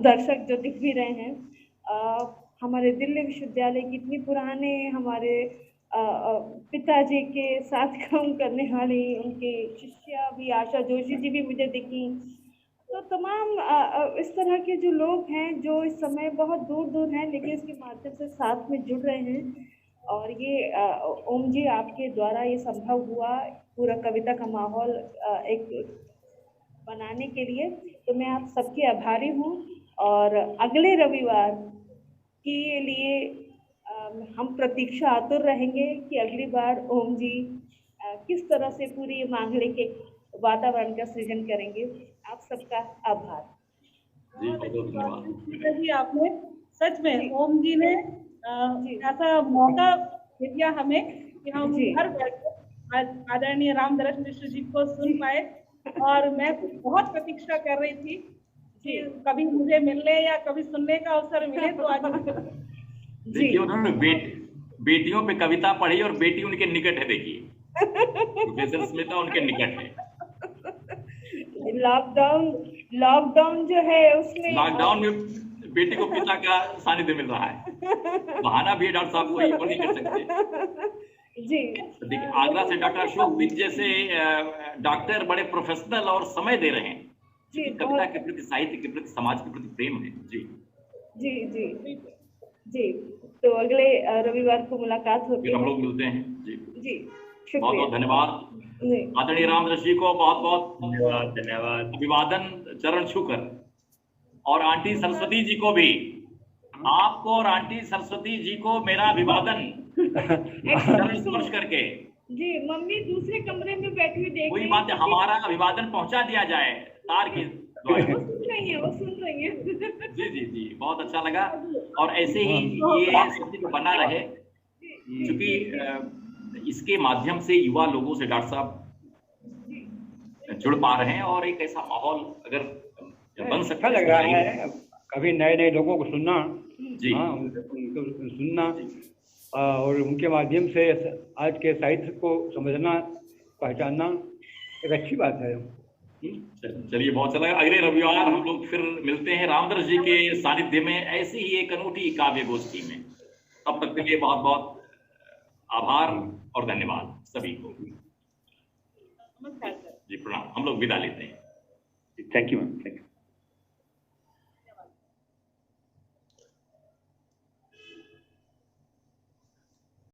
दर्शक जो दिख भी रहे हैं, हमारे दिल्ली विश्वविद्यालय की इतनी पुराने हमारे पिताजी के साथ काम करने वाली उनकी शिष्या भी आशा जोशी जी भी मुझे दिखी। तो तमाम इस तरह के जो लोग हैं जो इस समय बहुत दूर दूर हैं लेकिन इसके माध्यम से साथ में जुड़ रहे हैं। और ये ओम जी आपके द्वारा ये संभव हुआ पूरा कविता का माहौल एक बनाने के लिए, तो मैं आप सबके आभारी हूँ। और अगले रविवार के लिए हम प्रतीक्षा आतुर रहेंगे कि अगली बार ओम जी किस तरह से पूरी मांगलिक एक वातावरण का सृजन करेंगे। आप सबका आभार जी, बहुत धन्यवाद जी। आपने सच में ओम जी ने ऐसा मौका दिया हमें कि हम घर बैठकर आदरणीय रामदरस मिश्र जी को सुन पाए। और मैं बहुत प्रतीक्षा कर रही थी कि कभी मुझे मिलने या कभी सुनने का अवसर मिले, तो आज देखिए उन्होंने बेटियों पे कविता पढ़ी और बेटी उनके निकट है। देखिए प्रोफेसर स्मिता उनके निकट है। लॉकडाउन जो है उसमें लॉकडाउन में बेटी को पिता का सानिध्य मिल रहा है। बहाना भी डॉक्टर साहब कोई वो नहीं कर सकते जी। देखिए आगरा से डॉक्टर अशोक विद जैसे डॉक्टर बड़े प्रोफेशनल और समय दे रहे हैं जी, कविता के प्रति, साहित्य के प्रति, समाज के प्रति प्रेम है। जी जी जी जी। तो अगले रविवार को मुलाकात होगी, हम लोग मिलते हैं। जी जी, बहुत बहुत धन्यवाद आदरणीय रामदरस जी को, बहुत बहुत धन्यवाद, अभिवादन चरण छूकर। और आंटी सरस्वती जी को भी, आपको और आंटी सरस्वती जी को मेरा अभिवादन चरण स्पर्श करके। जी, मम्मी दूसरे कमरे में बैठी हुई देख कोई बात, हमारा अभिवादन पहुंचा दिया जाए तार की वो सुन रही है, वो सुन रही है। जी जी जी, बहुत अच्छा लगा। और ऐसे ही ये सब बना रहे, क्योंकि इसके माध्यम से युवा लोगों से डॉक्टर साहब जुड़ पा रहे हैं और एक ऐसा माहौल अगर बन सकता लग रहा है। कभी नए नए लोगों को सुनना जी, उनको सुनना और उनके माध्यम से आज के साहित्य को समझना, पहचानना एक अच्छी बात है। चलिए बहुत अच्छा लगा। अगले रविवार हम लोग फिर मिलते हैं रामदरस जी के सानिध्य में ऐसी ही एक अनूठी काव्य गोष्ठी में। तब तक के लिए बहुत बहुत आभार और धन्यवाद सभी को। नमस्कार जी प्रणाम। हम लोग विदा लेते हैं। Thank you ma'am, thank you.